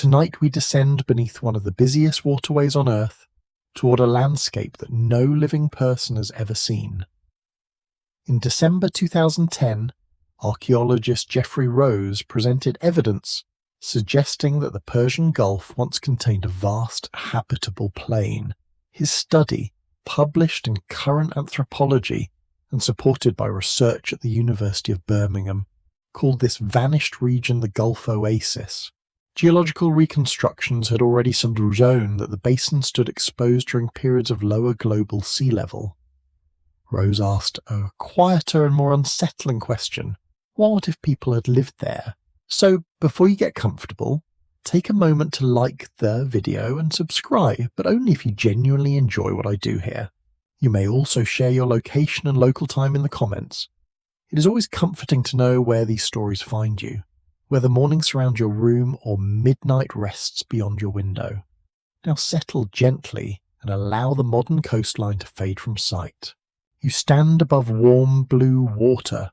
Tonight we descend beneath one of the busiest waterways on Earth toward a landscape that no living person has ever seen. In December 2010, archaeologist Jeffrey Rose presented evidence suggesting that the Persian Gulf once contained a vast habitable plain. His study, published in Current Anthropology and supported by research at the University of Birmingham, called this vanished region the Gulf Oasis. Geological reconstructions had already shown that the basin stood exposed during periods of lower global sea level. Rose asked a quieter and more unsettling question: what if people had lived there? So, before you get comfortable, take a moment to like the video and subscribe, but only if you genuinely enjoy what I do here. You may also share your location and local time in the comments. It is always comforting to know where these stories find you, whether mornings surround your room or midnight rests beyond your window. Now settle gently and allow the modern coastline to fade from sight. You stand above warm blue water,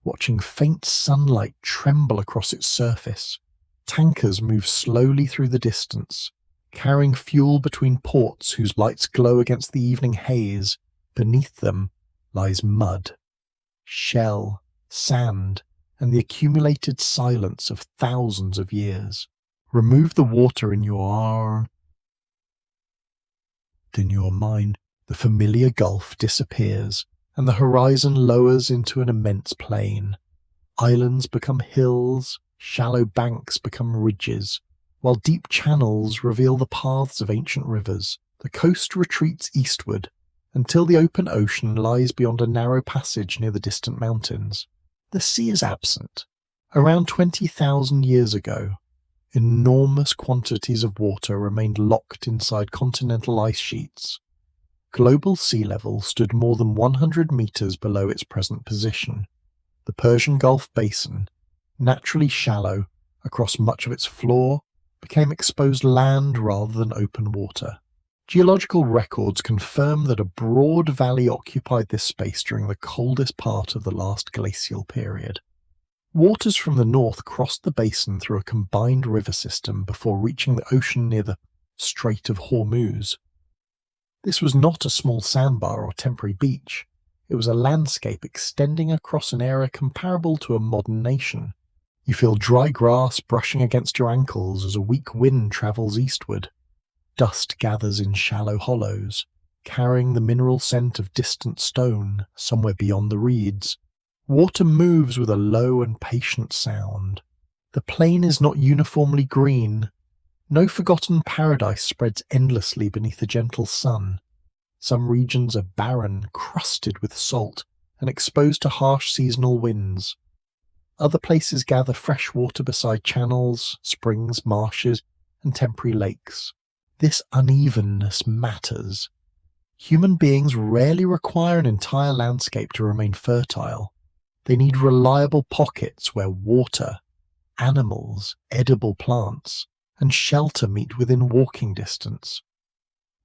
watching faint sunlight tremble across its surface. Tankers move slowly through the distance, carrying fuel between ports whose lights glow against the evening haze. Beneath them lies mud, shell, sand, and the accumulated silence of thousands of years. Remove the water in your mind, the familiar gulf disappears, and the horizon lowers into an immense plain. Islands become hills, shallow banks become ridges, while deep channels reveal the paths of ancient rivers. The coast retreats eastward, until the open ocean lies beyond a narrow passage near the distant mountains. The sea is absent. Around 20,000 years ago, enormous quantities of water remained locked inside continental ice sheets. Global sea level stood more than 100 meters below its present position. The Persian Gulf basin, naturally shallow across much of its floor, became exposed land rather than open water. Geological records confirm that a broad valley occupied this space during the coldest part of the last glacial period. Waters from the north crossed the basin through a combined river system before reaching the ocean near the Strait of Hormuz. This was not a small sandbar or temporary beach. It was a landscape extending across an area comparable to a modern nation. You feel dry grass brushing against your ankles as a weak wind travels eastward. Dust gathers in shallow hollows, carrying the mineral scent of distant stone somewhere beyond the reeds. Water moves with a low and patient sound. The plain is not uniformly green. No forgotten paradise spreads endlessly beneath a gentle sun. Some regions are barren, crusted with salt, and exposed to harsh seasonal winds. Other places gather fresh water beside channels, springs, marshes, and temporary lakes. This unevenness matters. Human beings rarely require an entire landscape to remain fertile. They need reliable pockets where water, animals, edible plants, and shelter meet within walking distance.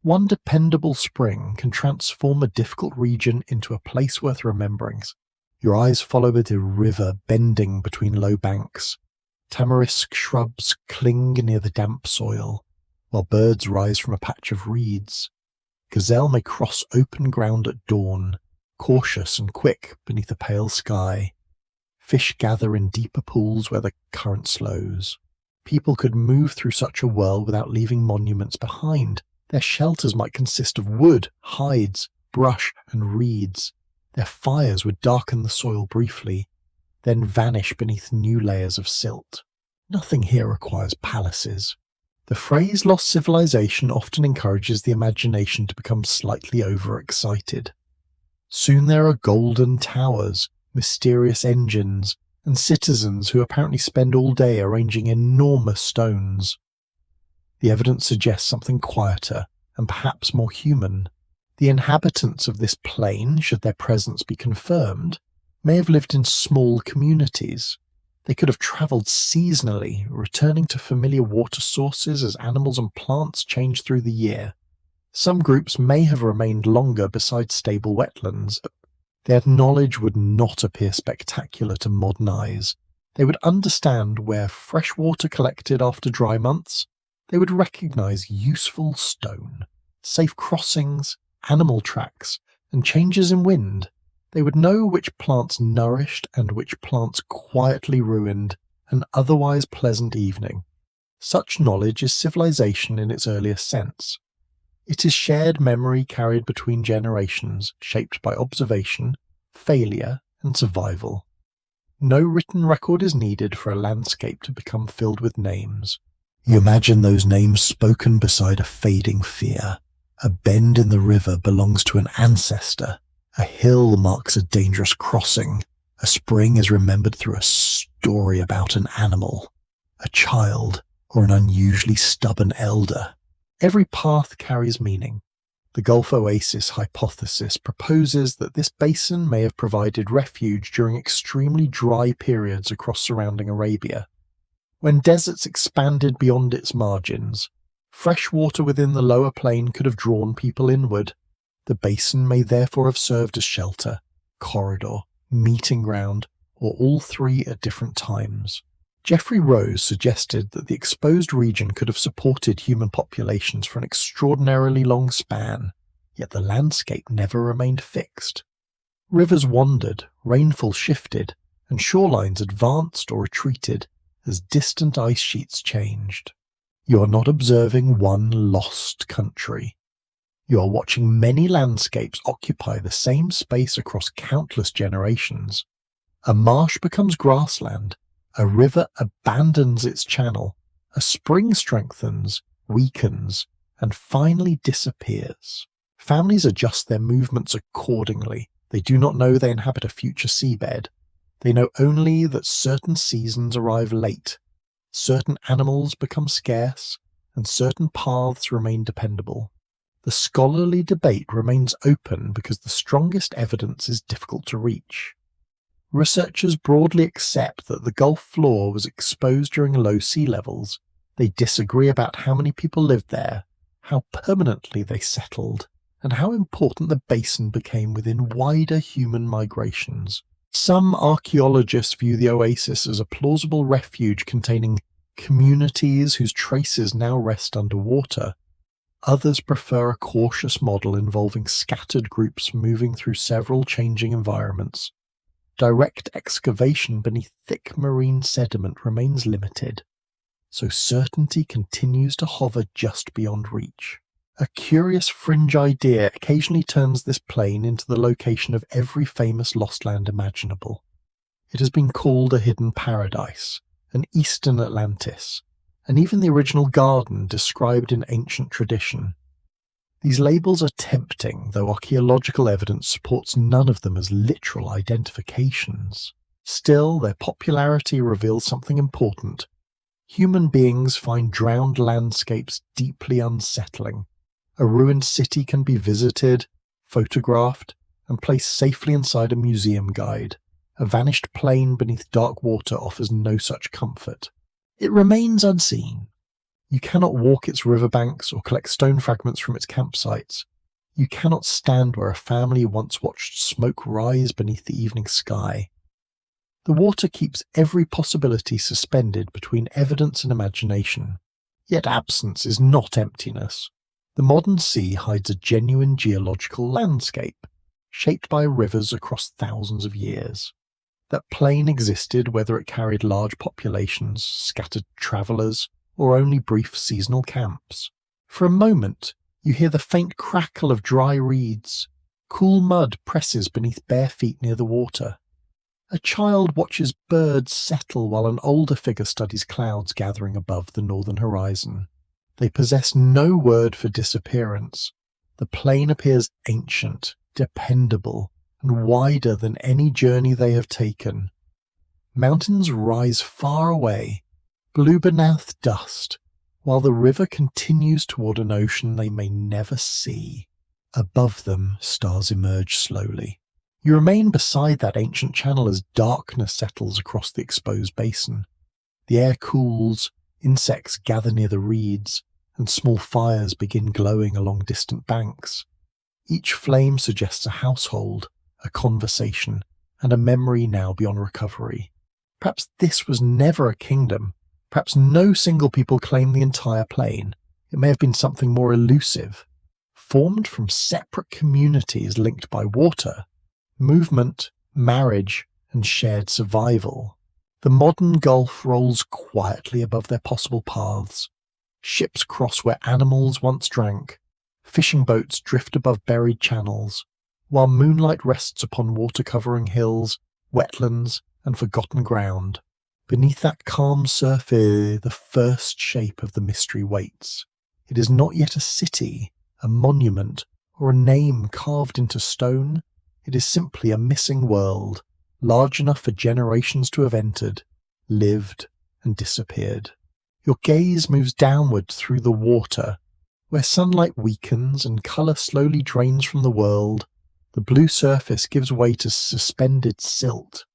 One dependable spring can transform a difficult region into a place worth remembering. Your eyes follow it, a river bending between low banks. Tamarisk shrubs cling near the damp soil, while birds rise from a patch of reeds. Gazelle may cross open ground at dawn, cautious and quick beneath a pale sky. Fish gather in deeper pools where the current slows. People could move through such a world without leaving monuments behind. Their shelters might consist of wood, hides, brush, and reeds. Their fires would darken the soil briefly, then vanish beneath new layers of silt. Nothing here requires palaces. The phrase lost civilization often encourages the imagination to become slightly overexcited. Soon there are golden towers, mysterious engines, and citizens who apparently spend all day arranging enormous stones. The evidence suggests something quieter and perhaps more human. The inhabitants of this plain, should their presence be confirmed, may have lived in small communities. They could have travelled seasonally, returning to familiar water sources as animals and plants change through the year. Some groups may have remained longer beside stable wetlands. Their knowledge would not appear spectacular to modern eyes, They would understand where fresh water collected after dry months. They would recognize useful stone, safe crossings, animal tracks, and changes in wind. They would know which plants nourished and which plants quietly ruined an otherwise pleasant evening. Such knowledge is civilization in its earliest sense. It is shared memory carried between generations, shaped by observation, failure, and survival. No written record is needed for a landscape to become filled with names. You imagine those names spoken beside a fading fear. A bend in the river belongs to an ancestor. A hill marks a dangerous crossing. A spring is remembered through a story about an animal, a child, or an unusually stubborn elder. Every path carries meaning. The Gulf Oasis hypothesis proposes that this basin may have provided refuge during extremely dry periods across surrounding Arabia. When deserts expanded beyond its margins, fresh water within the lower plain could have drawn people inward. The basin may therefore have served as shelter, corridor, meeting ground, or all three at different times. Geoffrey Rose suggested that the exposed region could have supported human populations for an extraordinarily long span, yet the landscape never remained fixed. Rivers wandered, rainfall shifted, and shorelines advanced or retreated as distant ice sheets changed. You are not observing one lost country. You are watching many landscapes occupy the same space across countless generations. A marsh becomes grassland, a river abandons its channel, a spring strengthens, weakens, and finally disappears. Families adjust their movements accordingly. They do not know they inhabit a future seabed. They know only that certain seasons arrive late, certain animals become scarce, and certain paths remain dependable. The scholarly debate remains open because the strongest evidence is difficult to reach. Researchers broadly accept that the Gulf floor was exposed during low sea levels. They disagree about how many people lived there, how permanently they settled, and how important the basin became within wider human migrations. Some archaeologists view the oasis as a plausible refuge containing communities whose traces now rest underwater. Others prefer a cautious model involving scattered groups moving through several changing environments. Direct excavation beneath thick marine sediment remains limited, so certainty continues to hover just beyond reach. A curious fringe idea occasionally turns this plain into the location of every famous lost land imaginable. It has been called a hidden paradise, an eastern Atlantis, and even the original garden described in ancient tradition. These labels are tempting, though archaeological evidence supports none of them as literal identifications. Still, their popularity reveals something important. Human beings find drowned landscapes deeply unsettling. A ruined city can be visited, photographed, and placed safely inside a museum guide. A vanished plain beneath dark water offers no such comfort. It remains unseen. You cannot walk its riverbanks or collect stone fragments from its campsites. You cannot stand where a family once watched smoke rise beneath the evening sky. The water keeps every possibility suspended between evidence and imagination. Yet absence is not emptiness. The modern sea hides a genuine geological landscape, shaped by rivers across thousands of years. That plain existed whether it carried large populations, scattered travellers, or only brief seasonal camps. For a moment, you hear the faint crackle of dry reeds. Cool mud presses beneath bare feet near the water. A child watches birds settle while an older figure studies clouds gathering above the northern horizon. They possess no word for disappearance. The plain appears ancient, dependable, and wider than any journey they have taken. Mountains rise far away, blue beneath dust, while the river continues toward an ocean they may never see. Above them, stars emerge slowly. You remain beside that ancient channel as darkness settles across the exposed basin. The air cools, insects gather near the reeds, and small fires begin glowing along distant banks. Each flame suggests a household, a conversation, and a memory now beyond recovery. Perhaps this was never a kingdom. Perhaps no single people claimed the entire plain. It may have been something more elusive, formed from separate communities linked by water, movement, marriage, and shared survival. The modern Gulf rolls quietly above their possible paths. Ships cross where animals once drank. Fishing boats drift above buried channels, while moonlight rests upon water-covering hills, wetlands, and forgotten ground. Beneath that calm surface, the first shape of the mystery waits. It is not yet a city, a monument, or a name carved into stone. It is simply a missing world, large enough for generations to have entered, lived, and disappeared. Your gaze moves downward through the water, where sunlight weakens and colour slowly drains from the world. The blue surface gives way to suspended silt,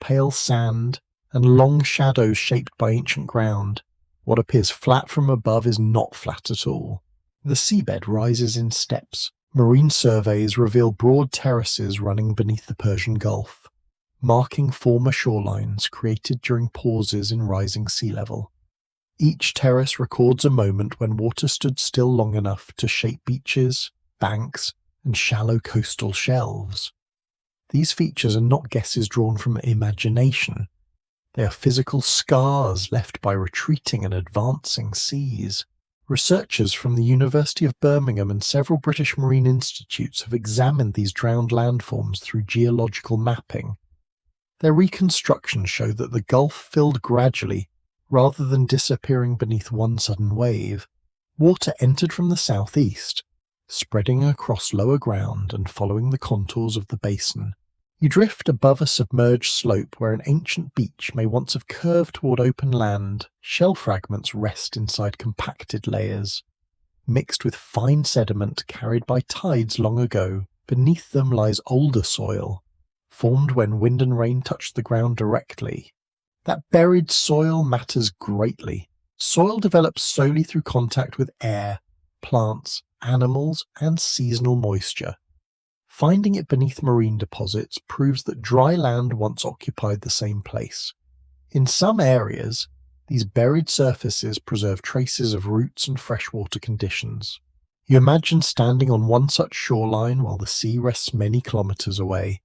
pale sand, and long shadows shaped by ancient ground. What appears flat from above is not flat at all. The seabed rises in steps. Marine surveys reveal broad terraces running beneath the Persian Gulf, marking former shorelines created during pauses in rising sea level. Each terrace records a moment when water stood still long enough to shape beaches, banks, and shallow coastal shelves. These features are not guesses drawn from imagination. They are physical scars left by retreating and advancing seas. Researchers from the University of Birmingham and several British marine institutes have examined these drowned landforms through geological mapping. Their reconstructions show that the Gulf filled gradually, rather than disappearing beneath one sudden wave. Water entered from the southeast, spreading across lower ground and following the contours of the basin. You drift above a submerged slope where an ancient beach may once have curved toward open land. Shell fragments rest inside compacted layers, mixed with fine sediment carried by tides long ago. Beneath them lies older soil, formed when wind and rain touched the ground directly. That buried soil matters greatly. Soil develops solely through contact with air, plants, animals, and seasonal moisture. Finding it beneath marine deposits proves that dry land once occupied the same place. In some areas, these buried surfaces preserve traces of roots and freshwater conditions. You imagine standing on one such shoreline while the sea rests many kilometers away.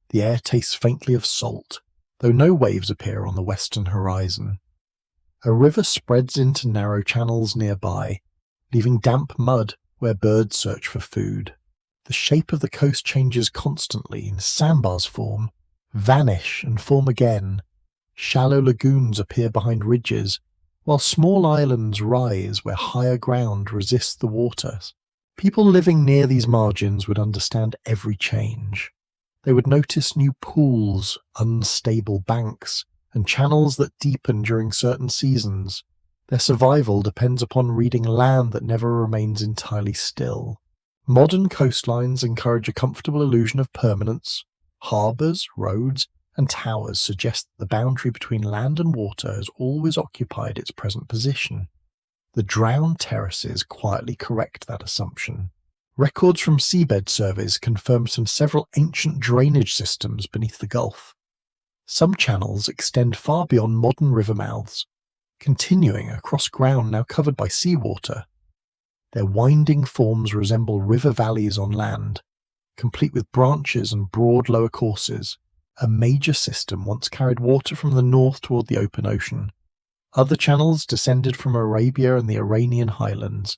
The air tastes faintly of salt, though no waves appear on the western horizon. A river spreads into narrow channels nearby, leaving damp mud where birds search for food. The shape of the coast changes constantly. Sandbars form, vanish, and form again. Shallow lagoons appear behind ridges, while small islands rise where higher ground resists the waters. People living near these margins would understand every change. They would notice new pools, unstable banks, and channels that deepen during certain seasons. Their survival depends upon reading land that never remains entirely still. Modern coastlines encourage a comfortable illusion of permanence. Harbours, roads, and towers suggest that the boundary between land and water has always occupied its present position. The drowned terraces quietly correct that assumption. Records from seabed surveys confirm several ancient drainage systems beneath the Gulf. Some channels extend far beyond modern river mouths, continuing across ground now covered by seawater. Their winding forms resemble river valleys on land, complete with branches and broad lower courses. A major system once carried water from the north toward the open ocean. Other channels descended from Arabia and the Iranian highlands,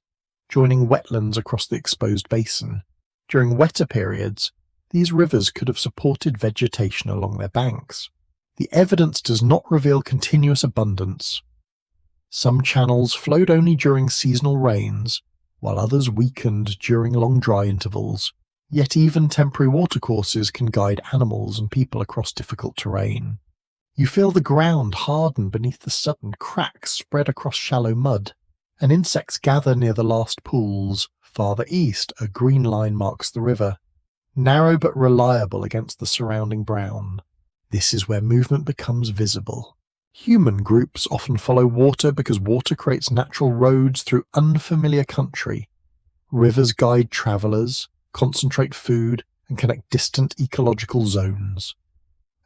joining wetlands across the exposed basin. During wetter periods, these rivers could have supported vegetation along their banks. The evidence does not reveal continuous abundance. Some channels flowed only during seasonal rains, while others weakened during long dry intervals. Yet even temporary watercourses can guide animals and people across difficult terrain. You feel the ground harden beneath the sudden cracks spread across shallow mud, and insects gather near the last pools. Farther east, a green line marks the river, narrow but reliable against the surrounding brown. This is where movement becomes visible. Human groups often follow water because water creates natural roads through unfamiliar country. Rivers guide travellers, concentrate food, and connect distant ecological zones.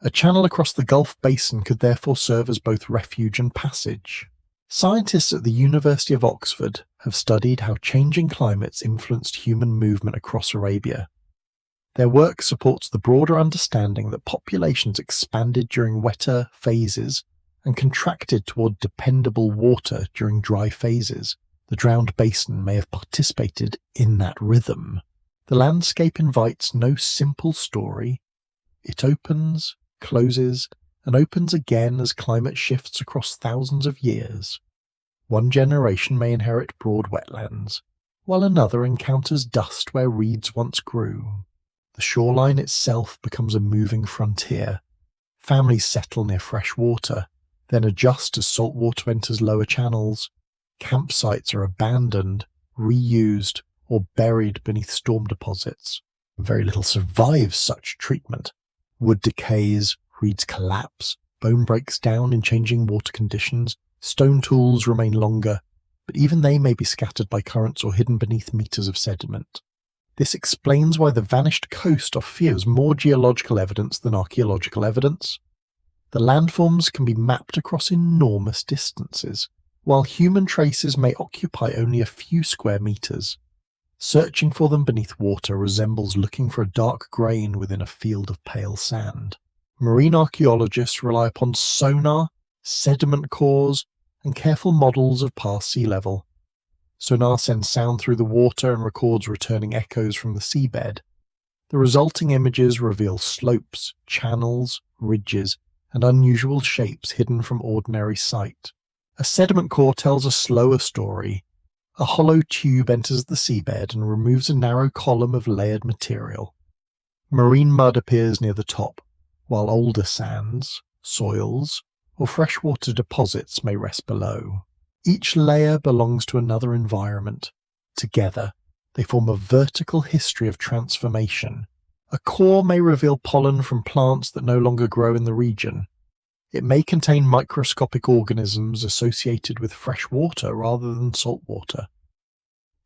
A channel across the Gulf Basin could therefore serve as both refuge and passage. Scientists at the University of Oxford have studied how changing climates influenced human movement across Arabia. Their work supports the broader understanding that populations expanded during wetter phases and contracted toward dependable water during dry phases. The drowned basin may have participated in that rhythm. The landscape invites no simple story. It opens, closes, and opens again as climate shifts across thousands of years. One generation may inherit broad wetlands, while another encounters dust where reeds once grew. The shoreline itself becomes a moving frontier. Families settle near fresh water, then adjust as salt water enters lower channels. Campsites are abandoned, reused, or buried beneath storm deposits. Very little survives such treatment. Wood decays, reeds collapse, bone breaks down in changing water conditions, stone tools remain longer, but even they may be scattered by currents or hidden beneath meters of sediment. This explains why the vanished coast offers more geological evidence than archaeological evidence. The landforms can be mapped across enormous distances, while human traces may occupy only a few square meters. Searching for them beneath water resembles looking for a dark grain within a field of pale sand. Marine archaeologists rely upon sonar, sediment cores, and careful models of past sea level. Sonar sends sound through the water and records returning echoes from the seabed. The resulting images reveal slopes, channels, ridges, and unusual shapes hidden from ordinary sight. A sediment core tells a slower story. A hollow tube enters the seabed and removes a narrow column of layered material. Marine mud appears near the top, while older sands, soils, or freshwater deposits may rest below. Each layer belongs to another environment. Together, they form a vertical history of transformation. A core may reveal pollen from plants that no longer grow in the region. It may contain microscopic organisms associated with fresh water rather than salt water.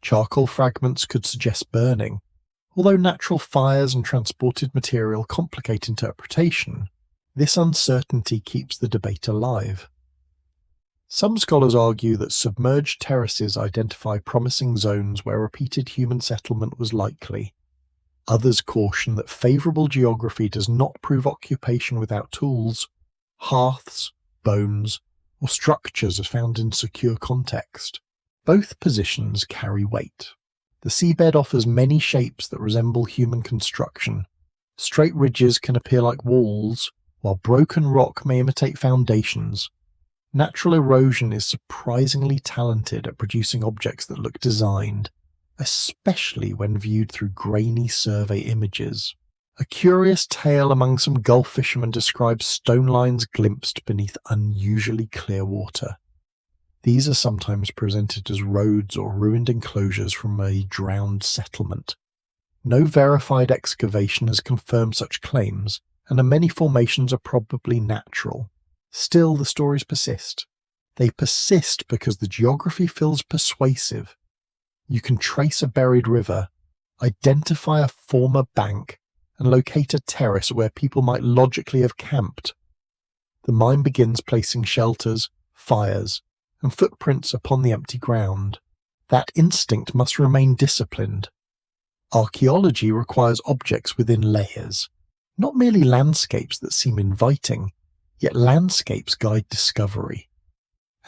Charcoal fragments could suggest burning, although natural fires and transported material complicate interpretation. This uncertainty keeps the debate alive. Some scholars argue that submerged terraces identify promising zones where repeated human settlement was likely. Others caution that favourable geography does not prove occupation without tools. Hearths, bones, or structures are found in secure context. Both positions carry weight. The seabed offers many shapes that resemble human construction. Straight ridges can appear like walls, while broken rock may imitate foundations. Natural erosion is surprisingly talented at producing objects that look designed, especially when viewed through grainy survey images. A curious tale among some Gulf fishermen describes stone lines glimpsed beneath unusually clear water. These are sometimes presented as roads or ruined enclosures from a drowned settlement. No verified excavation has confirmed such claims, and many formations are probably natural. Still, the stories persist. They persist because the geography feels persuasive. You can trace a buried river, identify a former bank, and locate a terrace where people might logically have camped. The mind begins placing shelters, fires, and footprints upon the empty ground. That instinct must remain disciplined. Archaeology requires objects within layers, not merely landscapes that seem inviting, yet landscapes guide discovery.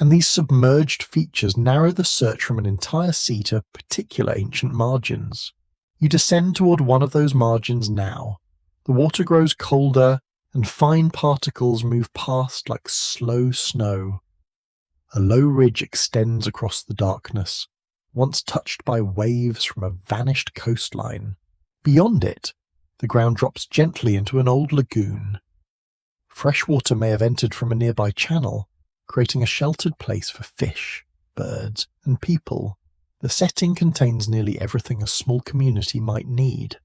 And these submerged features narrow the search from an entire sea to particular ancient margins. You descend toward one of those margins now. The water grows colder, and fine particles move past like slow snow. A low ridge extends across the darkness, once touched by waves from a vanished coastline. Beyond it, the ground drops gently into an old lagoon. Fresh water may have entered from a nearby channel, creating a sheltered place for fish, birds, and people. The setting contains nearly everything a small community might need.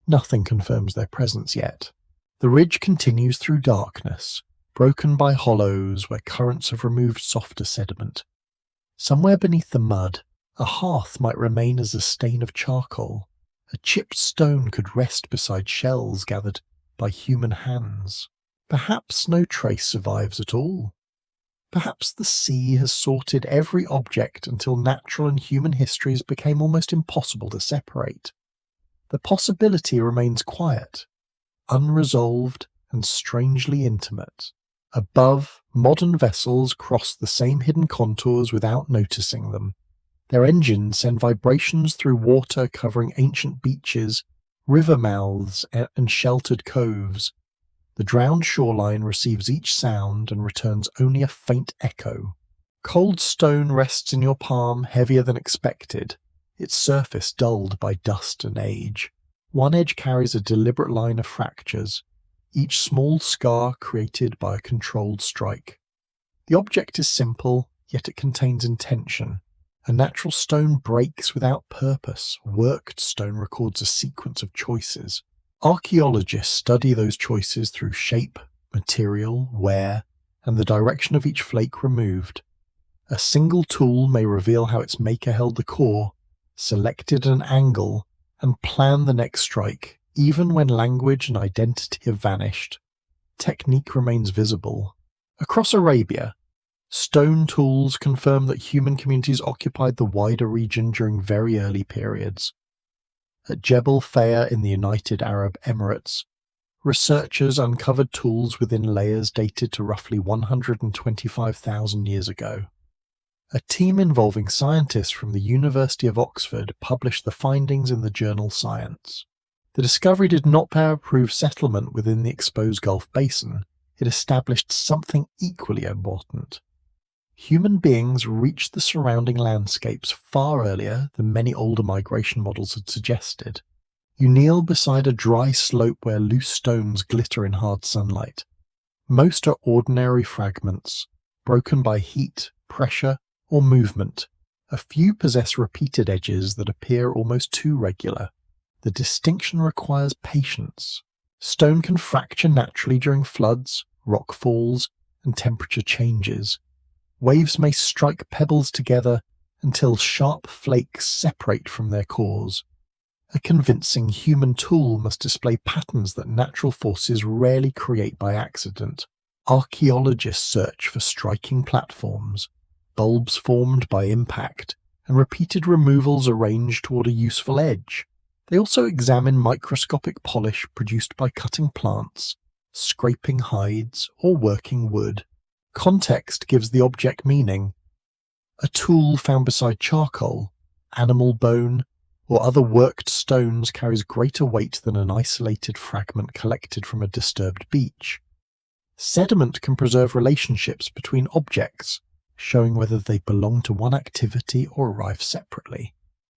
Nothing confirms their presence yet. The ridge continues through darkness, broken by hollows where currents have removed softer sediment. Somewhere beneath the mud, a hearth might remain as a stain of charcoal. A chipped stone could rest beside shells gathered by human hands. Perhaps no trace survives at all. Perhaps the sea has sorted every object until natural and human histories became almost impossible to separate. The possibility remains quiet, unresolved, and strangely intimate. Above, modern vessels cross the same hidden contours without noticing them. Their engines send vibrations through water covering ancient beaches, river mouths, and sheltered coves. The drowned shoreline receives each sound and returns only a faint echo. Cold stone rests in your palm, heavier than expected, its surface dulled by dust and age. One edge carries a deliberate line of fractures, each small scar created by a controlled strike. The object is simple, yet it contains intention. A natural stone breaks without purpose. Worked stone records a sequence of choices. Archaeologists study those choices through shape, material, wear, and the direction of each flake removed. A single tool may reveal how its maker held the core, selected an angle, and planned the next strike, even when language and identity have vanished. Technique remains visible. Across Arabia, stone tools confirm that human communities occupied the wider region during very early periods. At Jebel Faya in the United Arab Emirates, researchers uncovered tools within layers dated to roughly 125,000 years ago. A team involving scientists from the University of Oxford published the findings in the journal Science. The discovery did not prove settlement within the exposed Gulf basin. It established something equally important. Human beings reached the surrounding landscapes far earlier than many older migration models had suggested. You kneel beside a dry slope where loose stones glitter in hard sunlight. Most are ordinary fragments, broken by heat, pressure, or movement. A few possess repeated edges that appear almost too regular. The distinction requires patience. Stone can fracture naturally during floods, rock falls, and temperature changes. Waves may strike pebbles together until sharp flakes separate from their cores. A convincing human tool must display patterns that natural forces rarely create by accident. Archaeologists search for striking platforms, bulbs formed by impact, and repeated removals arranged toward a useful edge. They also examine microscopic polish produced by cutting plants, scraping hides, or working wood. Context gives the object meaning. A tool found beside charcoal, animal bone, or other worked stones carries greater weight than an isolated fragment collected from a disturbed beach. Sediment can preserve relationships between objects, showing whether they belong to one activity or arrive separately.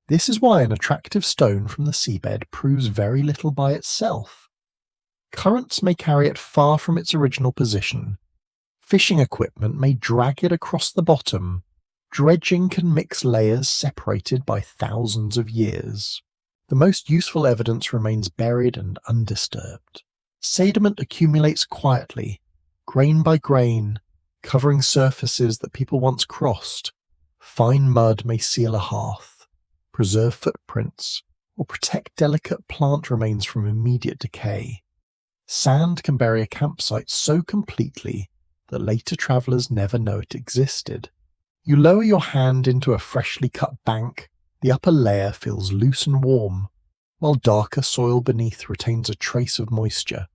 This is why an attractive stone from the seabed proves very little by itself. Currents may carry it far from its original position. Fishing equipment may drag it across the bottom. Dredging can mix layers separated by thousands of years. The most useful evidence remains buried and undisturbed. Sediment accumulates quietly, grain by grain, covering surfaces that people once crossed. Fine mud may seal a hearth, preserve footprints, or protect delicate plant remains from immediate decay. Sand can bury a campsite so completely that later travellers never know it existed. You lower your hand into a freshly cut bank, the upper layer feels loose and warm, while darker soil beneath retains a trace of moisture.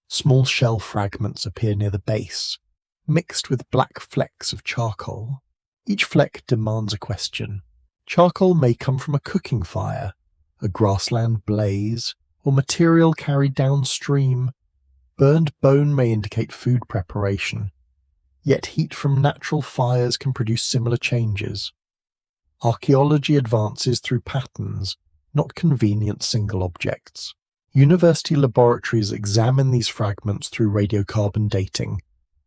Small shell fragments appear near the base, mixed with black flecks of charcoal. Each fleck demands a question. Charcoal may come from a cooking fire, a grassland blaze, or material carried downstream. Burned bone may indicate food preparation, yet heat from natural fires can produce similar changes. Archaeology advances through patterns, not convenient single objects. University laboratories examine these fragments through radiocarbon dating,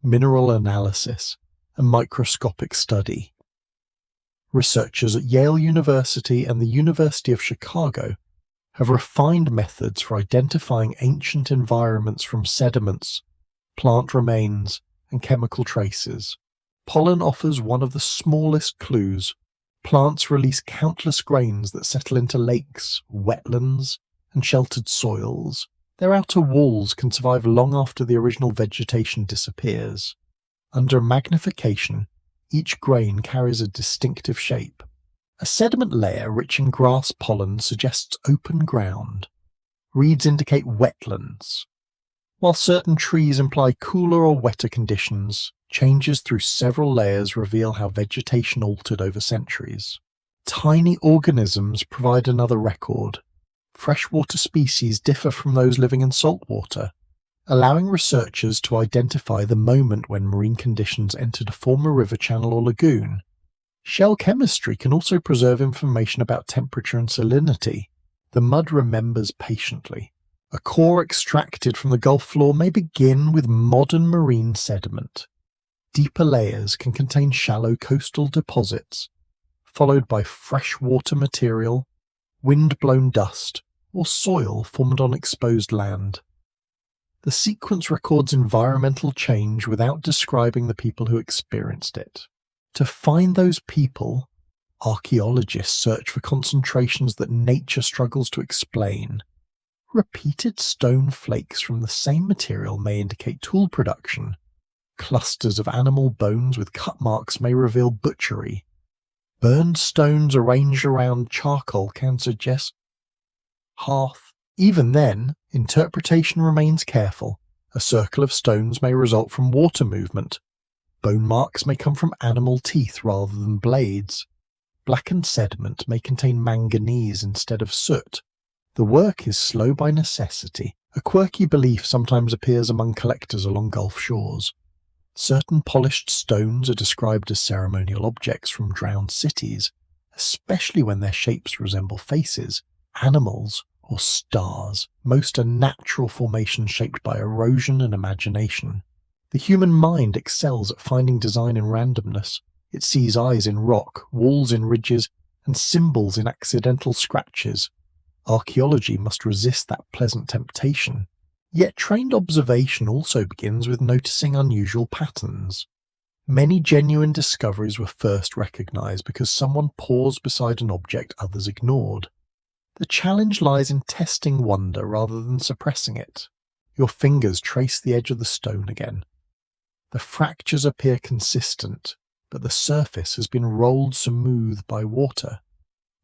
mineral analysis, and microscopic study. Researchers at Yale University and the University of Chicago have refined methods for identifying ancient environments from sediments, plant remains, and chemical traces. Pollen offers one of the smallest clues. Plants release countless grains that settle into lakes, wetlands, and sheltered soils. Their outer walls can survive long after the original vegetation disappears. Under magnification, each grain carries a distinctive shape. A sediment layer rich in grass pollen suggests open ground. Reeds indicate wetlands. While certain trees imply cooler or wetter conditions, changes through several layers reveal how vegetation altered over centuries. Tiny organisms provide another record. Freshwater species differ from those living in saltwater, allowing researchers to identify the moment when marine conditions entered a former river channel or lagoon. Shell chemistry can also preserve information about temperature and salinity. The mud remembers patiently. A core extracted from the Gulf floor may begin with modern marine sediment. Deeper layers can contain shallow coastal deposits, followed by freshwater material, wind-blown dust, or soil formed on exposed land. The sequence records environmental change without describing the people who experienced it. To find those people, archaeologists search for concentrations that nature struggles to explain. Repeated stone flakes from the same material may indicate tool production. Clusters of animal bones with cut marks may reveal butchery. Burned stones arranged around charcoal can suggest hearth. Even then, interpretation remains careful. A circle of stones may result from water movement. Bone marks may come from animal teeth rather than blades. Blackened sediment may contain manganese instead of soot. The work is slow by necessity. A quirky belief sometimes appears among collectors along Gulf shores. Certain polished stones are described as ceremonial objects from drowned cities, especially when their shapes resemble faces, animals, or stars. Most are natural formations shaped by erosion and imagination. The human mind excels at finding design in randomness. It sees eyes in rock, walls in ridges, and symbols in accidental scratches. Archaeology must resist that pleasant temptation. Yet trained observation also begins with noticing unusual patterns. Many genuine discoveries were first recognized because someone paused beside an object others ignored. The challenge lies in testing wonder rather than suppressing it. Your fingers trace the edge of the stone again. The fractures appear consistent, but the surface has been rolled smooth by water.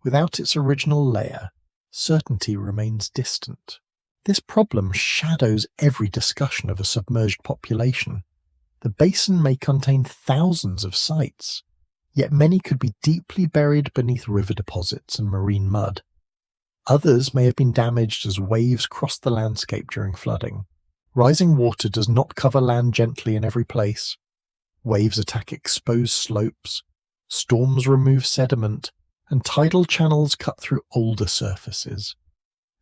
Without its original layer, certainty remains distant. This problem shadows every discussion of a submerged population. The basin may contain thousands of sites, yet many could be deeply buried beneath river deposits and marine mud. Others may have been damaged as waves crossed the landscape during flooding. Rising water does not cover land gently in every place. Waves attack exposed slopes, storms remove sediment, and tidal channels cut through older surfaces.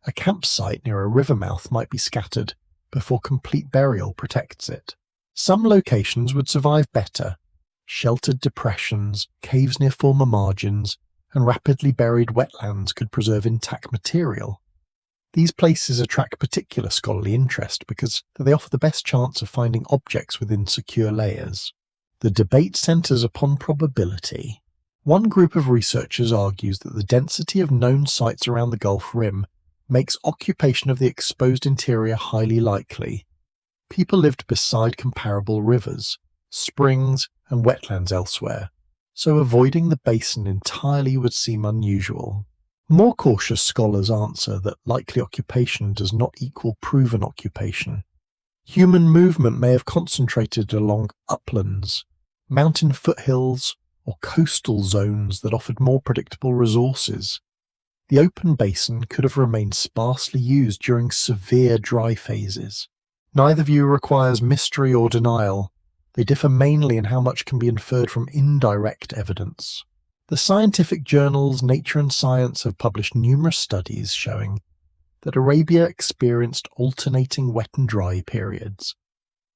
A campsite near a river mouth might be scattered before complete burial protects it. Some locations would survive better. Sheltered depressions, caves near former margins, and rapidly buried wetlands could preserve intact material. These places attract particular scholarly interest because they offer the best chance of finding objects within secure layers. The debate centers upon probability. One group of researchers argues that the density of known sites around the Gulf Rim makes occupation of the exposed interior highly likely. People lived beside comparable rivers, springs, and wetlands elsewhere, so avoiding the basin entirely would seem unusual. More cautious scholars answer that likely occupation does not equal proven occupation. Human movement may have concentrated along uplands, mountain foothills, or coastal zones that offered more predictable resources. The open basin could have remained sparsely used during severe dry phases. Neither view requires mystery or denial. They differ mainly in how much can be inferred from indirect evidence. The scientific journals Nature and Science have published numerous studies showing that Arabia experienced alternating wet and dry periods.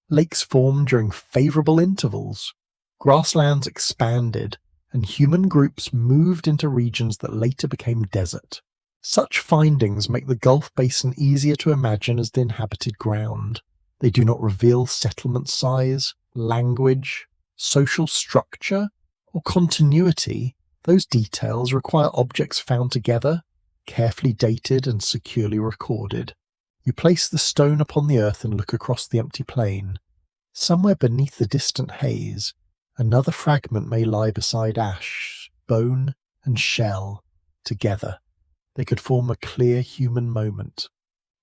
Lakes formed during favourable intervals. Grasslands expanded, and human groups moved into regions that later became desert. Such findings make the Gulf Basin easier to imagine as the inhabited ground. They do not reveal settlement size, language, social structure, or continuity. Those details require objects found together, carefully dated and securely recorded. You place the stone upon the earth and look across the empty plain. Somewhere beneath the distant haze, another fragment may lie beside ash, bone, and shell. Together, they could form a clear human moment.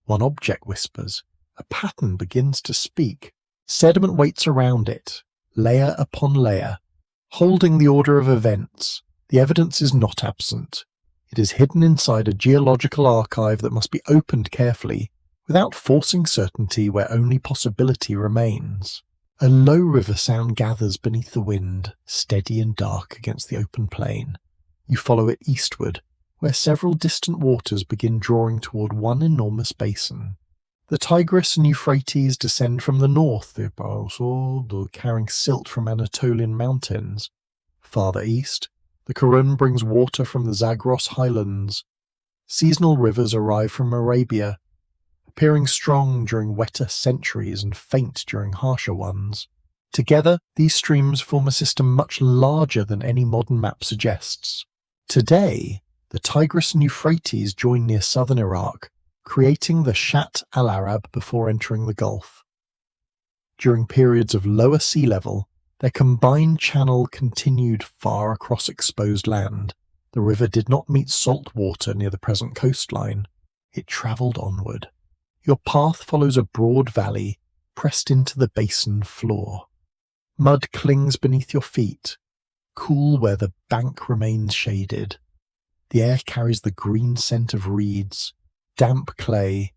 One object whispers. A pattern begins to speak. Sediment waits around it, layer upon layer, holding the order of events. The evidence is not absent. It is hidden inside a geological archive that must be opened carefully, without forcing certainty where only possibility remains. A low river sound gathers beneath the wind, steady and dark against the open plain. You follow it eastward, where several distant waters begin drawing toward one enormous basin. The Tigris and Euphrates descend from the north, carrying silt from Anatolian mountains. Farther east, the Karun brings water from the Zagros highlands. Seasonal rivers arrive from Arabia, appearing strong during wetter centuries and faint during harsher ones. Together, these streams form a system much larger than any modern map suggests. Today, the Tigris and Euphrates join near southern Iraq, creating the Shat al-Arab before entering the Gulf. During periods of lower sea level, their combined channel continued far across exposed land. The river did not meet salt water near the present coastline. It travelled onward. Your path follows a broad valley pressed into the basin floor. Mud clings beneath your feet, cool where the bank remains shaded. The air carries the green scent of reeds, damp clay,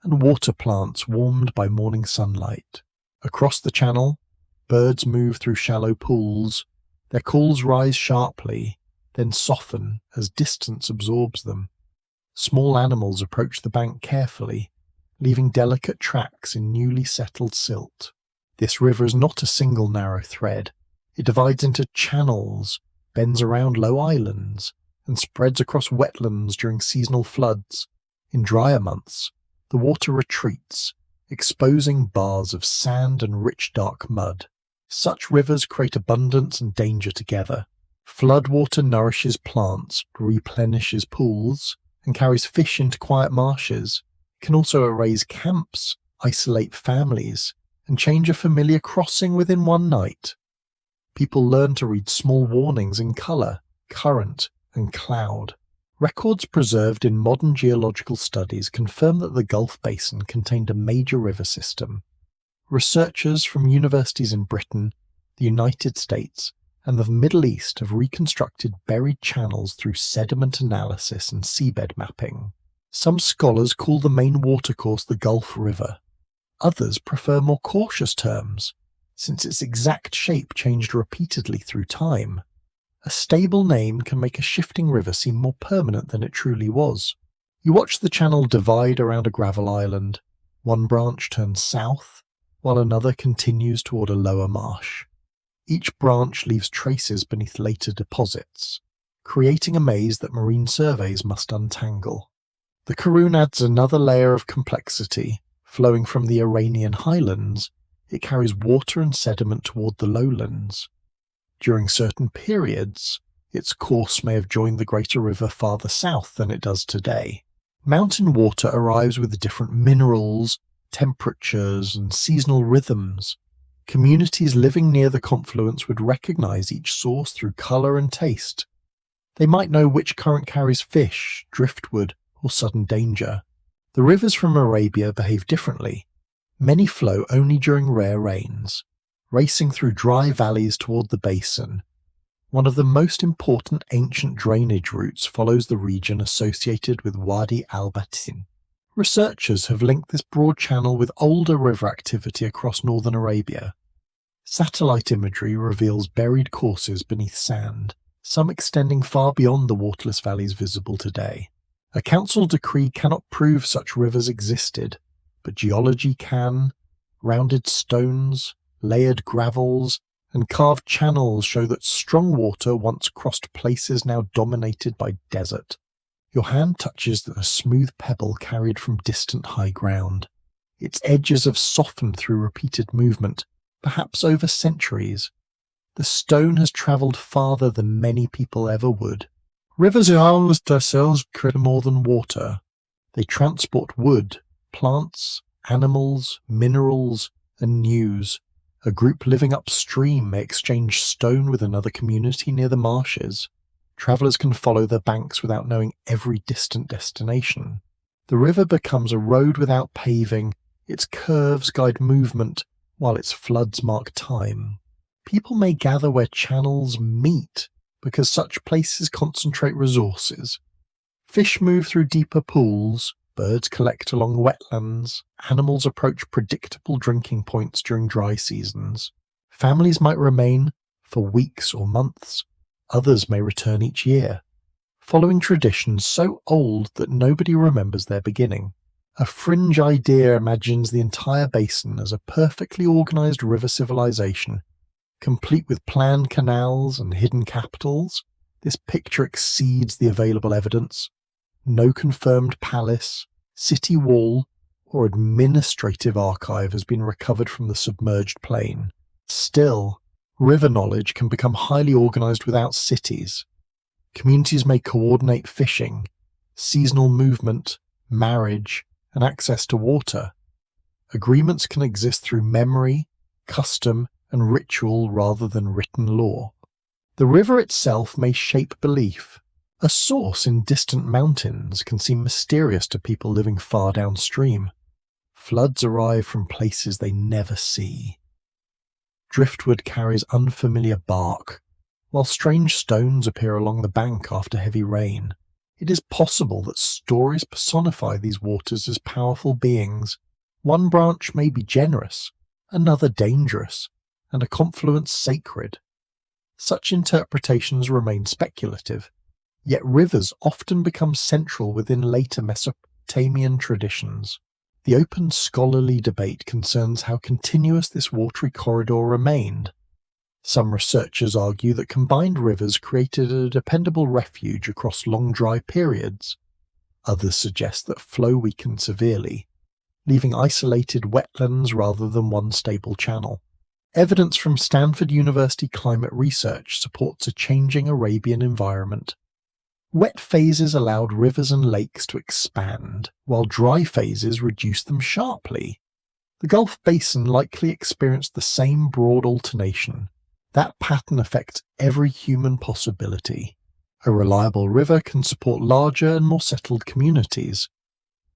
and water plants warmed by morning sunlight. Across the channel, birds move through shallow pools. Their calls rise sharply, then soften as distance absorbs them. Small animals approach the bank carefully, leaving delicate tracks in newly settled silt. This river is not a single narrow thread. It divides into channels, bends around low islands, and spreads across wetlands during seasonal floods. In drier months, the water retreats, exposing bars of sand and rich dark mud. Such rivers create abundance and danger together. Floodwater nourishes plants, replenishes pools, and carries fish into quiet marshes. It can also erase camps, isolate families, and change a familiar crossing within one night. People learn to read small warnings in colour, current, and cloud. Records preserved in modern geological studies confirm that the Gulf Basin contained a major river system. Researchers from universities in Britain, the United States, and the Middle East have reconstructed buried channels through sediment analysis and seabed mapping. Some scholars call the main watercourse the Gulf River. Others prefer more cautious terms, since its exact shape changed repeatedly through time. A stable name can make a shifting river seem more permanent than it truly was. You watch the channel divide around a gravel island. One branch turns south, while another continues toward a lower marsh. Each branch leaves traces beneath later deposits, creating a maze that marine surveys must untangle. The Karun adds another layer of complexity. Flowing from the Iranian highlands, it carries water and sediment toward the lowlands. During certain periods, its course may have joined the greater river farther south than it does today. Mountain water arrives with different minerals, temperatures, and seasonal rhythms. Communities living near the confluence would recognize each source through color and taste. They might know which current carries fish, driftwood, or sudden danger. The rivers from Arabia behave differently. Many flow only during rare rains, racing through dry valleys toward the basin. One of the most important ancient drainage routes follows the region associated with Wadi al-Batin. Researchers have linked this broad channel with older river activity across northern Arabia. Satellite imagery reveals buried courses beneath sand, some extending far beyond the waterless valleys visible today. A council decree cannot prove such rivers existed, but geology can. Rounded stones, layered gravels, and carved channels show that strong water once crossed places now dominated by desert. Your hand touches a smooth pebble carried from distant high ground. Its edges have softened through repeated movement, perhaps over centuries. The stone has travelled farther than many people ever would. Rivers harvest themselves create more than water. They transport wood, plants, animals, minerals, and news. A group living upstream may exchange stone with another community near the marshes. Travellers can follow their banks without knowing every distant destination. The river becomes a road without paving. Its curves guide movement, while its floods mark time. People may gather where channels meet, because such places concentrate resources. Fish move through deeper pools, birds collect along wetlands, animals approach predictable drinking points during dry seasons. Families might remain for weeks or months, others may return each year, following traditions so old that nobody remembers their beginning. A fringe idea imagines the entire basin as a perfectly organised river civilization, complete with planned canals and hidden capitals. This picture exceeds the available evidence. No confirmed palace, city wall, or administrative archive has been recovered from the submerged plain. Still, river knowledge can become highly organised without cities. Communities may coordinate fishing, seasonal movement, marriage, and access to water. Agreements can exist through memory, custom, and ritual rather than written law. The river itself may shape belief. A source in distant mountains can seem mysterious to people living far downstream. Floods arrive from places they never see. Driftwood carries unfamiliar bark, while strange stones appear along the bank after heavy rain. It is possible that stories personify these waters as powerful beings. One branch may be generous, another dangerous, and a confluence sacred. Such interpretations remain speculative, yet rivers often become central within later Mesopotamian traditions. The open scholarly debate concerns how continuous this watery corridor remained. Some researchers argue that combined rivers created a dependable refuge across long dry periods. Others suggest that flow weakened severely, leaving isolated wetlands rather than one stable channel. Evidence from Stanford University climate research supports a changing Arabian environment. Wet phases allowed rivers and lakes to expand, while dry phases reduced them sharply. The Gulf Basin likely experienced the same broad alternation. That pattern affects every human possibility. A reliable river can support larger and more settled communities.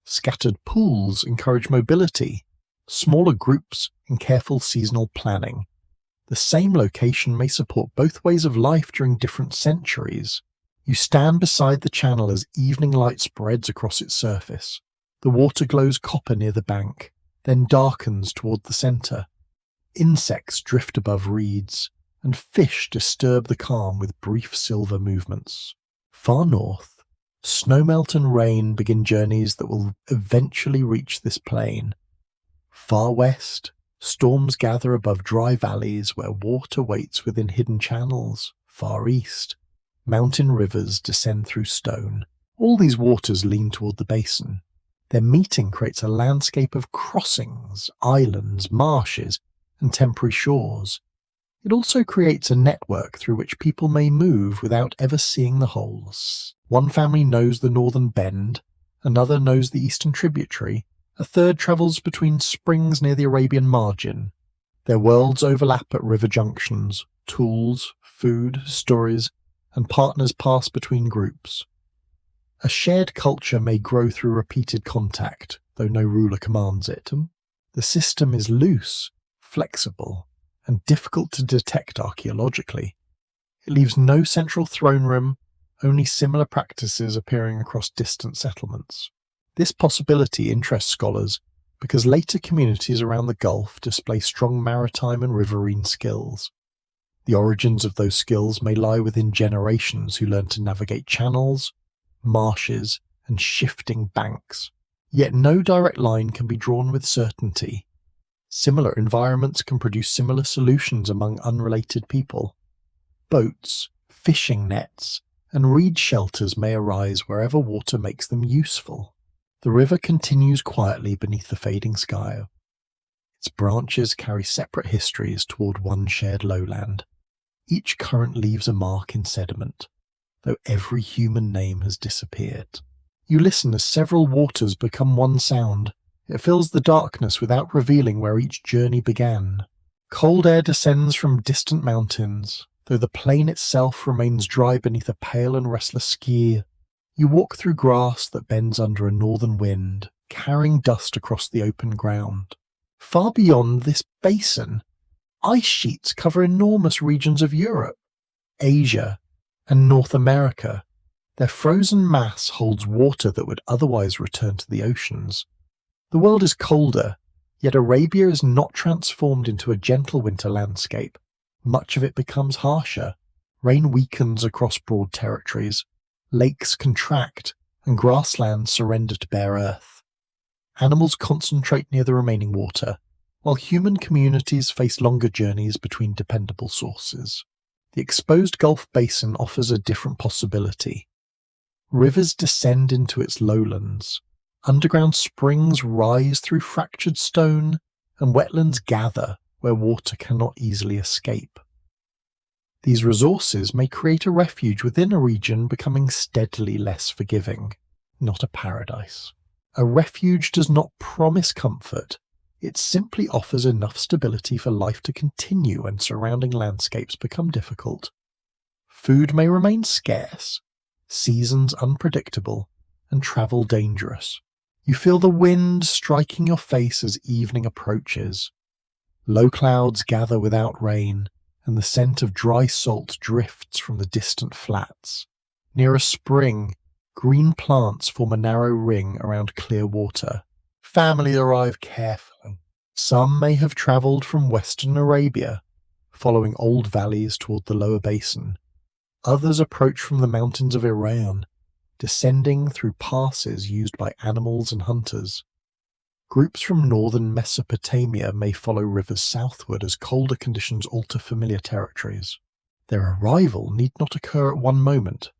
Scattered pools encourage mobility, smaller groups, and careful seasonal planning. The same location may support both ways of life during different centuries. You stand beside the channel as evening light spreads across its surface. The water glows copper near the bank, then darkens toward the centre. Insects drift above reeds, and fish disturb the calm with brief silver movements. Far north, snowmelt and rain begin journeys that will eventually reach this plain. Far west, storms gather above dry valleys where water waits within hidden channels. Far east, mountain rivers descend through stone. All these waters lean toward the basin. Their meeting creates a landscape of crossings, islands, marshes, and temporary shores. It also creates a network through which people may move without ever seeing the holes. One family knows the northern bend, another knows the eastern tributary, a third travels between springs near the Arabian margin. Their worlds overlap at river junctions. Tools, food, stories, and partners pass between groups. A shared culture may grow through repeated contact, though no ruler commands it. The system is loose, flexible, and difficult to detect archaeologically. It leaves no central throne room, only similar practices appearing across distant settlements. This possibility interests scholars because later communities around the Gulf display strong maritime and riverine skills. The origins of those skills may lie within generations who learned to navigate channels, marshes, and shifting banks. Yet no direct line can be drawn with certainty. Similar environments can produce similar solutions among unrelated people. Boats, fishing nets, and reed shelters may arise wherever water makes them useful. The river continues quietly beneath the fading sky. Its branches carry separate histories toward one shared lowland. Each current leaves a mark in sediment, though every human name has disappeared. You listen as several waters become one sound, It fills the darkness without revealing where each journey began. Cold air descends from distant mountains, though the plain itself remains dry beneath a pale and restless ski. You walk through grass that bends under a northern wind, carrying dust across the open ground. Far beyond this basin, ice sheets cover enormous regions of Europe, Asia, and North America. Their frozen mass holds water that would otherwise return to the oceans. The world is colder, yet Arabia is not transformed into a gentle winter landscape. Much of it becomes harsher. Rain weakens across broad territories. Lakes contract, and grasslands surrender to bare earth. Animals concentrate near the remaining water, while human communities face longer journeys between dependable sources. The exposed Gulf basin offers a different possibility. Rivers descend into its lowlands. Underground springs rise through fractured stone, and wetlands gather where water cannot easily escape. These resources may create a refuge within a region becoming steadily less forgiving, not a paradise. A refuge does not promise comfort, it simply offers enough stability for life to continue when surrounding landscapes become difficult. Food may remain scarce, seasons unpredictable, and travel dangerous. You feel the wind striking your face as evening approaches. Low clouds gather without rain, and the scent of dry salt drifts from the distant flats. Near a spring, green plants form a narrow ring around clear water. Families arrive carefully. Some may have travelled from western Arabia, following old valleys toward the lower basin. Others approach from the mountains of Iran, descending through passes used by animals and hunters. Groups from northern Mesopotamia may follow rivers southward as colder conditions alter familiar territories. Their arrival need not occur at one moment.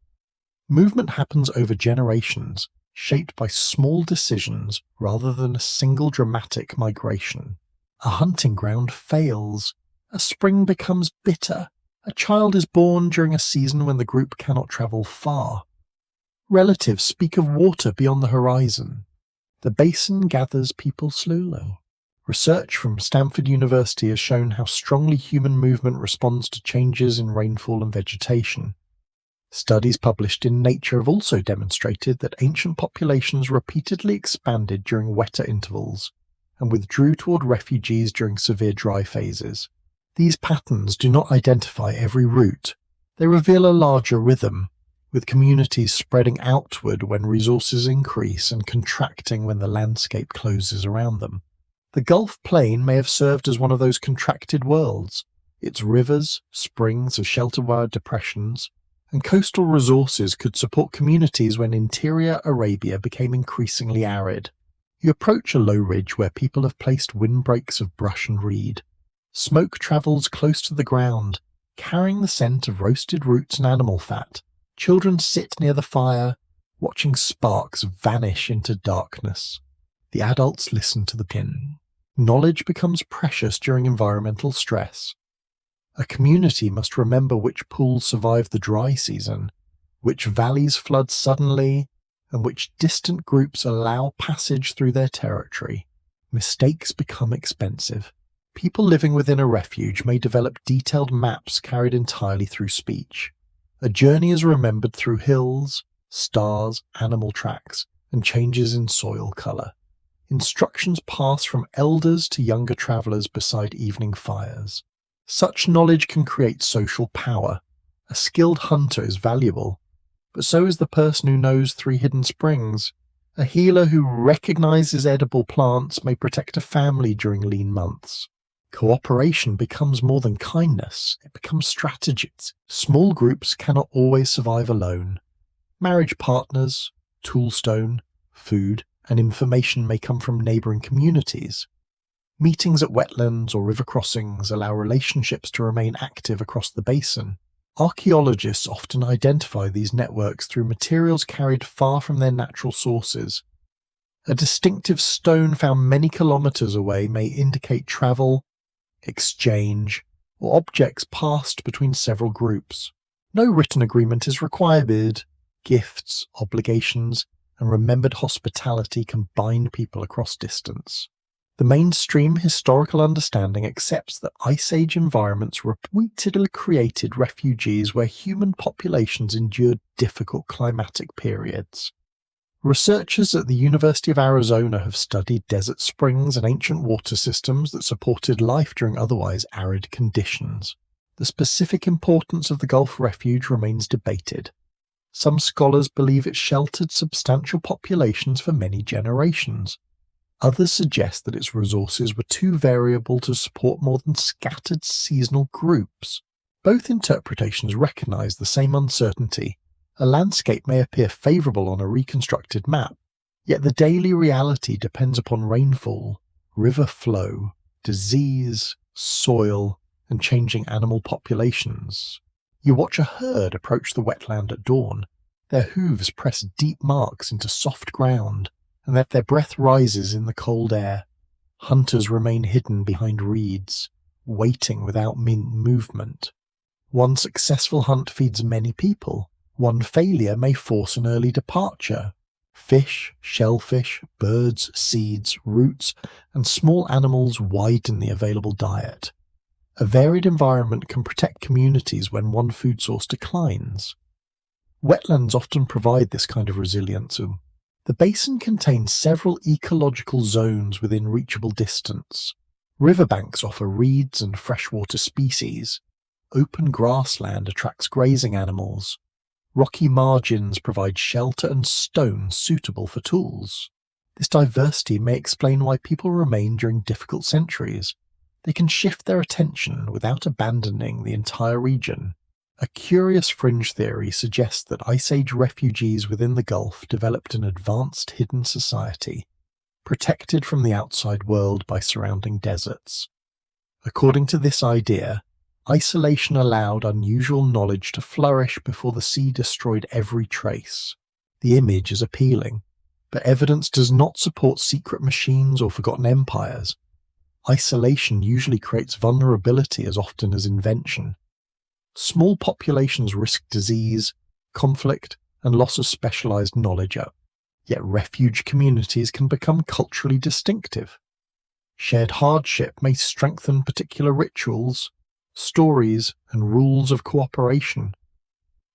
Movement happens over generations, shaped by small decisions rather than a single dramatic migration. A hunting ground fails. A spring becomes bitter. A child is born during a season when the group cannot travel far. Relatives speak of water beyond the horizon. The basin gathers people slowly. Research from Stanford University has shown how strongly human movement responds to changes in rainfall and vegetation. Studies published in Nature have also demonstrated that ancient populations repeatedly expanded during wetter intervals and withdrew toward refuges during severe dry phases. These patterns do not identify every route. They reveal a larger rhythm, with communities spreading outward when resources increase and contracting when the landscape closes around them. The Gulf Plain may have served as one of those contracted worlds. Its rivers, springs, or shelter-wire depressions, and coastal resources could support communities when interior Arabia became increasingly arid. You approach a low ridge where people have placed windbreaks of brush and reed. Smoke travels close to the ground, carrying the scent of roasted roots and animal fat. Children sit near the fire, watching sparks vanish into darkness. The adults listen to the pin. Knowledge becomes precious during environmental stress. A community must remember which pools survive the dry season, which valleys flood suddenly, and which distant groups allow passage through their territory. Mistakes become expensive. People living within a refuge may develop detailed maps carried entirely through speech. A journey is remembered through hills, stars, animal tracks, and changes in soil colour. Instructions pass from elders to younger travellers beside evening fires. Such knowledge can create social power. A skilled hunter is valuable, but so is the person who knows 3 hidden springs. A healer who recognises edible plants may protect a family during lean months. Cooperation becomes more than kindness, it becomes strategies. Small groups cannot always survive alone. Marriage partners, toolstone, food, and information may come from neighbouring communities. Meetings at wetlands or river crossings allow relationships to remain active across the basin. Archaeologists often identify these networks through materials carried far from their natural sources. A distinctive stone found many kilometres away may indicate travel, exchange, or objects passed between several groups. No written agreement is required. Gifts, obligations, and remembered hospitality can bind people across distance. The mainstream historical understanding accepts that Ice Age environments repeatedly created refugees where human populations endured difficult climatic periods. Researchers at the University of Arizona have studied desert springs and ancient water systems that supported life during otherwise arid conditions. The specific importance of the Gulf refuge remains debated. Some scholars believe it sheltered substantial populations for many generations. Others suggest that its resources were too variable to support more than scattered seasonal groups. Both interpretations recognize the same uncertainty. A landscape may appear favorable on a reconstructed map, yet the daily reality depends upon rainfall, river flow, disease, soil, and changing animal populations. You watch a herd approach the wetland at dawn. Their hooves press deep marks into soft ground, and that their breath rises in the cold air. Hunters remain hidden behind reeds, waiting without movement. One successful hunt feeds many people. One failure may force an early departure. Fish, shellfish, birds, seeds, roots, and small animals widen the available diet. A varied environment can protect communities when one food source declines. Wetlands often provide this kind of resilience. The basin contains several ecological zones within reachable distance. Riverbanks offer reeds and freshwater species. Open grassland attracts grazing animals. Rocky margins provide shelter and stone suitable for tools. This diversity may explain why people remain during difficult centuries. They can shift their attention without abandoning the entire region. A curious fringe theory suggests that Ice Age refugees within the Gulf developed an advanced hidden society, protected from the outside world by surrounding deserts. According to this idea, isolation allowed unusual knowledge to flourish before the sea destroyed every trace. The image is appealing, but evidence does not support secret machines or forgotten empires. Isolation usually creates vulnerability as often as invention. Small populations risk disease, conflict, and loss of specialized knowledge, yet refuge communities can become culturally distinctive. Shared hardship may strengthen particular rituals, stories, and rules of cooperation.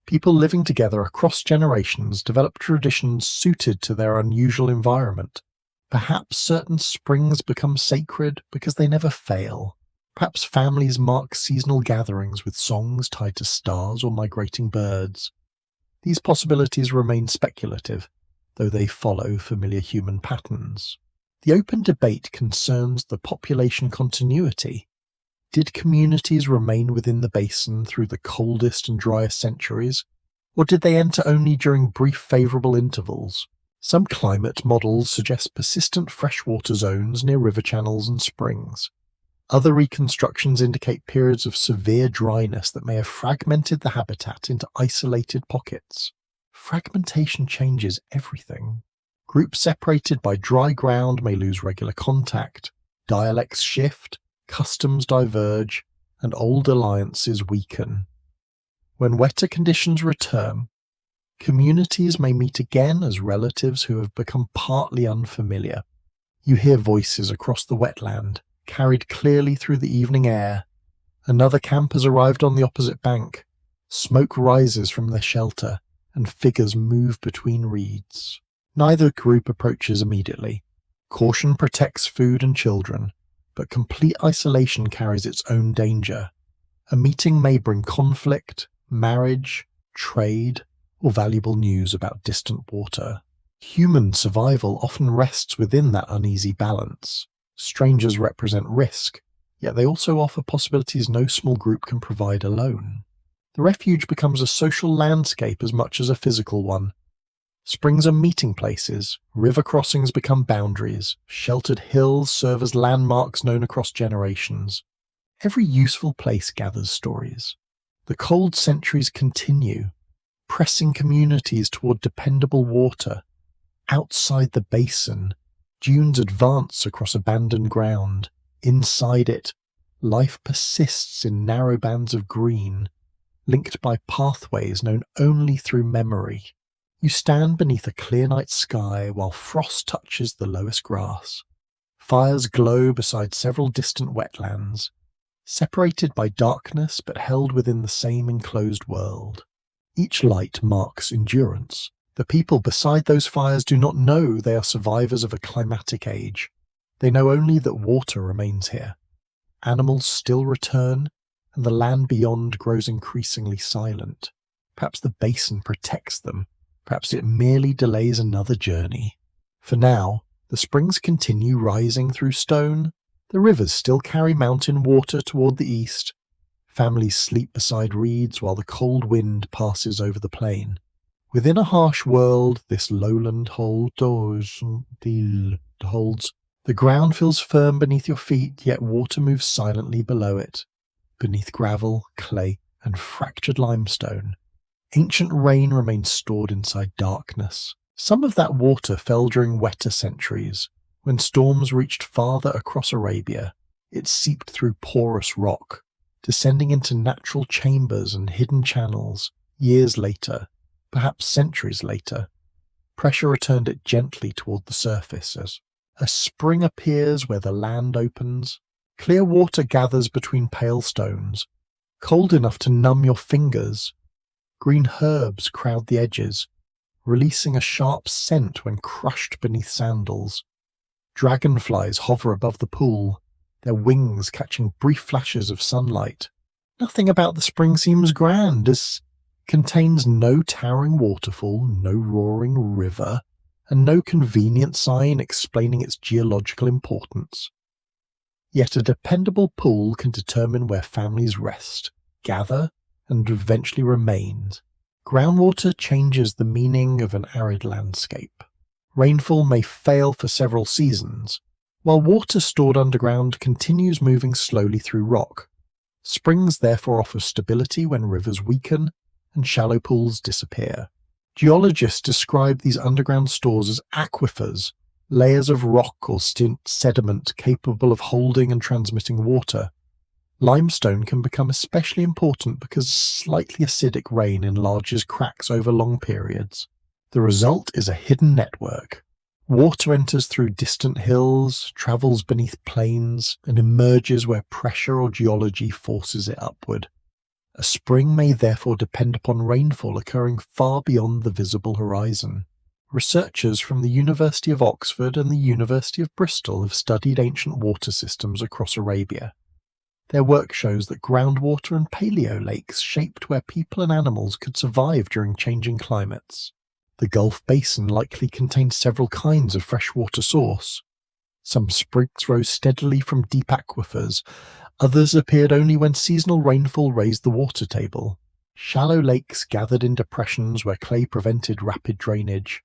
People living together across generations develop traditions suited to their unusual environment. Perhaps certain springs become sacred because they never fail. Perhaps families mark seasonal gatherings with songs tied to stars or migrating birds. These possibilities remain speculative, though they follow familiar human patterns. The open debate concerns the population continuity. Did communities remain within the basin through the coldest and driest centuries, or did they enter only during brief favourable intervals? Some climate models suggest persistent freshwater zones near river channels and springs. Other reconstructions indicate periods of severe dryness that may have fragmented the habitat into isolated pockets. Fragmentation changes everything. Groups separated by dry ground may lose regular contact, dialects shift, customs diverge, and old alliances weaken. When wetter conditions return, communities may meet again as relatives who have become partly unfamiliar. You hear voices across the wetland, carried clearly through the evening air. Another camp has arrived on the opposite bank. Smoke rises from their shelter, and figures move between reeds. Neither group approaches immediately. Caution protects food and children, but complete isolation carries its own danger. A meeting may bring conflict, marriage, trade, or valuable news about distant water. Human survival often rests within that uneasy balance. Strangers represent risk, yet they also offer possibilities no small group can provide alone. The refuge becomes a social landscape as much as a physical one. Springs are meeting places, river crossings become boundaries, sheltered hills serve as landmarks known across generations. Every useful place gathers stories. The cold centuries continue, pressing communities toward dependable water. Outside the basin, dunes advance across abandoned ground. Inside it, life persists in narrow bands of green, linked by pathways known only through memory. You stand beneath a clear night sky while frost touches the lowest grass. Fires glow beside several distant wetlands, separated by darkness but held within the same enclosed world. Each light marks endurance. The people beside those fires do not know they are survivors of a climatic age. They know only that water remains here. Animals still return, and the land beyond grows increasingly silent. Perhaps the basin protects them. Perhaps it merely delays another journey. For now, the springs continue rising through stone. The rivers still carry mountain water toward the east. Families sleep beside reeds while the cold wind passes over the plain. Within a harsh world, this lowland holds. The ground feels firm beneath your feet, yet water moves silently below it. Beneath gravel, clay, and fractured limestone, ancient rain remains stored inside darkness. Some of that water fell during wetter centuries, when storms reached farther across Arabia. It seeped through porous rock, descending into natural chambers and hidden channels. Years later, perhaps centuries later, pressure returned it gently toward the surface as a spring appears where the land opens. Clear water gathers between pale stones, cold enough to numb your fingers. Green herbs crowd the edges, releasing a sharp scent when crushed beneath sandals. Dragonflies hover above the pool, their wings catching brief flashes of sunlight. Nothing about the spring seems grand, as it contains no towering waterfall, no roaring river, and no convenient sign explaining its geological importance. Yet a dependable pool can determine where families rest, gather, and eventually remain. Groundwater changes the meaning of an arid landscape. Rainfall may fail for several seasons, while water stored underground continues moving slowly through rock. Springs therefore offer stability when rivers weaken and shallow pools disappear. Geologists describe these underground stores as aquifers, layers of rock or sediment capable of holding and transmitting water. Limestone can become especially important because slightly acidic rain enlarges cracks over long periods. The result is a hidden network. Water enters through distant hills, travels beneath plains, and emerges where pressure or geology forces it upward. A spring may therefore depend upon rainfall occurring far beyond the visible horizon. Researchers from the University of Oxford and the University of Bristol have studied ancient water systems across Arabia. Their work shows that groundwater and paleo lakes shaped where people and animals could survive during changing climates. The Gulf basin likely contained several kinds of freshwater source. Some springs rose steadily from deep aquifers, others appeared only when seasonal rainfall raised the water table. Shallow lakes gathered in depressions where clay prevented rapid drainage.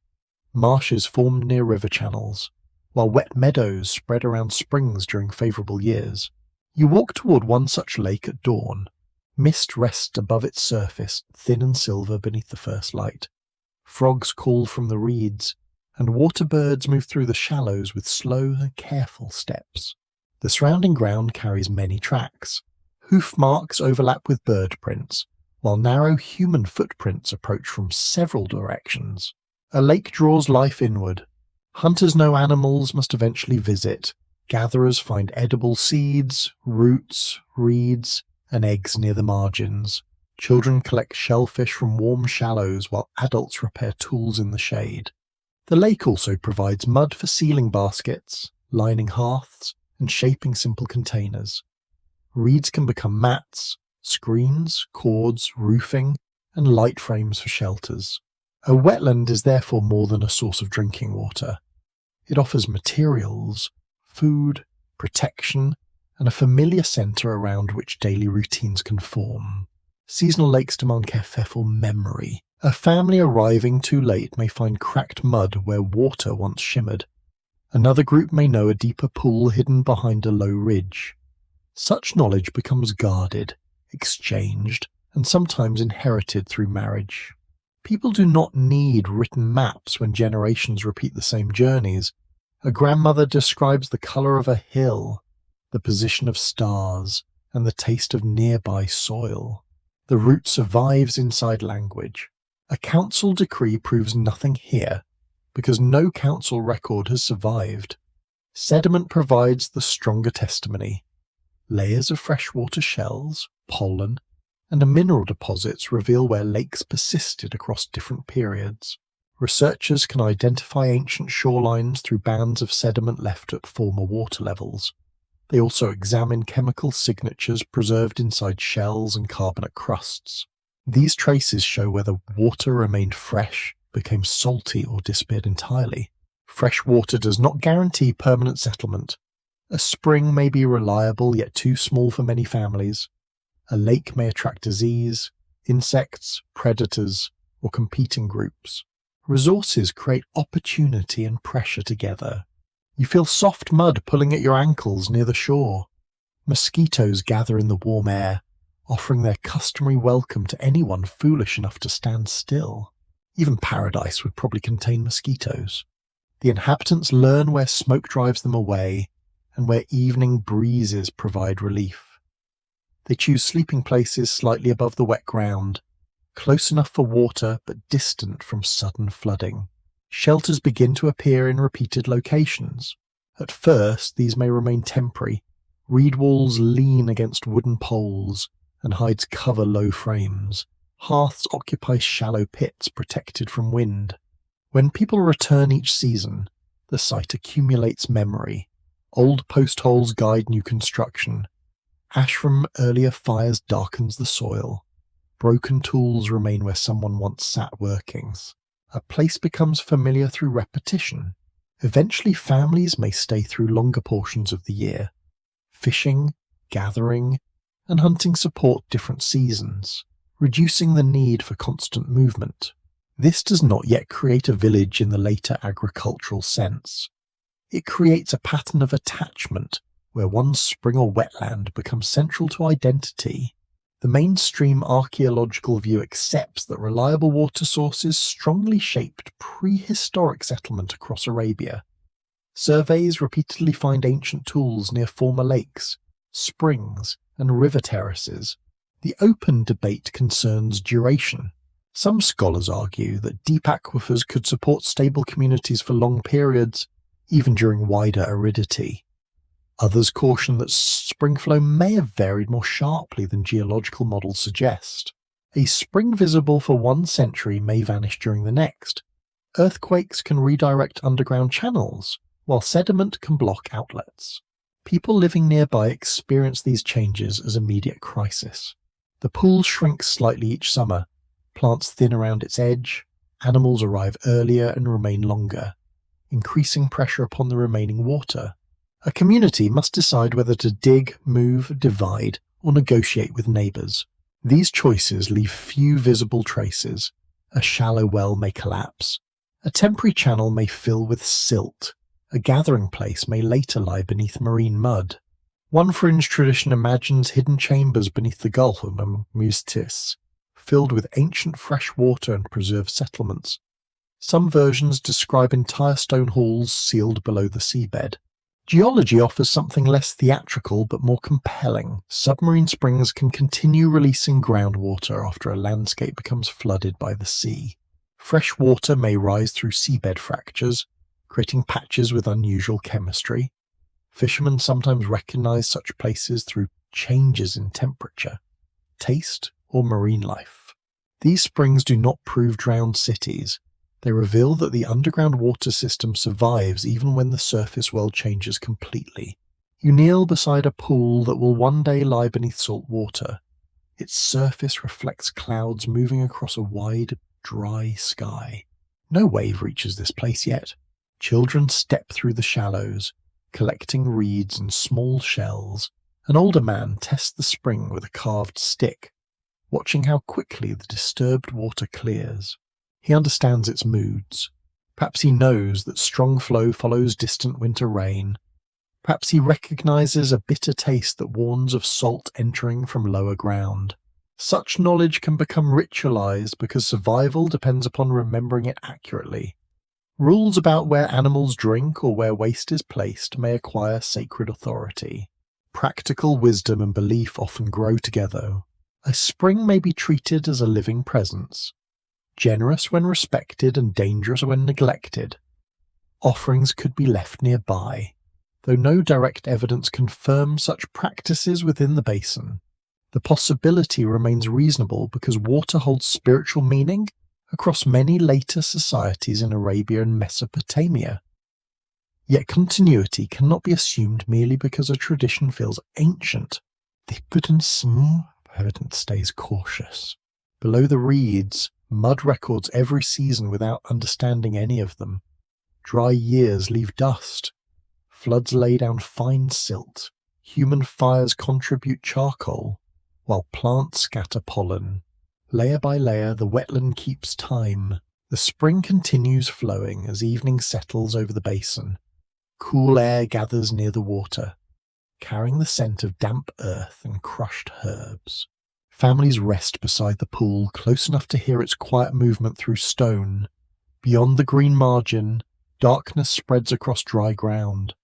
Marshes formed near river channels, while wet meadows spread around springs during favourable years. You walk toward one such lake at dawn. Mist rests above its surface, thin and silver beneath the first light. Frogs call from the reeds, and water birds move through the shallows with slow and careful steps. The surrounding ground carries many tracks. Hoof marks overlap with bird prints, while narrow human footprints approach from several directions. A lake draws life inward. Hunters know animals must eventually visit. Gatherers find edible seeds, roots, reeds, and eggs near the margins. Children collect shellfish from warm shallows while adults repair tools in the shade. The lake also provides mud for sealing baskets, lining hearths, and shaping simple containers. Reeds can become mats, screens, cords, roofing, and light frames for shelters. A wetland is therefore more than a source of drinking water. It offers materials, food, protection, and a familiar centre around which daily routines can form. Seasonal lakes demand careful memory. A family arriving too late may find cracked mud where water once shimmered. Another group may know a deeper pool hidden behind a low ridge. Such knowledge becomes guarded, exchanged, and sometimes inherited through marriage. People do not need written maps when generations repeat the same journeys. A grandmother describes the colour of a hill, the position of stars, and the taste of nearby soil. The root survives inside language. A council decree proves nothing here, because no council record has survived. Sediment provides the stronger testimony. Layers of freshwater shells, pollen, and mineral deposits reveal where lakes persisted across different periods. Researchers can identify ancient shorelines through bands of sediment left at former water levels. They also examine chemical signatures preserved inside shells and carbonate crusts. These traces show whether water remained fresh, became salty, or disappeared entirely. Fresh water does not guarantee permanent settlement. A spring may be reliable yet too small for many families. A lake may attract disease, insects, predators, or competing groups. Resources create opportunity and pressure together. You feel soft mud pulling at your ankles near the shore. Mosquitoes gather in the warm air, offering their customary welcome to anyone foolish enough to stand still. Even paradise would probably contain mosquitoes. The inhabitants learn where smoke drives them away and where evening breezes provide relief. They choose sleeping places slightly above the wet ground, close enough for water but distant from sudden flooding. Shelters begin to appear in repeated locations. At first, these may remain temporary. Reed walls lean against wooden poles, and hides cover low frames. Hearths occupy shallow pits protected from wind. When people return each season, the site accumulates memory. Old post holes guide new construction. Ash from earlier fires darkens the soil. Broken tools remain where someone once sat working. A place becomes familiar through repetition. Eventually, families may stay through longer portions of the year. Fishing, gathering, and hunting support different seasons, reducing the need for constant movement. This does not yet create a village in the later agricultural sense. It creates a pattern of attachment where one spring or wetland becomes central to identity. The mainstream archaeological view accepts that reliable water sources strongly shaped prehistoric settlement across Arabia. Surveys repeatedly find ancient tools near former lakes, springs, and river terraces. The open debate concerns duration. Some scholars argue that deep aquifers could support stable communities for long periods, even during wider aridity. Others caution that spring flow may have varied more sharply than geological models suggest. A spring visible for one century may vanish during the next. Earthquakes can redirect underground channels, while sediment can block outlets. People living nearby experience these changes as immediate crisis. The pool shrinks slightly each summer, plants thin around its edge, animals arrive earlier and remain longer, increasing pressure upon the remaining water. A community must decide whether to dig, move, divide, or negotiate with neighbours. These choices leave few visible traces. A shallow well may collapse. A temporary channel may fill with silt. A gathering place may later lie beneath marine mud. One fringe tradition imagines hidden chambers beneath the Gulf of Oasis, filled with ancient fresh water and preserved settlements. Some versions describe entire stone halls sealed below the seabed. Geology offers something less theatrical but more compelling. Submarine springs can continue releasing groundwater after a landscape becomes flooded by the sea. Fresh water may rise through seabed fractures, creating patches with unusual chemistry. Fishermen sometimes recognize such places through changes in temperature, taste, or marine life. These springs do not prove drowned cities. They reveal that the underground water system survives even when the surface world changes completely. You kneel beside a pool that will one day lie beneath salt water. Its surface reflects clouds moving across a wide, dry sky. No wave reaches this place yet. Children step through the shallows, collecting reeds and small shells. An older man tests the spring with a carved stick, watching how quickly the disturbed water clears. He understands its moods. Perhaps he knows that strong flow follows distant winter rain. Perhaps he recognizes a bitter taste that warns of salt entering from lower ground. Such knowledge can become ritualized because survival depends upon remembering it accurately. Rules about where animals drink or where waste is placed may acquire sacred authority. Practical wisdom and belief often grow together. A spring may be treated as a living presence. generous when respected and dangerous when neglected. Offerings could be left nearby, though no direct evidence confirms such practices within the basin. The possibility remains reasonable because water holds spiritual meaning across many later societies in Arabia and Mesopotamia. Yet continuity cannot be assumed merely because a tradition feels ancient. The evidence stays cautious. Below the reeds, mud records every season without understanding any of them. Dry years leave dust. Floods lay down fine silt. Human fires contribute charcoal, while plants scatter pollen. Layer by layer, the wetland keeps time. The spring continues flowing as evening settles over the basin. Cool air gathers near the water, carrying the scent of damp earth and crushed herbs. Families rest beside the pool, close enough to hear its quiet movement through stone. Beyond the green margin, darkness spreads across dry ground.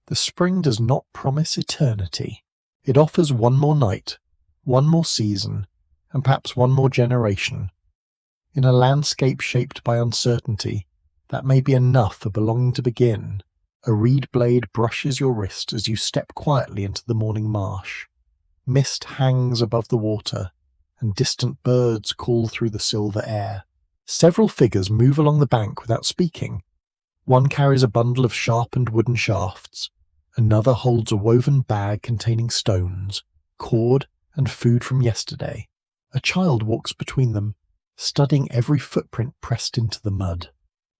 The spring does not promise eternity. It offers one more night, one more season, and perhaps one more generation. In a landscape shaped by uncertainty, that may be enough for belonging to begin. A reed blade brushes your wrist as you step quietly into the morning marsh. Mist hangs above the water, and distant birds call through the silver air. Several figures move along the bank without speaking. One carries a bundle of sharpened wooden shafts. Another holds a woven bag containing stones, cord, and food from yesterday. A child walks between them, studying every footprint pressed into the mud.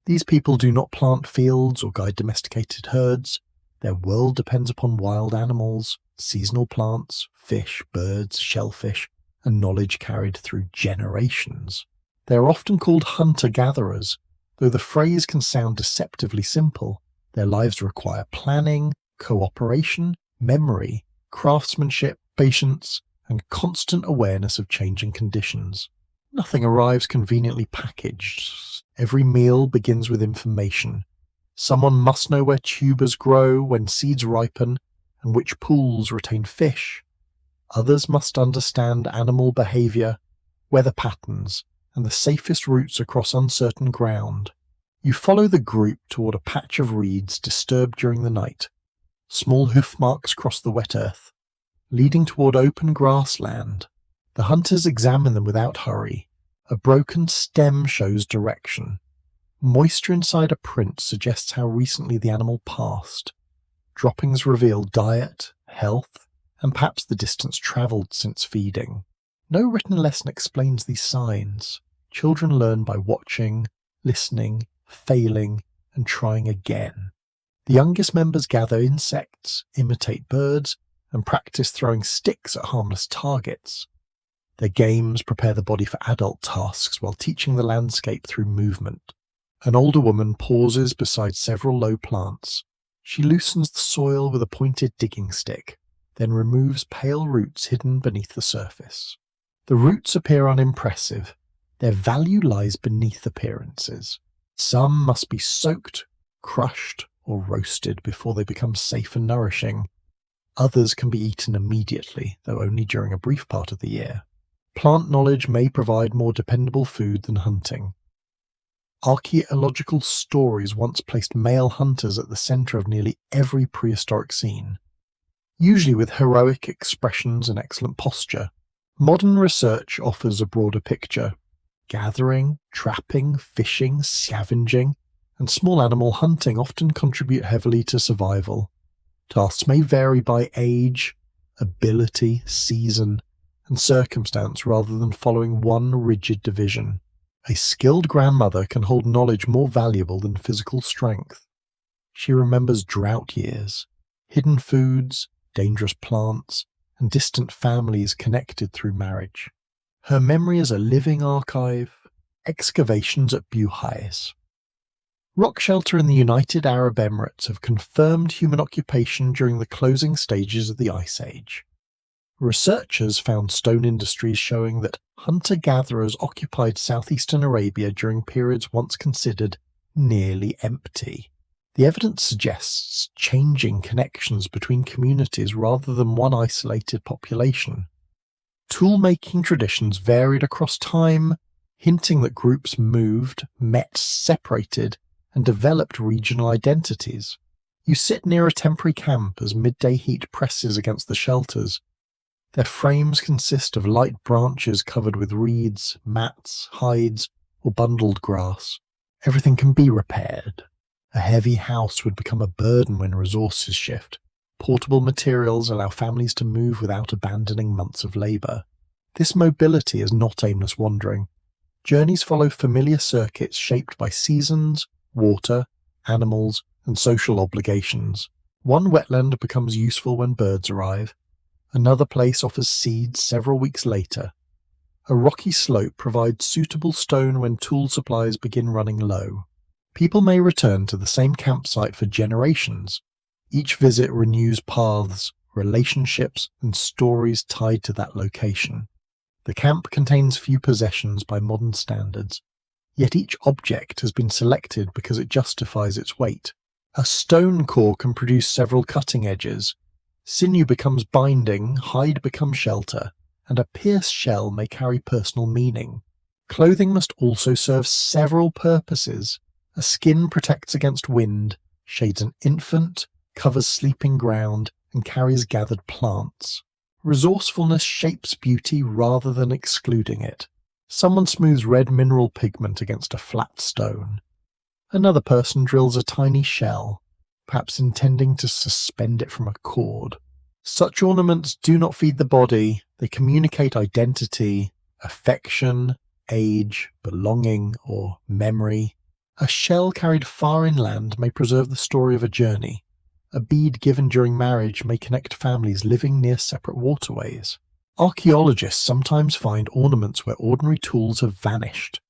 These people do not plant fields or guide domesticated herds. Their world depends upon wild animals, seasonal plants, fish, birds, shellfish, and knowledge carried through generations. They are often called hunter-gatherers, though the phrase can sound deceptively simple. Their lives require planning, cooperation, memory, craftsmanship, patience, and constant awareness of changing conditions. Nothing arrives conveniently packaged. Every meal begins with information. Someone must know where tubers grow, when seeds ripen, and which pools retain fish. Others must understand animal behavior, weather patterns, and the safest routes across uncertain ground. You follow the group toward a patch of reeds disturbed during the night. Small hoof marks cross the wet earth, leading toward open grassland. The hunters examine them without hurry. A broken stem shows direction. Moisture inside a print suggests how recently the animal passed. Droppings reveal diet, health, and perhaps the distance travelled since feeding. No written lesson explains these signs. Children learn by watching, listening, failing, and trying again. The youngest members gather insects, imitate birds, and practice throwing sticks at harmless targets. Their games prepare the body for adult tasks while teaching the landscape through movement. An older woman pauses beside several low plants. She loosens the soil with a pointed digging stick, then removes pale roots hidden beneath the surface. The roots appear unimpressive. Their value lies beneath appearances. Some must be soaked, crushed, or roasted before they become safe and nourishing. Others can be eaten immediately, though only during a brief part of the year. Plant knowledge may provide more dependable food than hunting. Archaeological stories once placed male hunters at the centre of nearly every prehistoric scene, usually with heroic expressions and excellent posture. Modern research offers a broader picture. Gathering, trapping, fishing, scavenging, and small animal hunting often contribute heavily to survival. Tasks may vary by age, ability, season, and circumstance rather than following one rigid division. A skilled grandmother can hold knowledge more valuable than physical strength. She remembers drought years, hidden foods, dangerous plants, and distant families connected through marriage. Her memory is a living archive. Excavations at Buhais. Rock shelter in the United Arab Emirates have confirmed human occupation during the closing stages of the Ice Age. Researchers found stone industries showing that hunter-gatherers occupied southeastern Arabia during periods once considered nearly empty. The evidence suggests changing connections between communities rather than one isolated population. Tool-making traditions varied across time, hinting that groups moved, met, separated, and developed regional identities. You sit near a temporary camp as midday heat presses against the shelters. Their frames consist of light branches covered with reeds, mats, hides, or bundled grass. Everything can be repaired. A heavy house would become a burden when resources shift. Portable materials allow families to move without abandoning months of labour. This mobility is not aimless wandering. Journeys follow familiar circuits shaped by seasons, water, animals, and social obligations. One wetland becomes useful when birds arrive. Another place offers seeds several weeks later. A rocky slope provides suitable stone when tool supplies begin running low. People may return to the same campsite for generations. Each visit renews paths, relationships, and stories tied to that location. The camp contains few possessions by modern standards, yet each object has been selected because it justifies its weight. A stone core can produce several cutting edges. Sinew becomes binding, hide becomes shelter, and a pierced shell may carry personal meaning. Clothing must also serve several purposes. A skin protects against wind, shades an infant, covers sleeping ground, and carries gathered plants. Resourcefulness shapes beauty rather than excluding it. Someone smooths red mineral pigment against a flat stone. Another person drills a tiny shell, perhaps intending to suspend it from a cord. Such ornaments do not feed the body, they communicate identity, affection, age, belonging, or memory. A shell carried far inland may preserve the story of a journey. A bead given during marriage may connect families living near separate waterways. Archaeologists sometimes find ornaments where ordinary tools have vanished.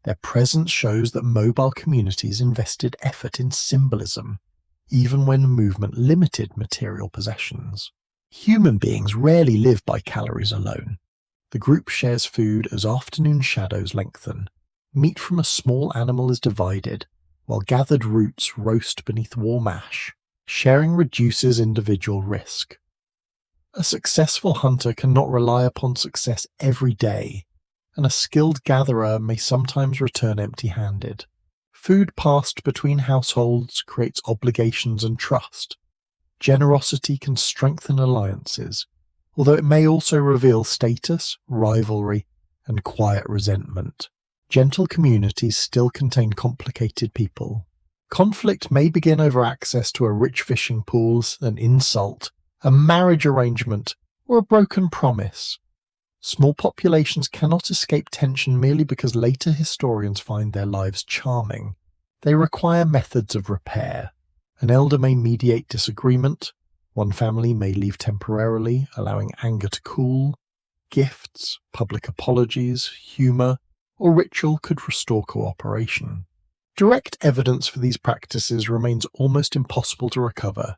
Their presence shows that mobile communities invested effort in symbolism, even when movement limited material possessions. Human beings rarely live by calories alone. The group shares food as afternoon shadows lengthen. Meat from a small animal is divided, while gathered roots roast beneath warm ash. Sharing reduces individual risk. A successful hunter cannot rely upon success every day, and a skilled gatherer may sometimes return empty-handed. Food passed between households creates obligations and trust. Generosity can strengthen alliances, although it may also reveal status, rivalry, and quiet resentment. Gentle communities still contain complicated people. Conflict may begin over access to a rich fishing pool, an insult, a marriage arrangement, or a broken promise. Small populations cannot escape tension merely because later historians find their lives charming. They require methods of repair. An elder may mediate disagreement. One family may leave temporarily, allowing anger to cool. Gifts, public apologies, humour, or ritual could restore cooperation. Direct evidence for these practices remains almost impossible to recover.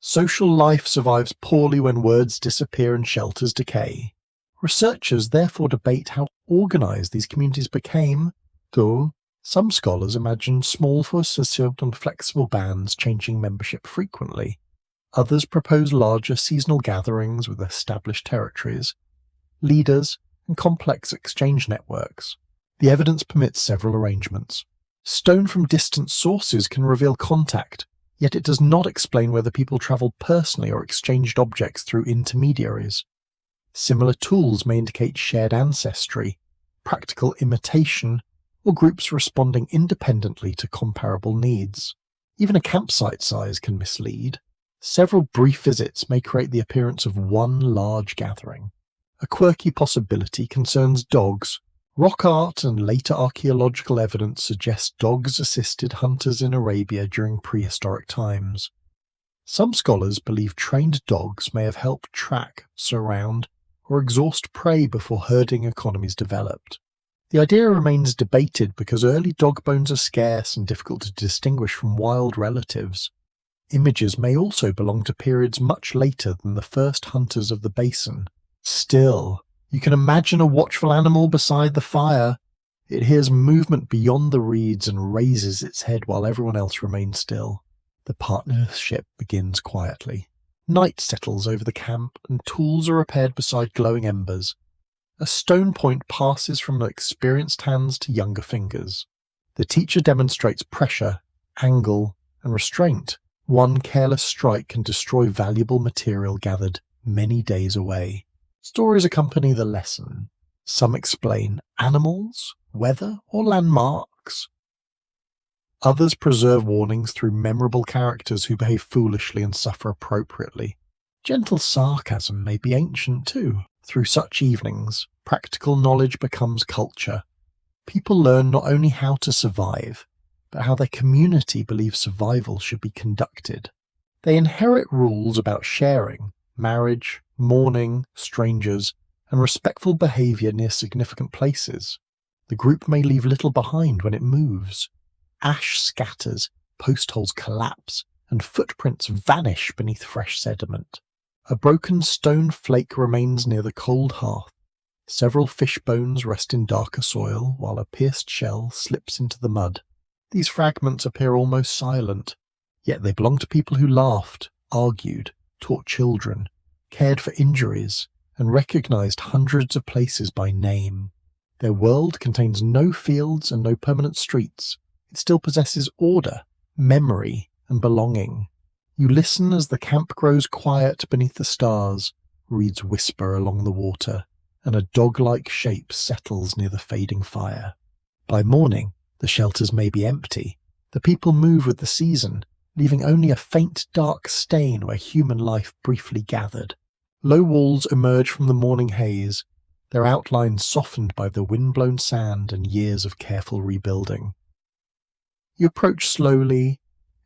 Social life survives poorly when words disappear and shelters decay. Researchers therefore debate how organised these communities became, though some scholars imagine small, persistent and flexible bands changing membership frequently. Others propose larger seasonal gatherings with established territories, leaders, and complex exchange networks. The evidence permits several arrangements. Stone from distant sources can reveal contact, yet it does not explain whether people travelled personally or exchanged objects through intermediaries. Similar tools may indicate shared ancestry, practical imitation, or groups responding independently to comparable needs. Even a campsite size can mislead. Several brief visits may create the appearance of one large gathering. A quirky possibility concerns dogs. Rock art and later archaeological evidence suggests dogs assisted hunters in Arabia during prehistoric times. Some scholars believe trained dogs may have helped track, surround, or exhaust prey before herding economies developed. The idea remains debated because early dog bones are scarce and difficult to distinguish from wild relatives. Images may also belong to periods much later than the first hunters of the basin. Still, you can imagine a watchful animal beside the fire. It hears movement beyond the reeds and raises its head while everyone else remains still. The partnership begins quietly. Night settles over the camp and tools are repaired beside glowing embers. A stone point passes from experienced hands to younger fingers. The teacher demonstrates pressure, angle, and restraint. One careless strike can destroy valuable material gathered many days away. Stories accompany the lesson. Some explain animals, weather, or landmarks. Others preserve warnings through memorable characters who behave foolishly and suffer appropriately. Gentle sarcasm may be ancient too. Through such evenings, practical knowledge becomes culture. People learn not only how to survive, but how their community believes survival should be conducted. They inherit rules about sharing, marriage, mourning, strangers, and respectful behaviour near significant places. The group may leave little behind when it moves. Ash scatters, post holes collapse, and footprints vanish beneath fresh sediment. A broken stone flake remains near the cold hearth. Several fish bones rest in darker soil, while a pierced shell slips into the mud. These fragments appear almost silent, yet they belong to people who laughed, argued, taught children, cared for injuries, and recognized hundreds of places by name. Their world contains no fields and no permanent streets. It still possesses order, memory, and belonging. You listen as the camp grows quiet beneath the stars, reeds whisper along the water, and a dog-like shape settles near the fading fire. By morning, the shelters may be empty. The people move with the season, leaving only a faint dark stain where human life briefly gathered. Low walls emerge from the morning haze, their outlines softened by the wind-blown sand and years of careful rebuilding. You approach slowly,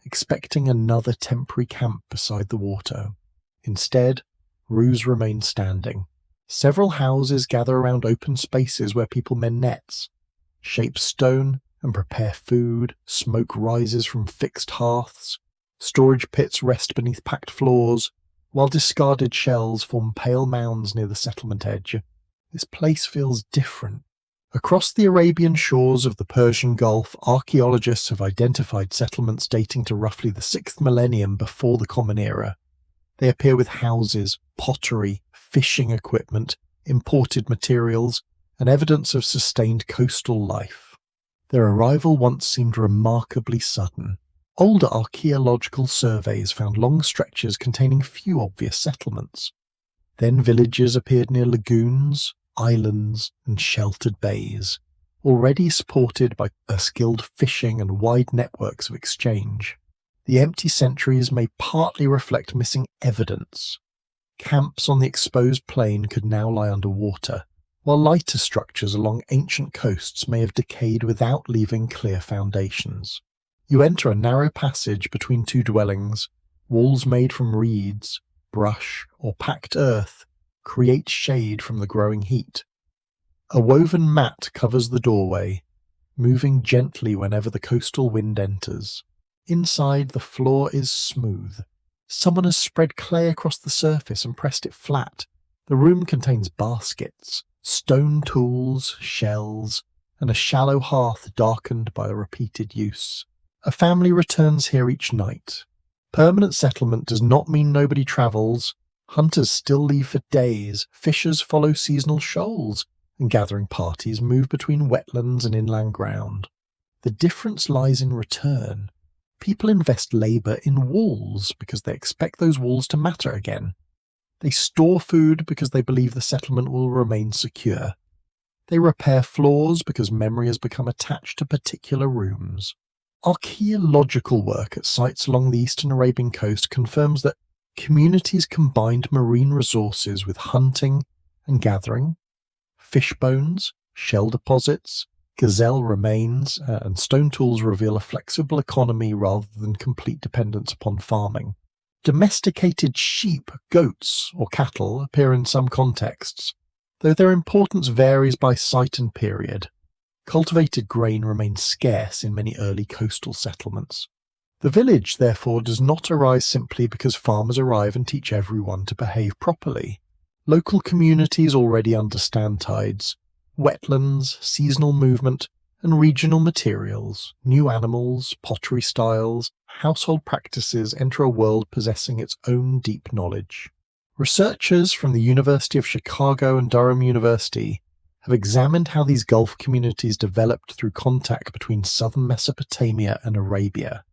expecting another temporary camp beside the water. Instead, roofs remain standing. Several houses gather around open spaces where people mend nets, shape stone, and prepare food. Smoke rises from fixed hearths. Storage pits rest beneath packed floors, while discarded shells form pale mounds near the settlement edge. This place feels different. Across the Arabian shores of the Persian Gulf, archaeologists have identified settlements dating to roughly the 6th millennium before the Common Era. They appear with houses, pottery, fishing equipment, imported materials, and evidence of sustained coastal life. Their arrival once seemed remarkably sudden. Older archaeological surveys found long stretches containing few obvious settlements. Then villages appeared near lagoons, islands, and sheltered bays, already supported by skilled fishing and wide networks of exchange. The empty centuries may partly reflect missing evidence. Camps on the exposed plain could now lie underwater, while lighter structures along ancient coasts may have decayed without leaving clear foundations. You enter a narrow passage between two dwellings. Walls made from reeds, brush, or packed earth create shade from the growing heat. A woven mat covers the doorway, moving gently whenever the coastal wind enters. Inside, the floor is smooth. Someone has spread clay across the surface and pressed it flat. The room contains baskets, stone tools, shells, and a shallow hearth darkened by a repeated use. A family returns here each night. Permanent settlement does not mean nobody travels. Hunters still leave for days, fishers follow seasonal shoals, and gathering parties move between wetlands and inland ground. The difference lies in return. People invest labour in walls because they expect those walls to matter again. They store food because they believe the settlement will remain secure. They repair floors because memory has become attached to particular rooms. Archaeological work at sites along the eastern Arabian coast confirms that communities combined marine resources with hunting and gathering. Fish bones, shell deposits, gazelle remains, and stone tools reveal a flexible economy rather than complete dependence upon farming. Domesticated sheep, goats, or cattle appear in some contexts, though their importance varies by site and period. Cultivated grain remains scarce in many early coastal settlements. The village, therefore, does not arise simply because farmers arrive and teach everyone to behave properly. Local communities already understand tides, wetlands, seasonal movement, and regional materials. New animals, pottery styles, household practices enter a world possessing its own deep knowledge. Researchers from the University of Chicago and Durham University have examined how these Gulf communities developed through contact between southern Mesopotamia and Arabia.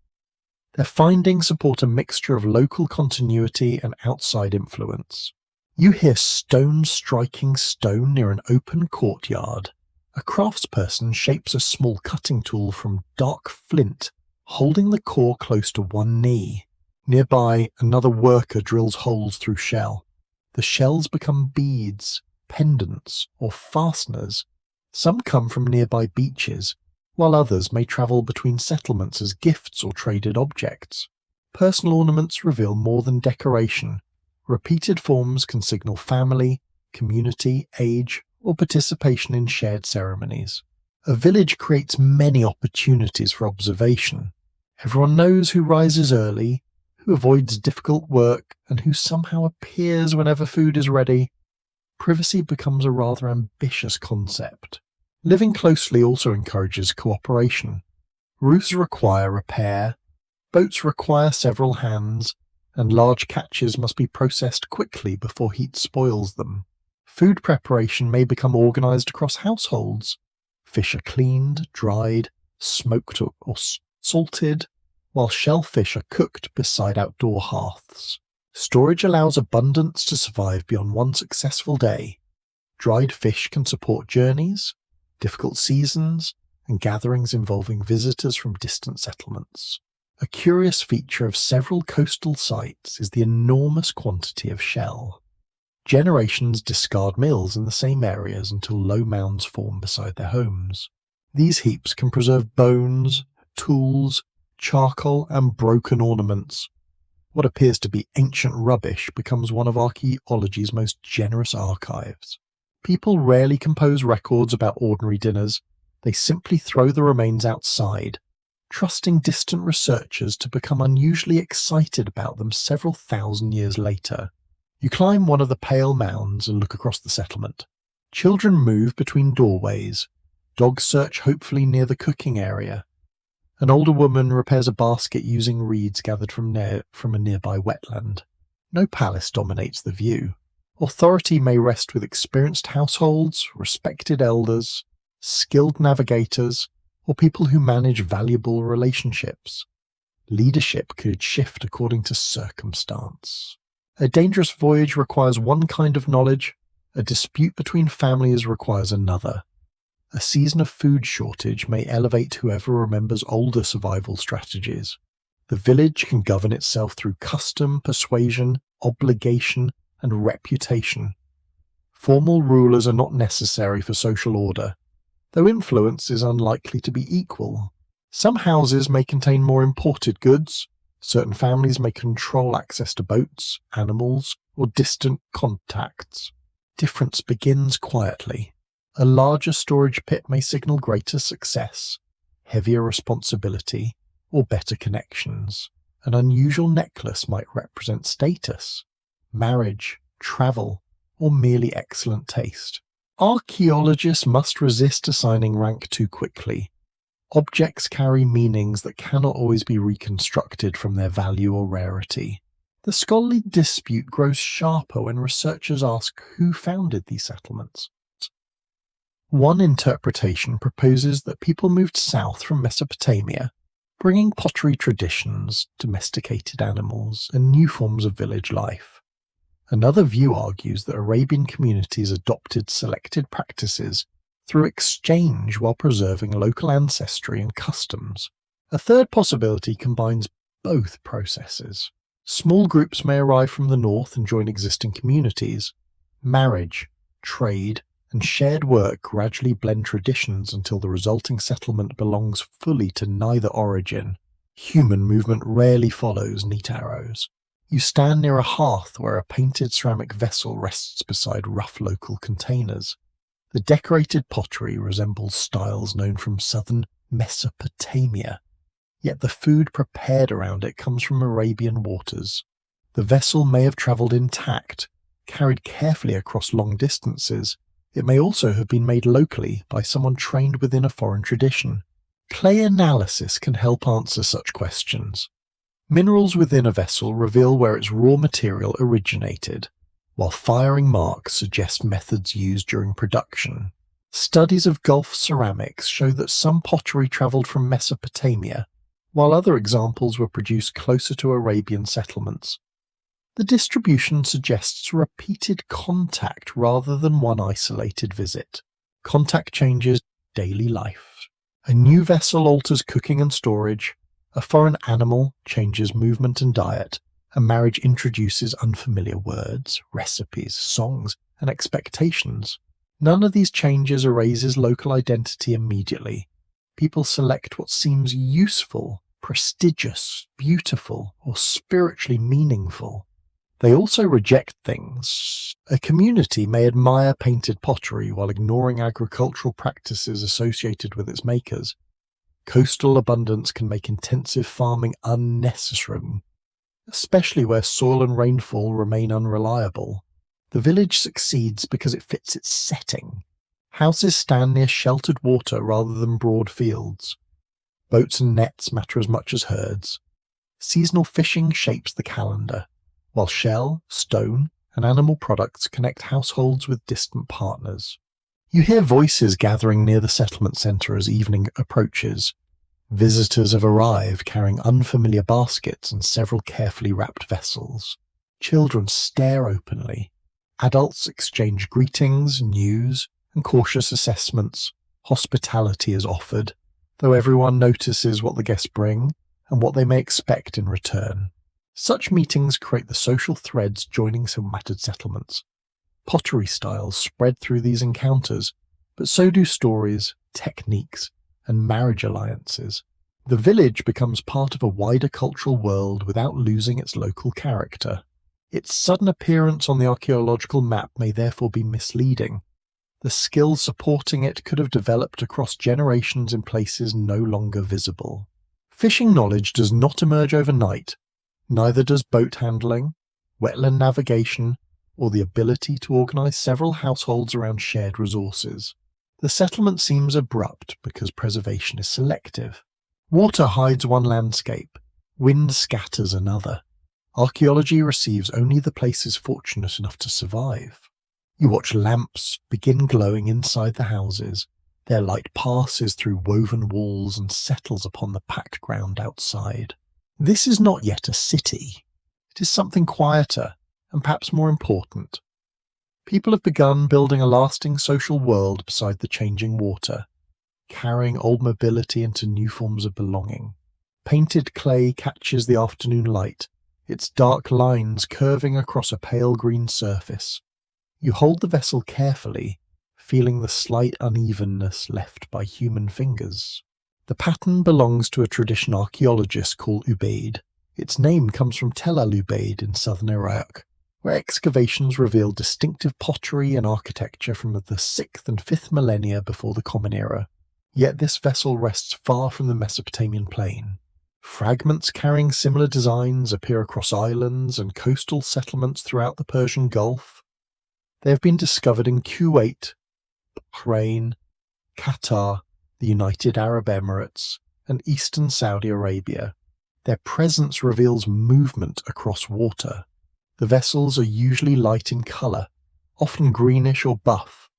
Their findings support a mixture of local continuity and outside influence. You hear stone striking stone near an open courtyard. A craftsperson shapes a small cutting tool from dark flint, holding the core close to one knee. Nearby, another worker drills holes through shell. The shells become beads, pendants, or fasteners. Some come from nearby beaches, while others may travel between settlements as gifts or traded objects. Personal ornaments reveal more than decoration. Repeated forms can signal family, community, age, or participation in shared ceremonies. A village creates many opportunities for observation. Everyone knows who rises early, who avoids difficult work, and who somehow appears whenever food is ready. Privacy becomes a rather ambitious concept. Living closely also encourages cooperation. Roofs require repair, boats require several hands, and large catches must be processed quickly before heat spoils them. Food preparation may become organized across households. Fish are cleaned, dried, smoked or salted, while shellfish are cooked beside outdoor hearths. Storage allows abundance to survive beyond one successful day. Dried fish can support journeys, difficult seasons, and gatherings involving visitors from distant settlements. A curious feature of several coastal sites is the enormous quantity of shell. Generations discard meals in the same areas until low mounds form beside their homes. These heaps can preserve bones, tools, charcoal, and broken ornaments. What appears to be ancient rubbish becomes one of archaeology's most generous archives. People rarely compose records about ordinary dinners. They simply throw the remains outside, trusting distant researchers to become unusually excited about them several thousand years later. You climb one of the pale mounds and look across the settlement. Children move between doorways. Dogs search hopefully near the cooking area. An older woman repairs a basket using reeds gathered from a nearby wetland. No palace dominates the view. Authority may rest with experienced households, respected elders, skilled navigators, or people who manage valuable relationships. Leadership could shift according to circumstance. A dangerous voyage requires one kind of knowledge, a dispute between families requires another. A season of food shortage may elevate whoever remembers older survival strategies. The village can govern itself through custom, persuasion, obligation, and reputation. Formal rulers are not necessary for social order, though influence is unlikely to be equal. Some houses may contain more imported goods. Certain families may control access to boats, animals, or distant contacts. Difference begins quietly. A larger storage pit may signal greater success, heavier responsibility, or better connections. An unusual necklace might represent status, marriage, travel, or merely excellent taste. Archaeologists must resist assigning rank too quickly. Objects carry meanings that cannot always be reconstructed from their value or rarity. The scholarly dispute grows sharper when researchers ask who founded these settlements. One interpretation proposes that people moved south from Mesopotamia, bringing pottery traditions, domesticated animals, and new forms of village life. Another view argues that Arabian communities adopted selected practices through exchange while preserving local ancestry and customs. A third possibility combines both processes. Small groups may arrive from the north and join existing communities. Marriage, trade, and shared work gradually blend traditions until the resulting settlement belongs fully to neither origin. Human movement rarely follows neat arrows. You stand near a hearth where a painted ceramic vessel rests beside rough local containers. The decorated pottery resembles styles known from southern Mesopotamia, yet the food prepared around it comes from Arabian waters. The vessel may have travelled intact, carried carefully across long distances. It may also have been made locally by someone trained within a foreign tradition. Clay analysis can help answer such questions. Minerals within a vessel reveal where its raw material originated, while firing marks suggest methods used during production. Studies of Gulf ceramics show that some pottery travelled from Mesopotamia, while other examples were produced closer to Arabian settlements. The distribution suggests repeated contact rather than one isolated visit. Contact changes daily life. A new vessel alters cooking and storage, a foreign animal changes movement and diet, and marriage introduces unfamiliar words, recipes, songs, and expectations. None of these changes erases local identity immediately. People select what seems useful, prestigious, beautiful, or spiritually meaningful. They also reject things. A community may admire painted pottery while ignoring agricultural practices associated with its makers. Coastal abundance can make intensive farming unnecessary, especially where soil and rainfall remain unreliable. The village succeeds because it fits its setting. Houses stand near sheltered water rather than broad fields. Boats and nets matter as much as herds. Seasonal fishing shapes the calendar, while shell, stone, and animal products connect households with distant partners. You hear voices gathering near the settlement centre as evening approaches. Visitors have arrived carrying unfamiliar baskets and several carefully wrapped vessels. Children stare openly. Adults exchange greetings, news, and cautious assessments. Hospitality is offered, though everyone notices what the guests bring and what they may expect in return. Such meetings create the social threads joining mattered settlements. Pottery styles spread through these encounters, but so do stories, techniques, and marriage alliances. The village becomes part of a wider cultural world without losing its local character. Its sudden appearance on the archaeological map may therefore be misleading. The skills supporting it could have developed across generations in places no longer visible. Fishing knowledge does not emerge overnight. Neither does boat handling, wetland navigation, or the ability to organise several households around shared resources. The settlement seems abrupt because preservation is selective. Water hides one landscape, wind scatters another. Archaeology receives only the places fortunate enough to survive. You watch lamps begin glowing inside the houses. Their light passes through woven walls and settles upon the packed ground outside. This is not yet a city. It is something quieter and perhaps more important. People have begun building a lasting social world beside the changing water, carrying old mobility into new forms of belonging. Painted clay catches the afternoon light, its dark lines curving across a pale green surface. You hold the vessel carefully, feeling the slight unevenness left by human fingers. The pattern belongs to a tradition archaeologist called Ubaid. Its name comes from Tel al-Ubaid in southern Iraq, where excavations reveal distinctive pottery and architecture from the 6th and 5th millennia before the Common Era. Yet this vessel rests far from the Mesopotamian plain. Fragments carrying similar designs appear across islands and coastal settlements throughout the Persian Gulf. They have been discovered in Kuwait, Bahrain, Qatar, the United Arab Emirates, and eastern Saudi Arabia. Their presence reveals movement across water. The vessels are usually light in colour, often greenish or buff,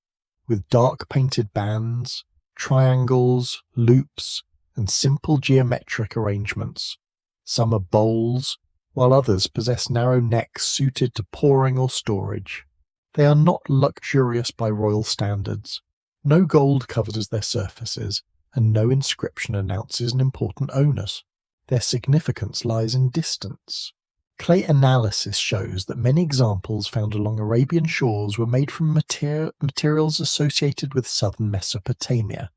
with dark painted bands, triangles, loops, and simple geometric arrangements. Some are bowls, while others possess narrow necks suited to pouring or storage. They are not luxurious by royal standards. No gold covers their surfaces, and no inscription announces an important owner. Their significance lies in distance. Clay analysis shows that many examples found along Arabian shores were made from materials associated with southern Mesopotamia.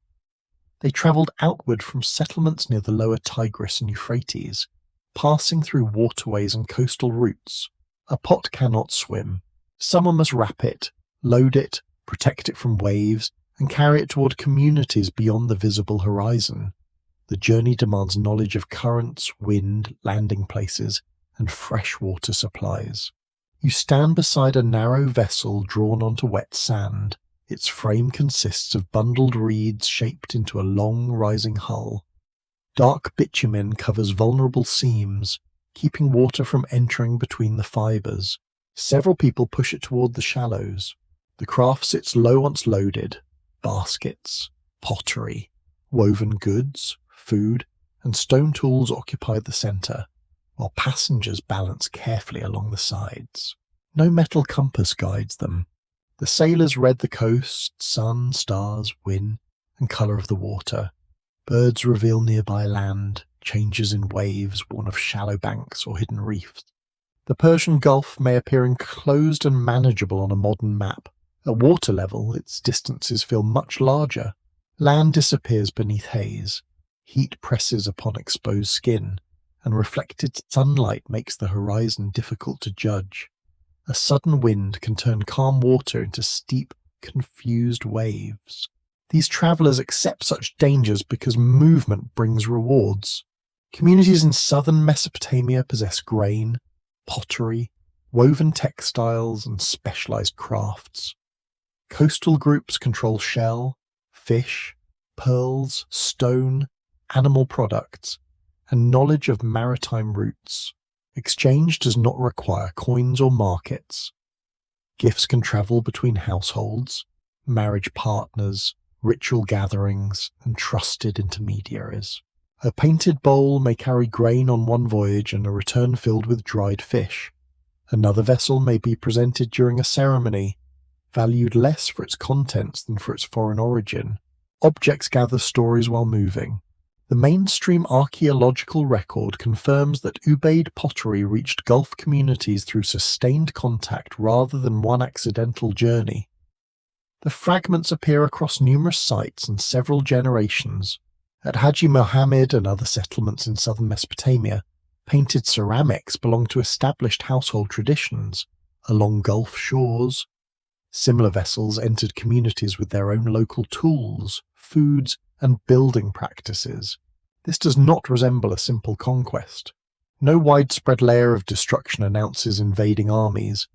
They travelled outward from settlements near the lower Tigris and Euphrates, passing through waterways and coastal routes. A pot cannot swim. Someone must wrap it, load it, protect it from waves, and carry it toward communities beyond the visible horizon. The journey demands knowledge of currents, wind, landing places, and freshwater supplies. You stand beside a narrow vessel drawn onto wet sand. Its frame consists of bundled reeds shaped into a long, rising hull. Dark bitumen covers vulnerable seams, keeping water from entering between the fibres. Several people push it toward the shallows. The craft sits low once loaded. baskets, pottery, woven goods, food, and stone tools occupied the centre, while passengers balance carefully along the sides. No metal compass guides them. The sailors read the coast, sun, stars, wind, and colour of the water. Birds reveal nearby land, changes in waves born of shallow banks or hidden reefs. The Persian Gulf may appear enclosed and manageable on a modern map. At water level, its distances feel much larger. Land disappears beneath haze. Heat presses upon exposed skin, and reflected sunlight makes the horizon difficult to judge. A sudden wind can turn calm water into steep, confused waves. These travellers accept such dangers because movement brings rewards. Communities in southern Mesopotamia possess grain, pottery, woven textiles, and specialised crafts. Coastal groups control shell, fish, pearls, stone, animal products, and knowledge of maritime routes. Exchange does not require coins or markets. Gifts can travel between households, marriage partners, ritual gatherings, and trusted intermediaries. A painted bowl may carry grain on one voyage and a return filled with dried fish. Another vessel may be presented during a ceremony, valued less for its contents than for its foreign origin. Objects gather stories while moving. The mainstream archaeological record confirms that Ubaid pottery reached Gulf communities through sustained contact rather than one accidental journey. The fragments appear across numerous sites and several generations. At Haji Mohammed and other settlements in southern Mesopotamia, painted ceramics belong to established household traditions. Along Gulf shores, similar vessels entered communities with their own local tools, foods, and building practices. This does not resemble a simple conquest. No widespread layer of destruction announces invading armies.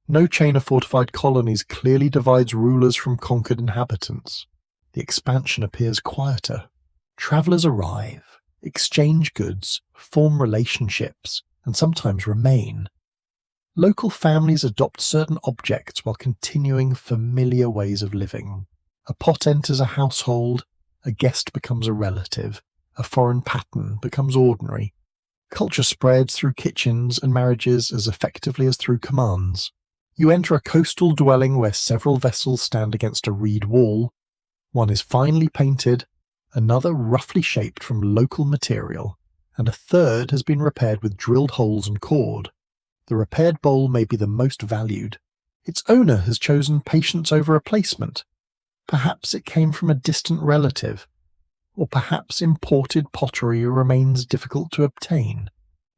No chain of fortified colonies clearly divides rulers from conquered inhabitants. The expansion appears quieter. Travellers arrive, exchange goods, form relationships, and sometimes remain. Local families adopt certain objects while continuing familiar ways of living. A pot enters a household, a guest becomes a relative, a foreign pattern becomes ordinary. Culture spreads through kitchens and marriages as effectively as through commands. You enter a coastal dwelling where several vessels stand against a reed wall. One is finely painted, another roughly shaped from local material, and a third has been repaired with drilled holes and cord. The repaired bowl may be the most valued. Its owner has chosen patience over replacement. Perhaps it came from a distant relative, or perhaps imported pottery remains difficult to obtain.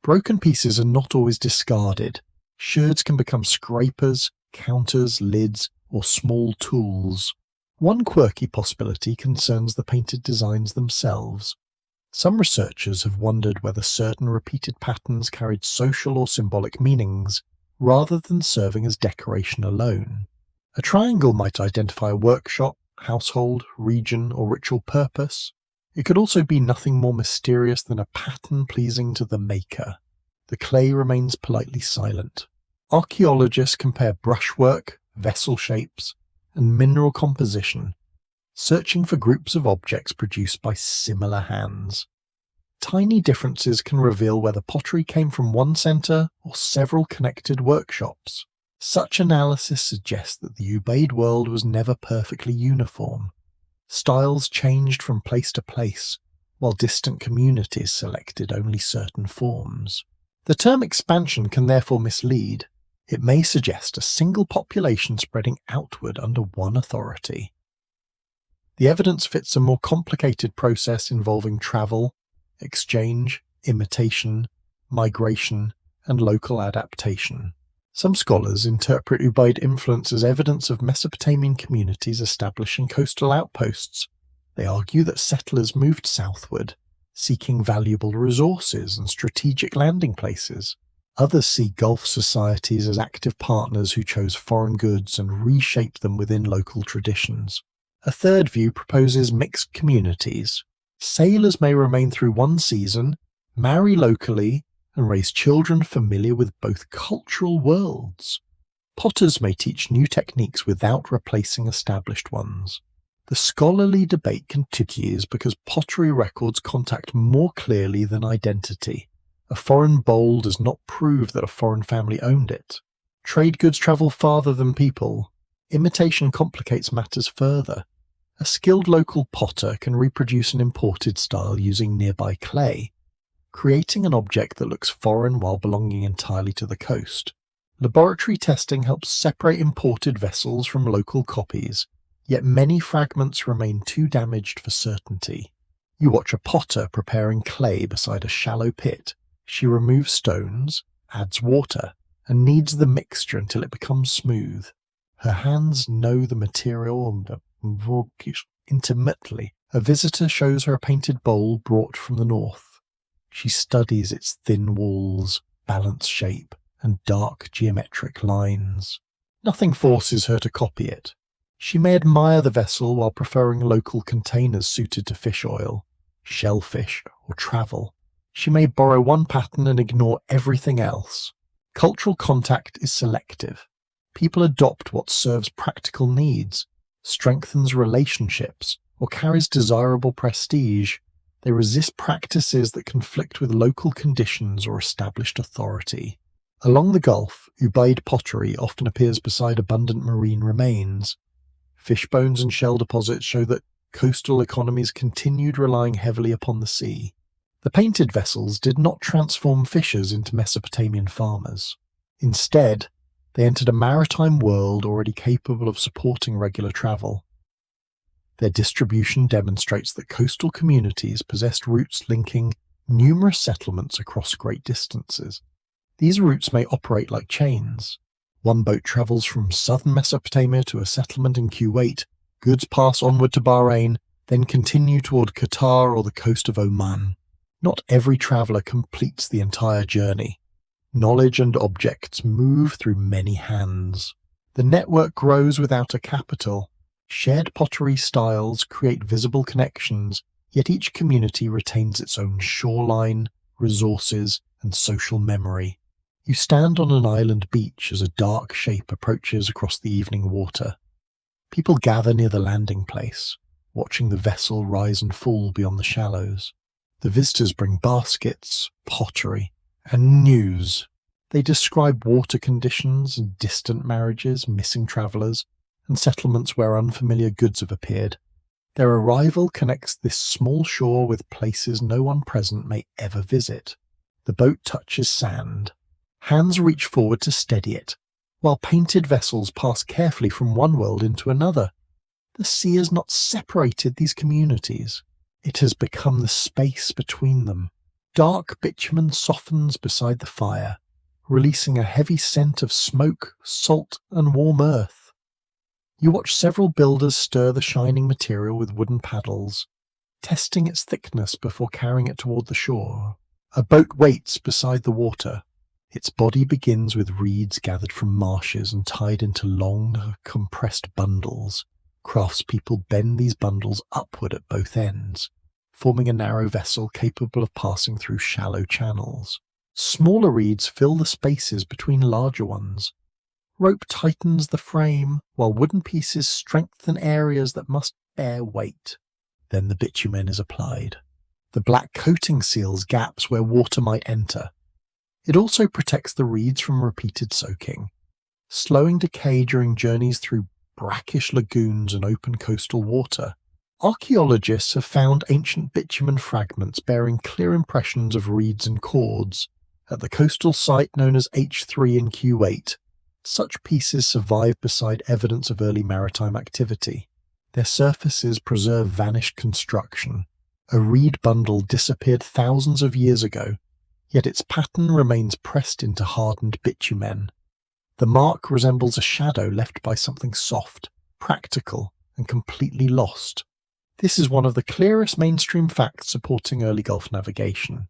Broken pieces are not always discarded. Sherds can become scrapers, counters, lids, or small tools. One quirky possibility concerns the painted designs themselves. Some researchers have wondered whether certain repeated patterns carried social or symbolic meanings, rather than serving as decoration alone. A triangle might identify a workshop, household, region, or ritual purpose. It could also be nothing more mysterious than a pattern pleasing to the maker. The clay remains politely silent. Archaeologists compare brushwork, vessel shapes, and mineral composition, searching for groups of objects produced by similar hands. Tiny differences can reveal whether pottery came from one centre or several connected workshops. Such analysis suggests that the Ubaid world was never perfectly uniform. Styles changed from place to place, while distant communities selected only certain forms. The term expansion can therefore mislead. It may suggest a single population spreading outward under one authority. The evidence fits a more complicated process involving travel, exchange, imitation, migration, and local adaptation. Some scholars interpret Ubaid influence as evidence of Mesopotamian communities establishing coastal outposts. They argue that settlers moved southward, seeking valuable resources and strategic landing places. Others see Gulf societies as active partners who chose foreign goods and reshaped them within local traditions. A third view proposes mixed communities. Sailors may remain through one season, marry locally, and raise children familiar with both cultural worlds. Potters may teach new techniques without replacing established ones. The scholarly debate continues because pottery records contact more clearly than identity. A foreign bowl does not prove that a foreign family owned it. Trade goods travel farther than people. Imitation complicates matters further. A skilled local potter can reproduce an imported style using nearby clay, creating an object that looks foreign while belonging entirely to the coast. Laboratory testing helps separate imported vessels from local copies, yet many fragments remain too damaged for certainty. You watch a potter preparing clay beside a shallow pit. She removes stones, adds water, and kneads the mixture until it becomes smooth. Her hands know the material intimately. A visitor shows her a painted bowl brought from the north. She studies its thin walls, balanced shape, and dark geometric lines. Nothing forces her to copy it. She may admire the vessel while preferring local containers suited to fish oil, shellfish, or travel. She may borrow one pattern and ignore everything else. Cultural contact is selective. People adopt what serves practical needs, strengthens relationships, or carries desirable prestige. They resist practices that conflict with local conditions or established authority. Along the Gulf, Ubaid pottery often appears beside abundant marine remains. Fish bones and shell deposits show that coastal economies continued relying heavily upon the sea. The painted vessels did not transform fishers into Mesopotamian farmers. Instead, they entered a maritime world already capable of supporting regular travel. Their distribution demonstrates that coastal communities possessed routes linking numerous settlements across great distances. These routes may operate like chains. One boat travels from southern Mesopotamia to a settlement in Kuwait, goods pass onward to Bahrain, then continue toward Qatar or the coast of Oman. Not every traveller completes the entire journey. Knowledge and objects move through many hands. The network grows without a capital. Shared pottery styles create visible connections, yet each community retains its own shoreline, resources, and social memory. You stand on an island beach as a dark shape approaches across the evening water. People gather near the landing place, watching the vessel rise and fall beyond the shallows. The visitors bring baskets, pottery, and news. They describe water conditions, distant marriages, missing travellers, and settlements where unfamiliar goods have appeared. Their arrival connects this small shore with places no one present may ever visit. The boat touches sand. Hands reach forward to steady it, while painted vessels pass carefully from one world into another. The sea has not separated these communities. It has become the space between them. Dark bitumen softens beside the fire, releasing a heavy scent of smoke, salt, and warm earth. You watch several builders stir the shining material with wooden paddles, testing its thickness before carrying it toward the shore. A boat waits beside the water. Its body begins with reeds gathered from marshes and tied into long, compressed bundles. Craftspeople bend these bundles upward at both ends, forming a narrow vessel capable of passing through shallow channels. Smaller reeds fill the spaces between larger ones. Rope tightens the frame, while wooden pieces strengthen areas that must bear weight. Then the bitumen is applied. The black coating seals gaps where water might enter. It also protects the reeds from repeated soaking, slowing decay during journeys through brackish lagoons and open coastal water. Archaeologists have found ancient bitumen fragments bearing clear impressions of reeds and cords. At the coastal site known as H3 in Kuwait, such pieces survive beside evidence of early maritime activity. Their surfaces preserve vanished construction. A reed bundle disappeared thousands of years ago, yet its pattern remains pressed into hardened bitumen. The mark resembles a shadow left by something soft, practical, and completely lost. This is one of the clearest mainstream facts supporting early Gulf navigation.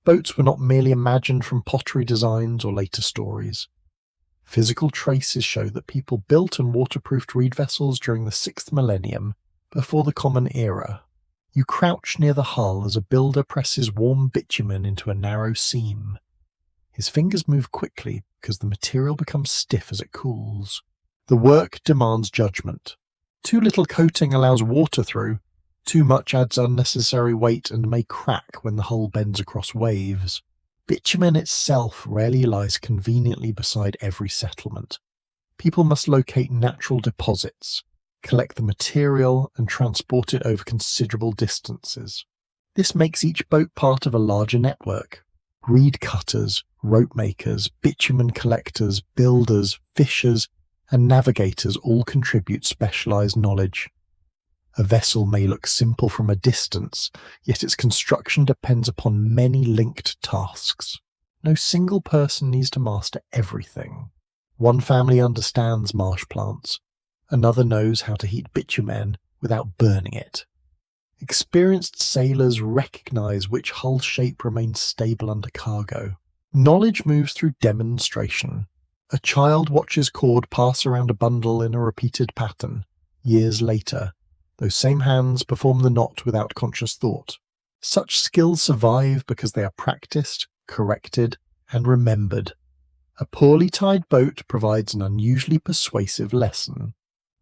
Boats were not merely imagined from pottery designs or later stories. Physical traces show that people built and waterproofed reed vessels during the 6th millennium, before the Common Era. You crouch near the hull as a builder presses warm bitumen into a narrow seam. His fingers move quickly because the material becomes stiff as it cools. The work demands judgment. Too little coating allows water through, too much adds unnecessary weight and may crack when the hull bends across waves. Bitumen itself rarely lies conveniently beside every settlement. People must locate natural deposits, collect the material, and transport it over considerable distances. This makes each boat part of a larger network. Reed cutters, rope makers, bitumen collectors, builders, fishers, and navigators all contribute specialized knowledge. A vessel may look simple from a distance, yet its construction depends upon many linked tasks. No single person needs to master everything. One family understands marsh plants, another knows how to heat bitumen without burning it. Experienced sailors recognize which hull shape remains stable under cargo. Knowledge moves through demonstration. A child watches cord pass around a bundle in a repeated pattern. Years later, those same hands perform the knot without conscious thought. Such skills survive because they are practiced, corrected, and remembered. A poorly tied boat provides an unusually persuasive lesson.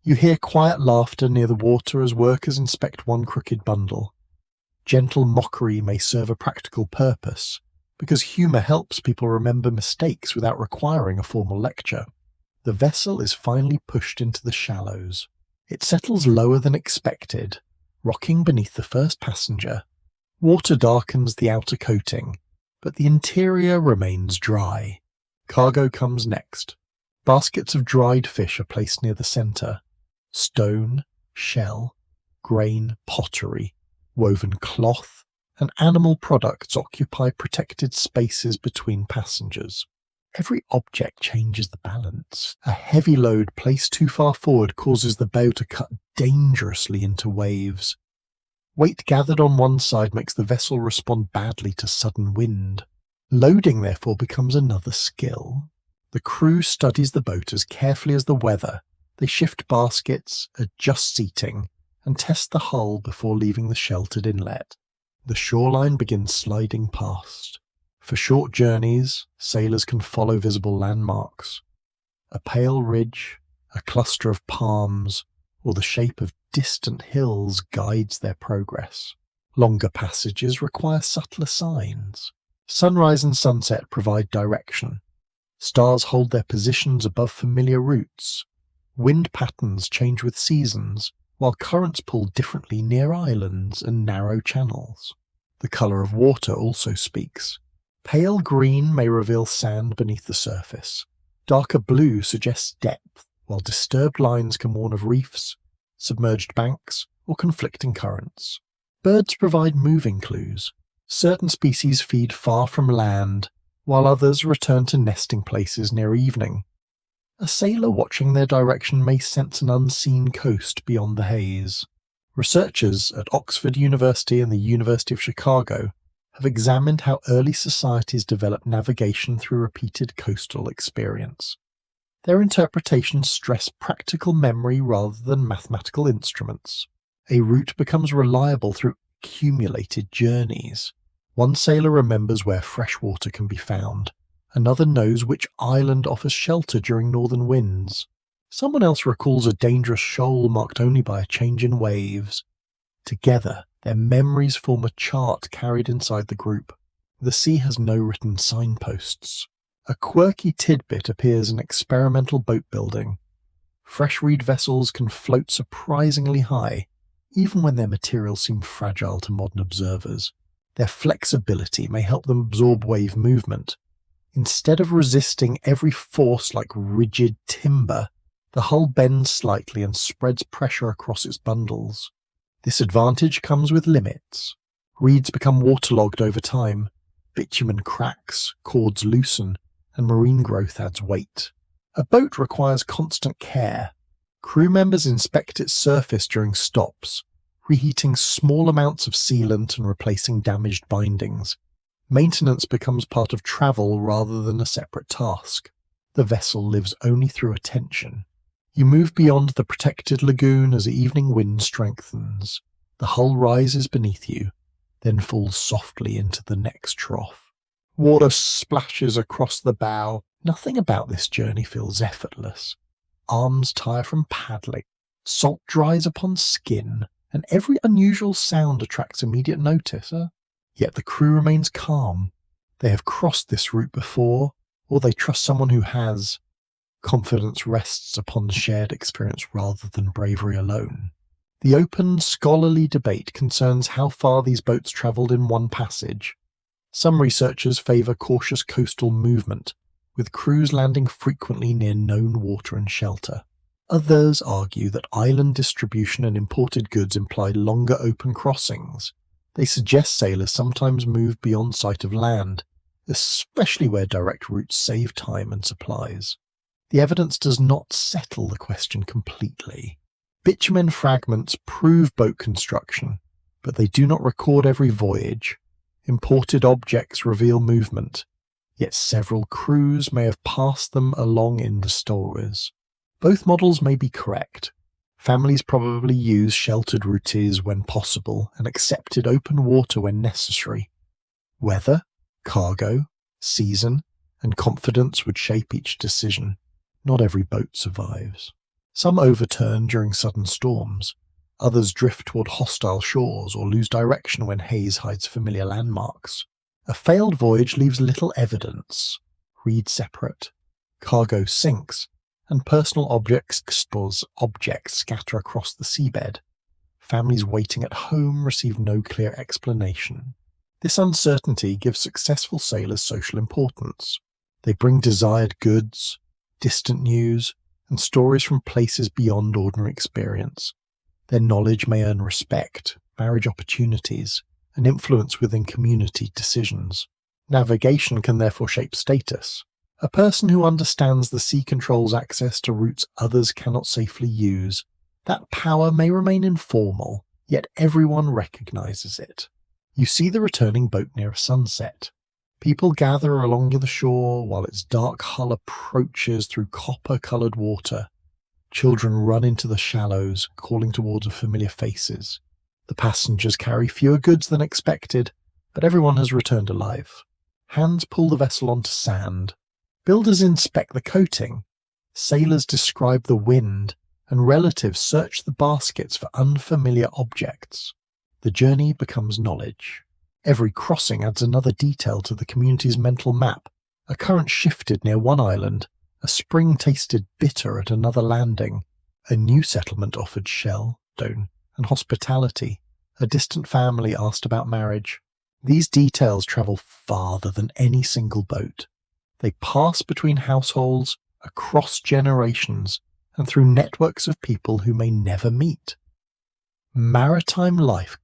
You hear quiet laughter near the water as workers inspect one crooked bundle. Gentle mockery may serve a practical purpose, because humour helps people remember mistakes without requiring a formal lecture. The vessel is finally pushed into the shallows. It settles lower than expected, rocking beneath the first passenger. Water darkens the outer coating, but the interior remains dry. Cargo comes next. Baskets of dried fish are placed near the centre. Stone, shell, grain, pottery, woven cloth, and animal products occupy protected spaces between passengers. Every object changes the balance. A heavy load placed too far forward causes the bow to cut dangerously into waves. Weight gathered on one side makes the vessel respond badly to sudden wind. Loading, therefore, becomes another skill. The crew studies the boat as carefully as the weather. They shift baskets, adjust seating, and test the hull before leaving the sheltered inlet. The shoreline begins sliding past. For short journeys, sailors can follow visible landmarks. A pale ridge, a cluster of palms, or the shape of distant hills guides their progress. Longer passages require subtler signs. Sunrise and sunset provide direction. Stars hold their positions above familiar routes. Wind patterns change with seasons, while currents pull differently near islands and narrow channels. The colour of water also speaks. Pale green may reveal sand beneath the surface. Darker blue suggests depth, while disturbed lines can warn of reefs, submerged banks, or conflicting currents. Birds provide moving clues. Certain species feed far from land, while others return to nesting places near evening. A sailor watching their direction may sense an unseen coast beyond the haze. Researchers at Oxford University and the University of Chicago have examined how early societies developed navigation through repeated coastal experience. Their interpretations stress practical memory rather than mathematical instruments. A route becomes reliable through accumulated journeys. One sailor remembers where fresh water can be found. Another knows which island offers shelter during northern winds. Someone else recalls a dangerous shoal marked only by a change in waves. Together, their memories form a chart carried inside the group. The sea has no written signposts. A quirky tidbit appears in experimental boat building. Fresh reed vessels can float surprisingly high, even when their materials seem fragile to modern observers. Their flexibility may help them absorb wave movement. Instead of resisting every force like rigid timber, the hull bends slightly and spreads pressure across its bundles. This advantage comes with limits. Reeds become waterlogged over time, bitumen cracks, cords loosen, and marine growth adds weight. A boat requires constant care. Crew members inspect its surface during stops, reheating small amounts of sealant and replacing damaged bindings. Maintenance becomes part of travel rather than a separate task. The vessel lives only through attention. You move beyond the protected lagoon as the evening wind strengthens. The hull rises beneath you, then falls softly into the next trough. Water splashes across the bow. Nothing about this journey feels effortless. Arms tire from paddling. Salt dries upon skin, and every unusual sound attracts immediate notice. Yet the crew remains calm. They have crossed this route before, or they trust someone who has. Confidence rests upon shared experience rather than bravery alone. The open, scholarly debate concerns how far these boats travelled in one passage. Some researchers favour cautious coastal movement, with crews landing frequently near known water and shelter. Others argue that island distribution and imported goods imply longer open crossings. They suggest sailors sometimes move beyond sight of land, especially where direct routes save time and supplies. The evidence does not settle the question completely. Bitumen fragments prove boat construction, but they do not record every voyage. Imported objects reveal movement, yet several crews may have passed them along in the stories. Both models may be correct. Families probably use sheltered routes when possible and accepted open water when necessary. Weather, cargo, season, and confidence would shape each decision. Not every boat survives. Some overturn during sudden storms. Others drift toward hostile shores or lose direction when haze hides familiar landmarks. A failed voyage leaves little evidence. Read separate. Cargo sinks, and personal objects scatter across the seabed. Families waiting at home receive no clear explanation. This uncertainty gives successful sailors social importance. They bring desired goods, distant news, and stories from places beyond ordinary experience. Their knowledge may earn respect, marriage opportunities, and influence within community decisions. Navigation can therefore shape status. A person who understands the sea controls access to routes others cannot safely use. That power may remain informal, yet everyone recognizes it. You see the returning boat near a sunset. People gather along the shore while its dark hull approaches through copper-coloured water. Children run into the shallows, calling towards familiar faces. The passengers carry fewer goods than expected, but everyone has returned alive. Hands pull the vessel onto sand. Builders inspect the coating. Sailors describe the wind, and relatives search the baskets for unfamiliar objects. The journey becomes knowledge. Every crossing adds another detail to the community's mental map. A current shifted near one island, a spring tasted bitter at another landing, a new settlement offered shell, stone, and hospitality. A distant family asked about marriage. These details travel farther than any single boat. They pass between households, across generations, and through networks of people who may never meet. Maritime life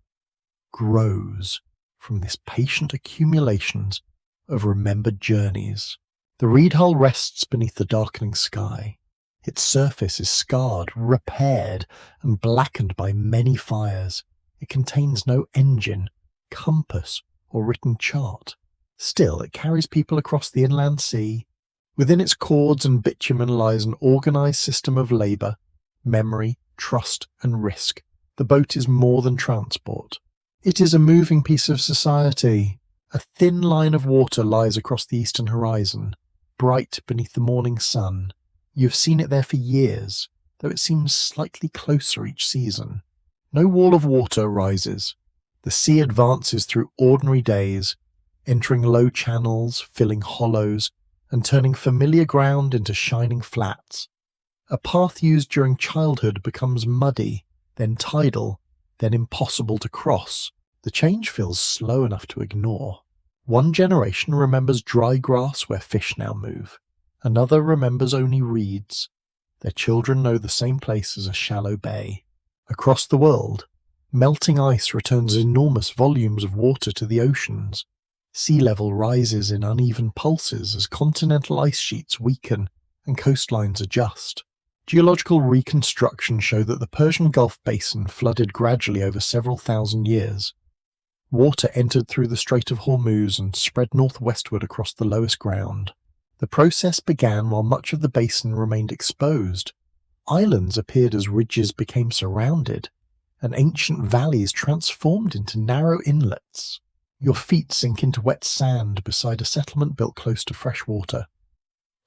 grows from this patient accumulations of remembered journeys. The reed hull rests beneath the darkening sky. Its surface is scarred, repaired, and blackened by many fires. It contains no engine, compass, or written chart. Still, it carries people across the inland sea. Within its cords and bitumen lies an organised system of labour, memory, trust, and risk. The boat is more than transport. It is a moving piece of society. A thin line of water lies across the eastern horizon, bright beneath the morning sun. You have seen it there for years, though it seems slightly closer each season. No wall of water rises. The sea advances through ordinary days, entering low channels, filling hollows, and turning familiar ground into shining flats. A path used during childhood becomes muddy, then tidal, then impossible to cross. The change feels slow enough to ignore. One generation remembers dry grass where fish now move. Another remembers only reeds. Their children know the same place as a shallow bay. Across the world, melting ice returns enormous volumes of water to the oceans. Sea level rises in uneven pulses as continental ice sheets weaken and coastlines adjust. Geological reconstruction show that the Persian Gulf basin flooded gradually over several thousand years. Water entered through the Strait of Hormuz and spread northwestward across the lowest ground. The process began while much of the basin remained exposed. Islands appeared as ridges became surrounded, and ancient valleys transformed into narrow inlets. Your feet sink into wet sand beside a settlement built close to fresh water.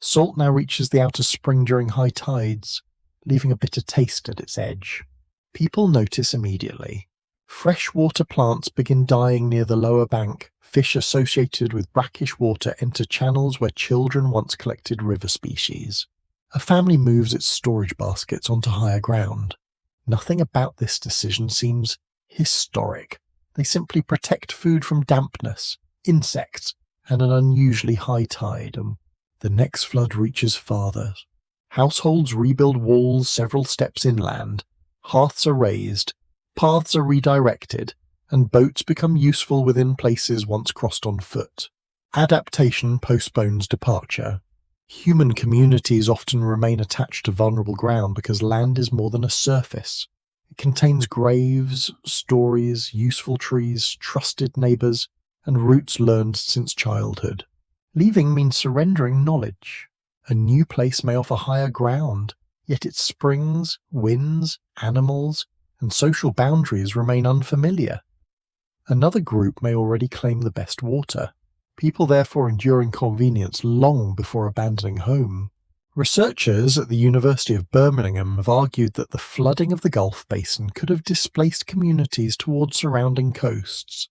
Salt now reaches the outer spring during high tides, leaving a bitter taste at its edge. People notice immediately. Freshwater plants begin dying near the lower bank. Fish associated with brackish water enter channels where children once collected river species. A family moves its storage baskets onto higher ground. Nothing about this decision seems historic. They simply protect food from dampness, insects, and an unusually high tide. The next flood reaches farther. Households rebuild walls several steps inland. Hearths are raised, paths are redirected, and boats become useful within places once crossed on foot. Adaptation postpones departure. Human communities often remain attached to vulnerable ground because land is more than a surface. It contains graves, stories, useful trees, trusted neighbours, and roots learned since childhood. Leaving means surrendering knowledge. A new place may offer higher ground, yet its springs, winds, animals, and social boundaries remain unfamiliar. Another group may already claim the best water. People therefore endure inconvenience long before abandoning home. Researchers at the University of Birmingham have argued that the flooding of the Gulf Basin could have displaced communities towards surrounding coasts.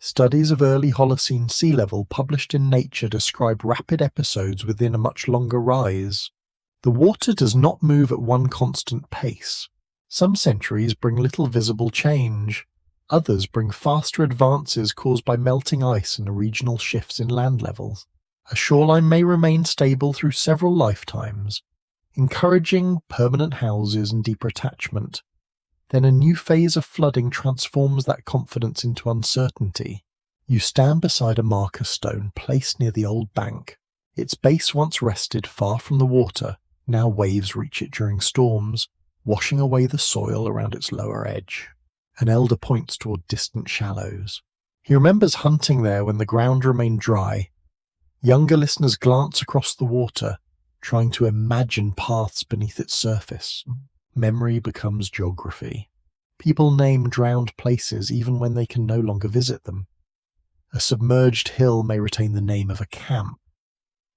Studies of early Holocene sea level published in Nature describe rapid episodes within a much longer rise. The water does not move at one constant pace. Some centuries bring little visible change. Others bring faster advances caused by melting ice and regional shifts in land levels. A shoreline may remain stable through several lifetimes, encouraging permanent houses and deeper attachment. Then a new phase of flooding transforms that confidence into uncertainty. You stand beside a marker stone placed near the old bank. Its base once rested far from the water. Now waves reach it during storms, washing away the soil around its lower edge. An elder points toward distant shallows. He remembers hunting there when the ground remained dry. Younger listeners glance across the water, trying to imagine paths beneath its surface. Memory becomes geography. People name drowned places even when they can no longer visit them. A submerged hill may retain the name of a camp.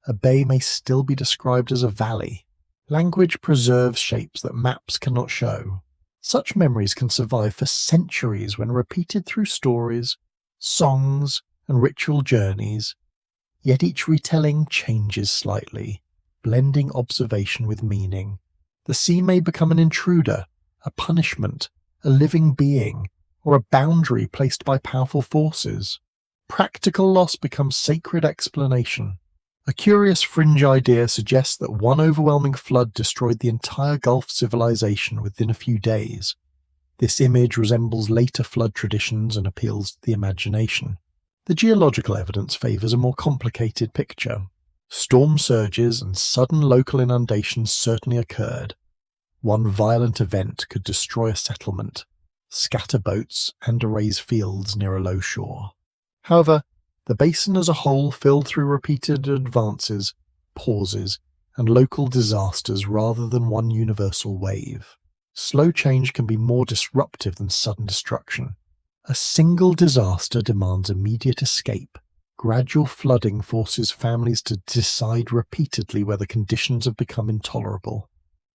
A bay may still be described as a valley. Language preserves shapes that maps cannot show. Such memories can survive for centuries when repeated through stories, songs, and ritual journeys. Yet each retelling changes slightly, blending observation with meaning. The sea may become an intruder, a punishment, a living being, or a boundary placed by powerful forces. Practical loss becomes sacred explanation. A curious fringe idea suggests that one overwhelming flood destroyed the entire Gulf civilization within a few days. This image resembles later flood traditions and appeals to the imagination. The geological evidence favours a more complicated picture. Storm surges and sudden local inundations certainly occurred. One violent event could destroy a settlement, scatter boats, and erase fields near a low shore. However, the basin as a whole filled through repeated advances, pauses, and local disasters rather than one universal wave. Slow change can be more disruptive than sudden destruction. A single disaster demands immediate escape. Gradual flooding forces families to decide repeatedly whether conditions have become intolerable.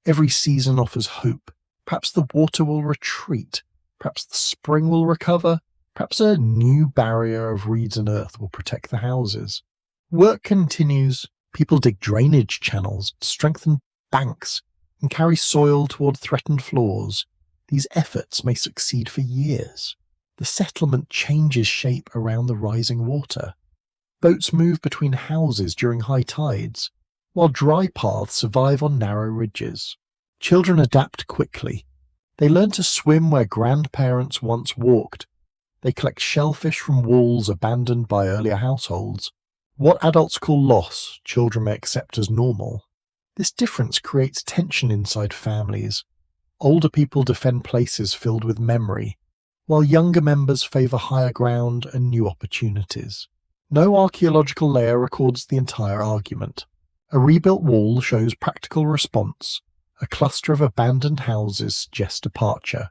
Every season offers hope. Perhaps the water will retreat. Perhaps the spring will recover. Perhaps a new barrier of reeds and earth will protect the houses. Work continues. People dig drainage channels, strengthen banks, and carry soil toward threatened floors. These efforts may succeed for years. The settlement changes shape around the rising water. Boats move between houses during high tides, while dry paths survive on narrow ridges. Children adapt quickly. They learn to swim where grandparents once walked. They collect shellfish from walls abandoned by earlier households. What adults call loss, children may accept as normal. This difference creates tension inside families. Older people defend places filled with memory, while younger members favour higher ground and new opportunities. No archaeological layer records the entire argument. A rebuilt wall shows practical response. A cluster of abandoned houses suggests departure.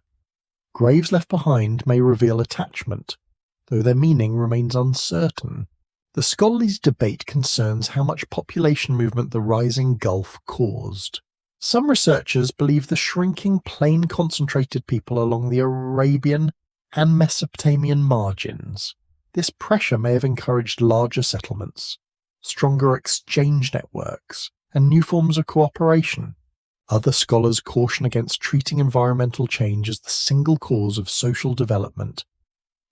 Graves left behind may reveal attachment, though their meaning remains uncertain. The scholarly debate concerns how much population movement the rising Gulf caused. Some researchers believe the shrinking plain concentrated people along the Arabian and Mesopotamian margins. This pressure may have encouraged larger settlements, stronger exchange networks, and new forms of cooperation. Other scholars caution against treating environmental change as the single cause of social development.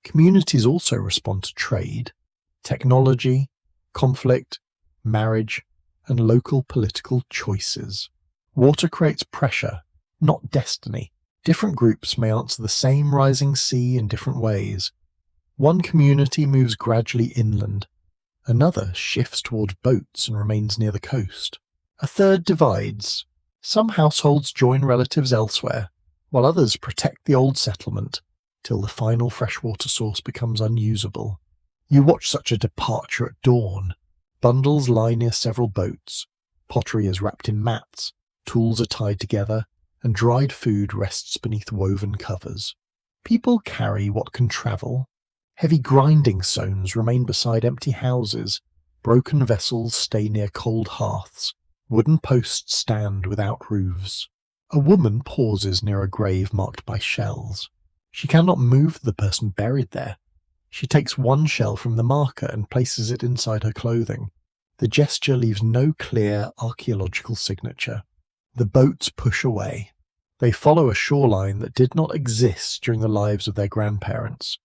Communities also respond to trade, technology, conflict, marriage, and local political choices. Water creates pressure, not destiny. Different groups may answer the same rising sea in different ways. One community moves gradually inland. Another shifts toward boats and remains near the coast. A third divides. Some households join relatives elsewhere, while others protect the old settlement till the final freshwater source becomes unusable. You watch such a departure at dawn. Bundles lie near several boats. Pottery is wrapped in mats. Tools are tied together, and dried food rests beneath woven covers. People carry what can travel. Heavy grinding stones remain beside empty houses. Broken vessels stay near cold hearths. Wooden posts stand without roofs. A woman pauses near a grave marked by shells. She cannot move the person buried there. She takes one shell from the marker and places it inside her clothing. The gesture leaves no clear archaeological signature. The boats push away. They follow a shoreline that did not exist during the lives of their grandparents.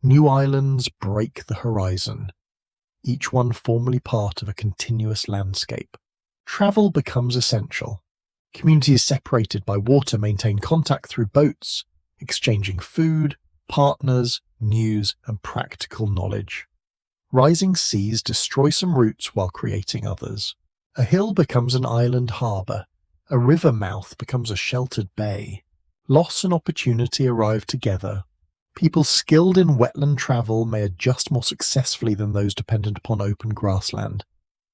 New islands break the horizon, each one formerly part of a continuous landscape. Travel becomes essential. Communities separated by water maintain contact through boats, exchanging food, partners, news, and practical knowledge. Rising seas destroy some routes while creating others. A hill becomes an island harbour. A river mouth becomes a sheltered bay. Loss and opportunity arrive together. People skilled in wetland travel may adjust more successfully than those dependent upon open grassland.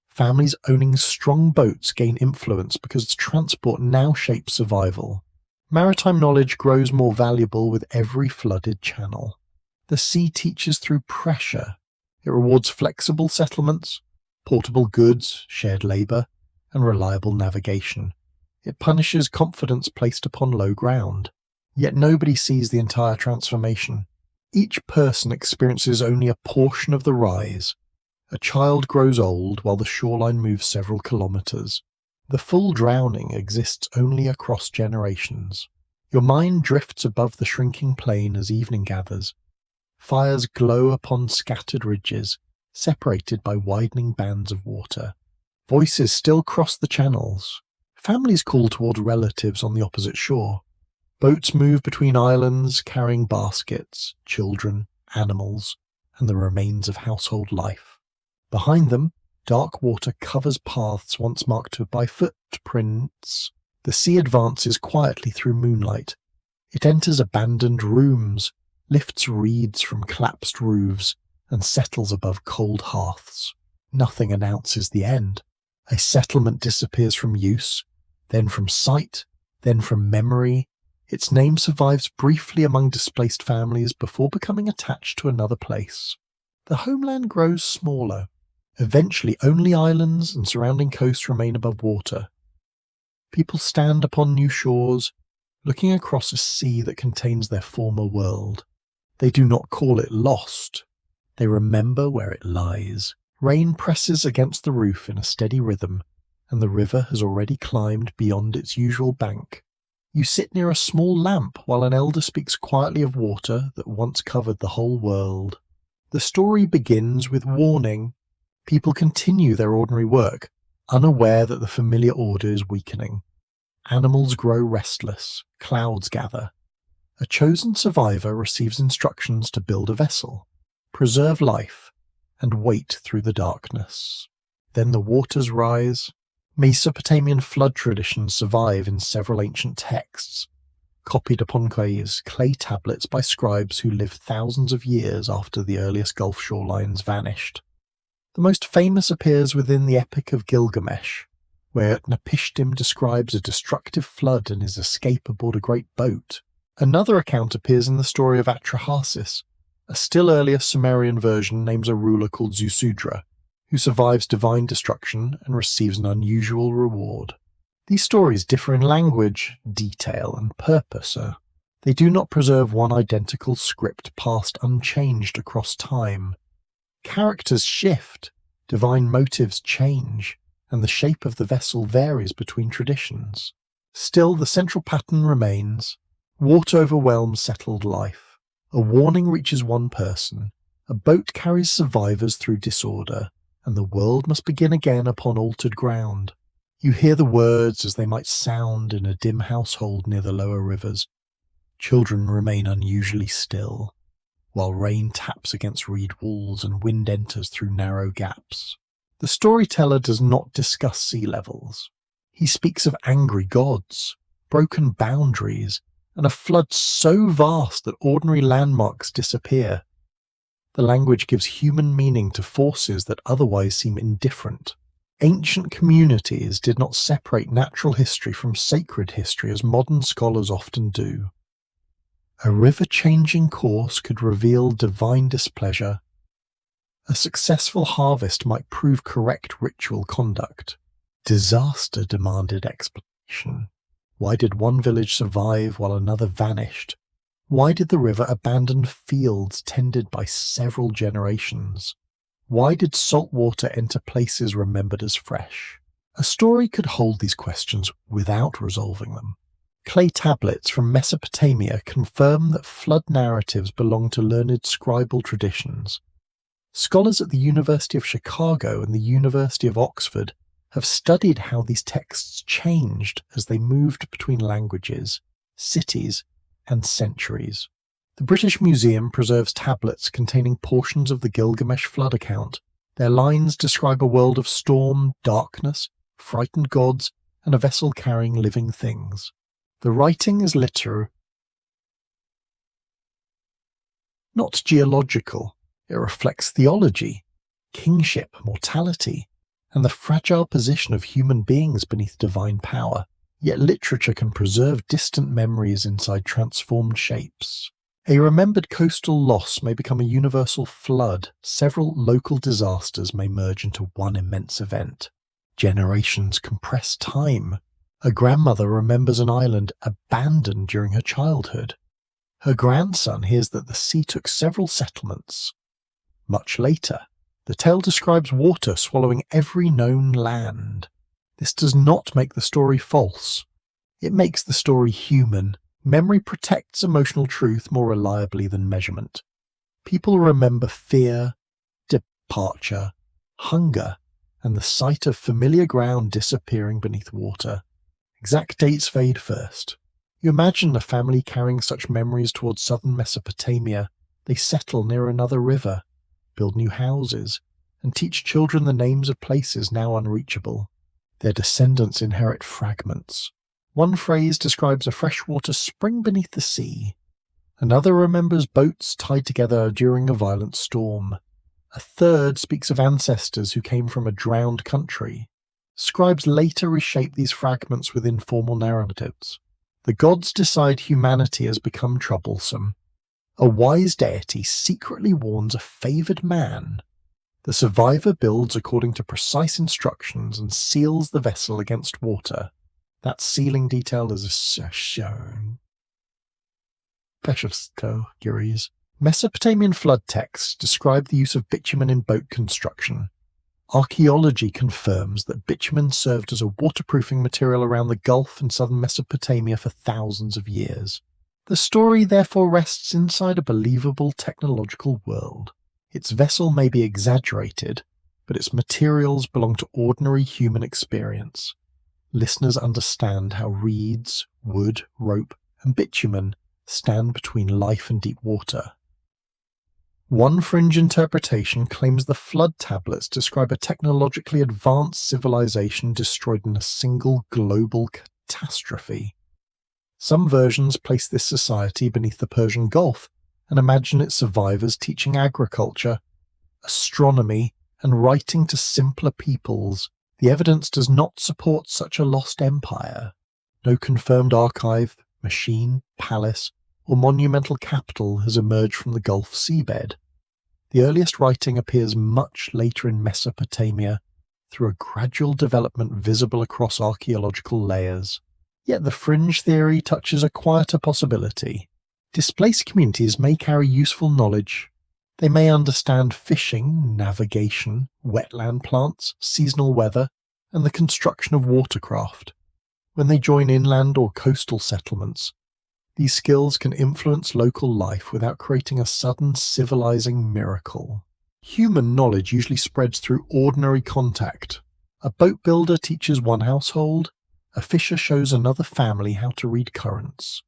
Families owning strong boats gain influence because transport now shapes survival. Maritime knowledge grows more valuable with every flooded channel. The sea teaches through pressure. It rewards flexible settlements, portable goods, shared labour, and reliable navigation. It punishes confidence placed upon low ground. Yet nobody sees the entire transformation. Each person experiences only a portion of the rise. A child grows old while the shoreline moves several kilometres. The full drowning exists only across generations. Your mind drifts above the shrinking plain as evening gathers. Fires glow upon scattered ridges, separated by widening bands of water. Voices still cross the channels. Families call toward relatives on the opposite shore. Boats move between islands, carrying baskets, children, animals, and the remains of household life. Behind them, dark water covers paths once marked by footprints. The sea advances quietly through moonlight. It enters abandoned rooms, lifts reeds from collapsed roofs, and settles above cold hearths. Nothing announces the end. A settlement disappears from use, then from sight, then from memory. Its name survives briefly among displaced families before becoming attached to another place. The homeland grows smaller. Eventually only islands and surrounding coasts remain above water. People stand upon new shores, looking across a sea that contains their former world. They do not call it lost. They remember where it lies. Rain presses against the roof in a steady rhythm, and the river has already climbed beyond its usual bank. You sit near a small lamp while an elder speaks quietly of water that once covered the whole world. The story begins with warning. People continue their ordinary work, unaware that the familiar order is weakening. Animals grow restless, clouds gather. A chosen survivor receives instructions to build a vessel, preserve life, and wait through the darkness. Then the waters rise. Mesopotamian flood traditions survive in several ancient texts, copied upon clay tablets by scribes who lived thousands of years after the earliest Gulf shorelines vanished. The most famous appears within the Epic of Gilgamesh, where Napishtim describes a destructive flood and his escape aboard a great boat. Another account appears in the story of Atrahasis. A still earlier Sumerian version names a ruler called Zusudra, who survives divine destruction and receives an unusual reward. These stories differ in language, detail, and purpose. They do not preserve one identical script passed unchanged across time. Characters shift, divine motives change, and the shape of the vessel varies between traditions. Still, the central pattern remains. Water overwhelms settled life. A warning reaches one person. A boat carries survivors through disorder, and the world must begin again upon altered ground. You hear the words as they might sound in a dim household near the lower rivers. Children remain unusually still, while rain taps against reed walls and wind enters through narrow gaps. The storyteller does not discuss sea levels. He speaks of angry gods, broken boundaries, and a flood so vast that ordinary landmarks disappear. The language gives human meaning to forces that otherwise seem indifferent. Ancient communities did not separate natural history from sacred history as modern scholars often do. A river changing course could reveal divine displeasure. A successful harvest might prove correct ritual conduct. Disaster demanded explanation. Why did one village survive while another vanished? Why did the river abandon fields tended by several generations? Why did salt water enter places remembered as fresh? A story could hold these questions without resolving them. Clay tablets from Mesopotamia confirm that flood narratives belong to learned scribal traditions. Scholars at the University of Chicago and the University of Oxford have studied how these texts changed as they moved between languages, cities, and centuries. The British Museum preserves tablets containing portions of the Gilgamesh flood account. Their lines describe a world of storm, darkness, frightened gods, and a vessel carrying living things. The writing is literary, not geological. It reflects theology, kingship, mortality, and the fragile position of human beings beneath divine power. Yet literature can preserve distant memories inside transformed shapes. A remembered coastal loss may become a universal flood. Several local disasters may merge into one immense event. Generations compress time. A grandmother remembers an island abandoned during her childhood. Her grandson hears that the sea took several settlements. Much later, the tale describes water swallowing every known land. This does not make the story false. It makes the story human. Memory protects emotional truth more reliably than measurement. People remember fear, departure, hunger, and the sight of familiar ground disappearing beneath water. Exact dates fade first. You imagine a family carrying such memories towards southern Mesopotamia. They settle near another river, build new houses, and teach children the names of places now unreachable. Their descendants inherit fragments. One phrase describes a freshwater spring beneath the sea. Another remembers boats tied together during a violent storm. A third speaks of ancestors who came from a drowned country. Scribes later reshape these fragments with informal narratives. The gods decide humanity has become troublesome. A wise deity secretly warns a favoured man. The survivor builds according to precise instructions and seals the vessel against water. That sealing detail is shown. Mesopotamian flood texts describe the use of bitumen in boat construction. Archaeology confirms that bitumen served as a waterproofing material around the Gulf and southern Mesopotamia for thousands of years. The story therefore rests inside a believable technological world. Its vessel may be exaggerated, but its materials belong to ordinary human experience. Listeners understand how reeds, wood, rope, and bitumen stand between life and deep water. One fringe interpretation claims the flood tablets describe a technologically advanced civilization destroyed in a single global catastrophe. Some versions place this society beneath the Persian Gulf and imagine its survivors teaching agriculture, astronomy, and writing to simpler peoples. The evidence does not support such a lost empire. No confirmed archive, machine, palace, or monumental capital has emerged from the Gulf seabed. The earliest writing appears much later in Mesopotamia, through a gradual development visible across archaeological layers. Yet the fringe theory touches a quieter possibility. Displaced communities may carry useful knowledge. They may understand fishing, navigation, wetland plants, seasonal weather, and the construction of watercraft. When they join inland or coastal settlements, these skills can influence local life without creating a sudden civilizing miracle. Human knowledge usually spreads through ordinary contact. A boat builder teaches one household, a fisher shows another family how to read currents.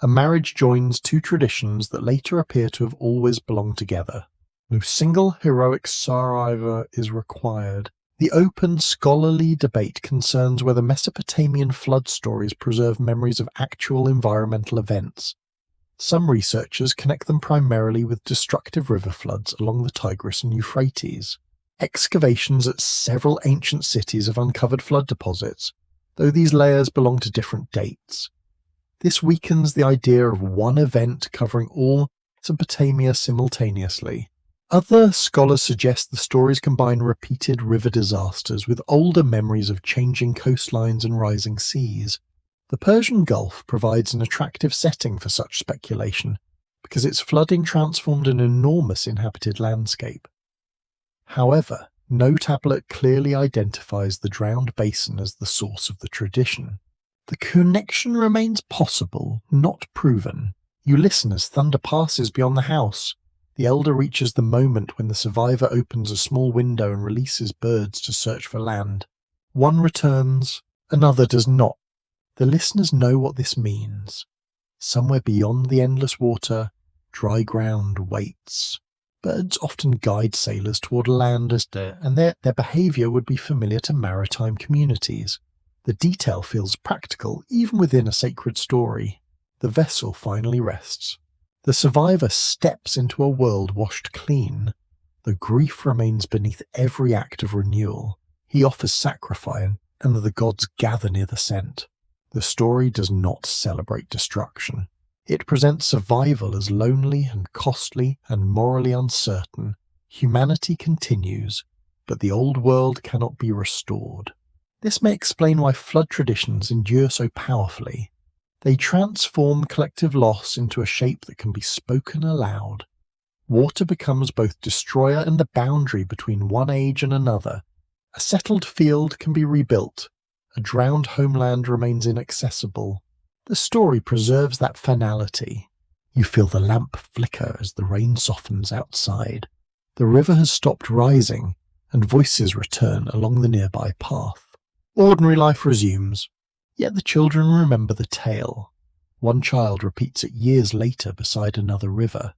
A marriage joins two traditions that later appear to have always belonged together. No single heroic survivor is required. The open scholarly debate concerns whether Mesopotamian flood stories preserve memories of actual environmental events. Some researchers connect them primarily with destructive river floods along the Tigris and Euphrates. Excavations at several ancient cities have uncovered flood deposits, though these layers belong to different dates. This weakens the idea of one event covering all Mesopotamia simultaneously. Other scholars suggest the stories combine repeated river disasters with older memories of changing coastlines and rising seas. The Persian Gulf provides an attractive setting for such speculation because its flooding transformed an enormous inhabited landscape. However, no tablet clearly identifies the drowned basin as the source of the tradition. The connection remains possible, not proven. You listen as thunder passes beyond the house. The elder reaches the moment when the survivor opens a small window and releases birds to search for land. One returns, another does not. The listeners know what this means. Somewhere beyond the endless water, dry ground waits. Birds often guide sailors toward land and their behavior would be familiar to maritime communities. The detail feels practical even within a sacred story. The vessel finally rests. The survivor steps into a world washed clean. The grief remains beneath every act of renewal. He offers sacrifice, and the gods gather near the scent. The story does not celebrate destruction. It presents survival as lonely and costly and morally uncertain. Humanity continues, but the old world cannot be restored. This may explain why flood traditions endure so powerfully. They transform collective loss into a shape that can be spoken aloud. Water becomes both destroyer and the boundary between one age and another. A settled field can be rebuilt. A drowned homeland remains inaccessible. The story preserves that finality. You feel the lamp flicker as the rain softens outside. The river has stopped rising, and voices return along the nearby path. Ordinary life resumes, yet the children remember the tale. One child repeats it years later beside another river,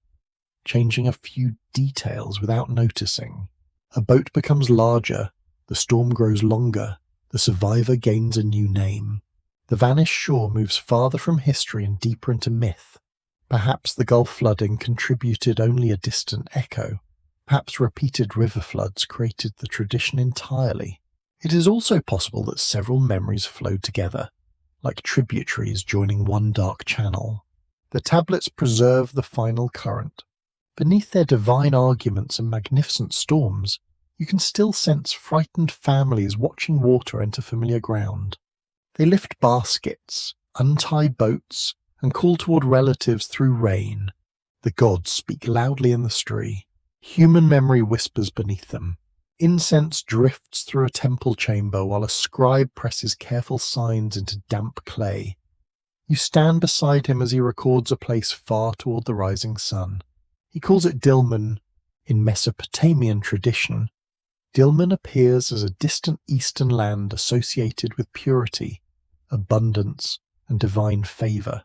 changing a few details without noticing. A boat becomes larger, the storm grows longer, the survivor gains a new name. The vanished shore moves farther from history and deeper into myth. Perhaps the Gulf flooding contributed only a distant echo. Perhaps repeated river floods created the tradition entirely. It is also possible that several memories flowed together, like tributaries joining one dark channel. The tablets preserve the final current. Beneath their divine arguments and magnificent storms, you can still sense frightened families watching water enter familiar ground. They lift baskets, untie boats, and call toward relatives through rain. The gods speak loudly in the street. Human memory whispers beneath them. Incense drifts through a temple chamber while a scribe presses careful signs into damp clay. You stand beside him as he records a place far toward the rising sun. He calls it Dilmun. In Mesopotamian tradition, Dilmun appears as a distant eastern land associated with purity, abundance, and divine favor.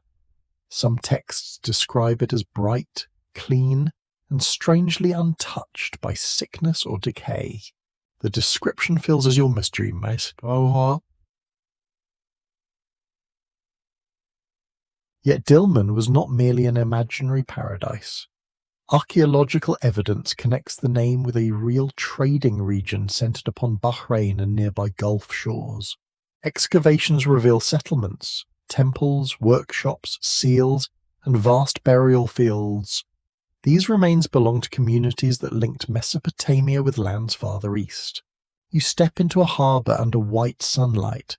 Some texts describe it as bright, clean, and strangely untouched by sickness or decay. The description feels as your mystery, mate. Yet Dilmun was not merely an imaginary paradise. Archaeological evidence connects the name with a real trading region centered upon Bahrain and nearby Gulf shores. Excavations reveal settlements, temples, workshops, seals, and vast burial fields. These remains belong to communities that linked Mesopotamia with lands farther east. You step into a harbour under white sunlight.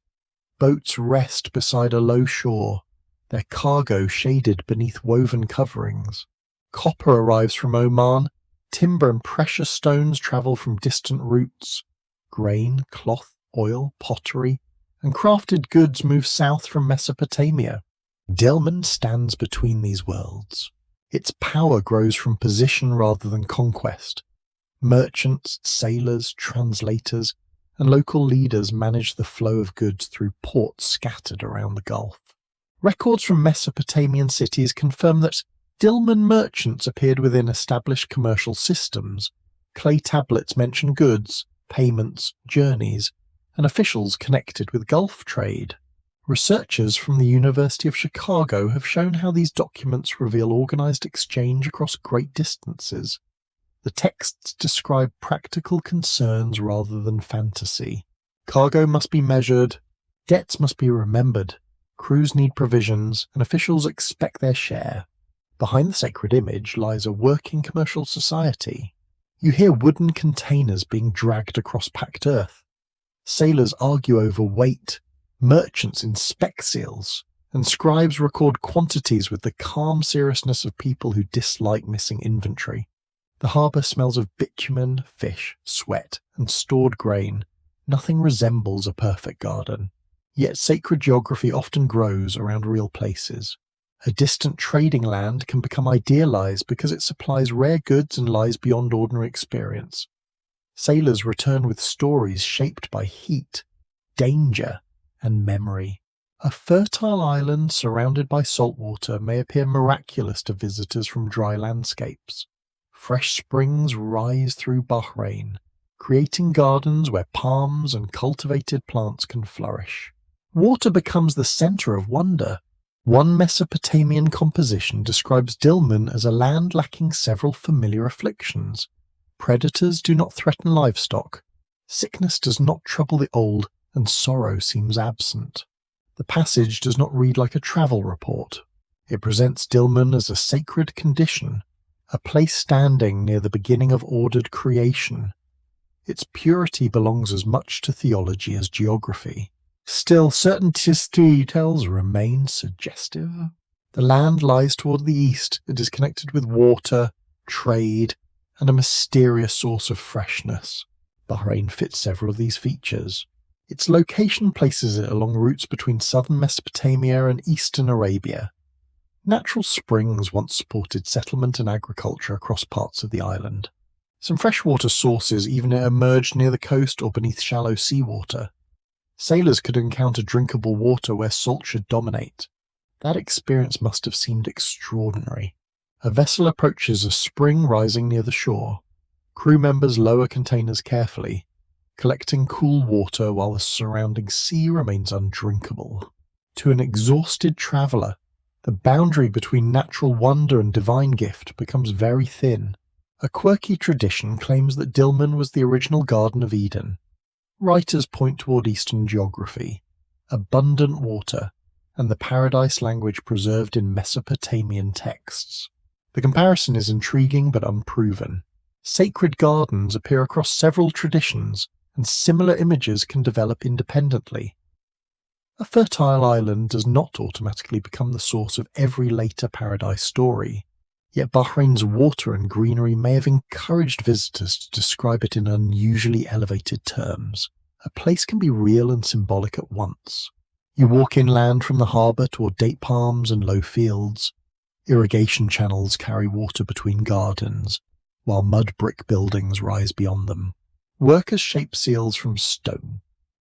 Boats rest beside a low shore, their cargo shaded beneath woven coverings. Copper arrives from Oman, timber and precious stones travel from distant routes. Grain, cloth, oil, pottery, and crafted goods move south from Mesopotamia. Dilmun stands between these worlds. Its power grows from position rather than conquest. Merchants, sailors, translators, and local leaders manage the flow of goods through ports scattered around the Gulf. Records from Mesopotamian cities confirm that Dilmun merchants appeared within established commercial systems. Clay tablets mention goods, payments, journeys, and officials connected with Gulf trade. Researchers from the University of Chicago have shown how these documents reveal organized exchange across great distances. The texts describe practical concerns rather than fantasy. Cargo must be measured, debts must be remembered, crews need provisions, and officials expect their share. Behind the sacred image lies a working commercial society. You hear wooden containers being dragged across packed earth. Sailors argue over weight, merchants inspect seals, and scribes record quantities with the calm seriousness of people who dislike missing inventory. The harbour smells of bitumen, fish, sweat, and stored grain. Nothing resembles a perfect garden. Yet sacred geography often grows around real places. A distant trading land can become idealized because it supplies rare goods and lies beyond ordinary experience. Sailors return with stories shaped by heat, danger, and memory. A fertile island surrounded by salt water may appear miraculous to visitors from dry landscapes. Fresh springs rise through Bahrain, creating gardens where palms and cultivated plants can flourish. Water becomes the center of wonder. One Mesopotamian composition describes Dilmun as a land lacking several familiar afflictions. Predators do not threaten livestock, sickness does not trouble the old, and sorrow seems absent. The passage does not read like a travel report. It presents Dilmun as a sacred condition, a place standing near the beginning of ordered creation. Its purity belongs as much to theology as geography. Still, certain details remain suggestive. The land lies toward the east. It is connected with water, trade, and a mysterious source of freshness. Bahrain fits several of these features. Its location places it along routes between southern Mesopotamia and eastern Arabia. Natural springs once supported settlement and agriculture across parts of the island. Some freshwater sources even emerged near the coast or beneath shallow seawater. Sailors could encounter drinkable water where salt should dominate. That experience must have seemed extraordinary. A vessel approaches a spring rising near the shore. Crew members lower containers carefully, collecting cool water while the surrounding sea remains undrinkable. To an exhausted traveller, the boundary between natural wonder and divine gift becomes very thin. A quirky tradition claims that Dilmun was the original Garden of Eden. Writers point toward Eastern geography, abundant water, and the paradise language preserved in Mesopotamian texts. The comparison is intriguing but unproven. Sacred gardens appear across several traditions, and similar images can develop independently. A fertile island does not automatically become the source of every later paradise story, yet Bahrain's water and greenery may have encouraged visitors to describe it in unusually elevated terms. A place can be real and symbolic at once. You walk inland from the harbour toward date palms and low fields. Irrigation channels carry water between gardens, while mud brick buildings rise beyond them. Workers shape seals from stone.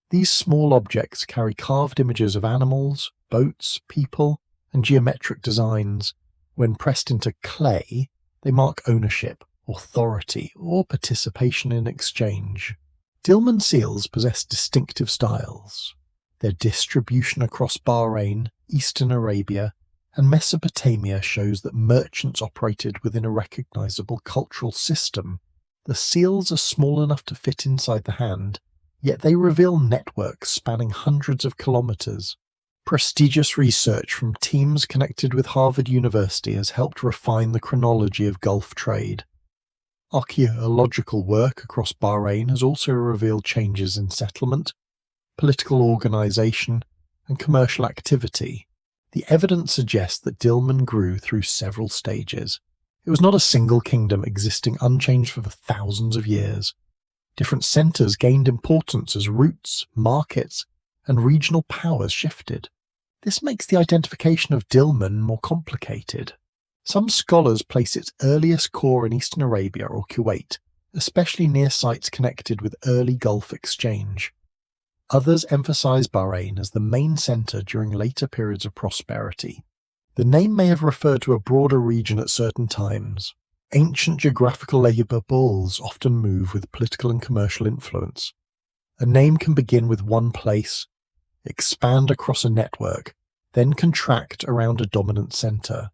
These small objects carry carved images of animals, boats, people, and geometric designs. When pressed into clay, they mark ownership, authority, or participation in exchange. Dilmun seals possess distinctive styles. Their distribution across Bahrain, Eastern Arabia, and Mesopotamia shows that merchants operated within a recognizable cultural system. The seals are small enough to fit inside the hand, yet they reveal networks spanning hundreds of kilometers. Prestigious research from teams connected with Harvard University has helped refine the chronology of Gulf trade. Archaeological work across Bahrain has also revealed changes in settlement, political organisation, and commercial activity. The evidence suggests that Dilmun grew through several stages. It was not a single kingdom existing unchanged for thousands of years. Different centres gained importance as routes, markets, and regional powers shifted. This makes the identification of Dilmun more complicated. Some scholars place its earliest core in eastern Arabia or Kuwait, especially near sites connected with early Gulf exchange. Others emphasize Bahrain as the main centre during later periods of prosperity. The name may have referred to a broader region at certain times. Ancient geographical labels often move with political and commercial influence. A name can begin with one place, expand across a network, then contract around a dominant centre.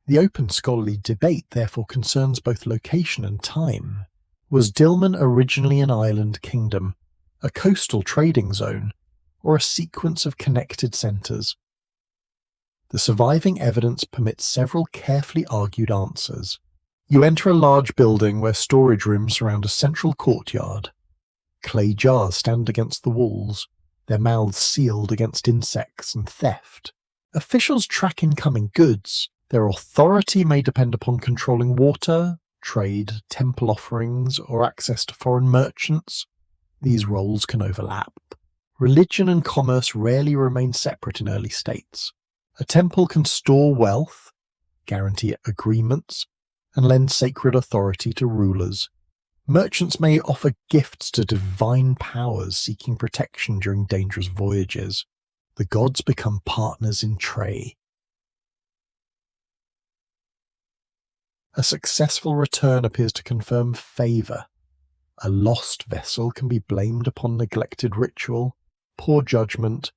The open scholarly debate therefore concerns both location and time. Was Dilmun originally an island kingdom, a coastal trading zone, or a sequence of connected centres? The surviving evidence permits several carefully argued answers. You enter a large building where storage rooms surround a central courtyard. Clay jars stand against the walls, their mouths sealed against insects and theft. Officials track incoming goods. Their authority may depend upon controlling water, trade, temple offerings, or access to foreign merchants. These roles can overlap. Religion and commerce rarely remain separate in early states. A temple can store wealth, guarantee agreements, and lend sacred authority to rulers. Merchants may offer gifts to divine powers seeking protection during dangerous voyages. The gods become partners in trade. A successful return appears to confirm favour. A lost vessel can be blamed upon neglected ritual, poor judgment,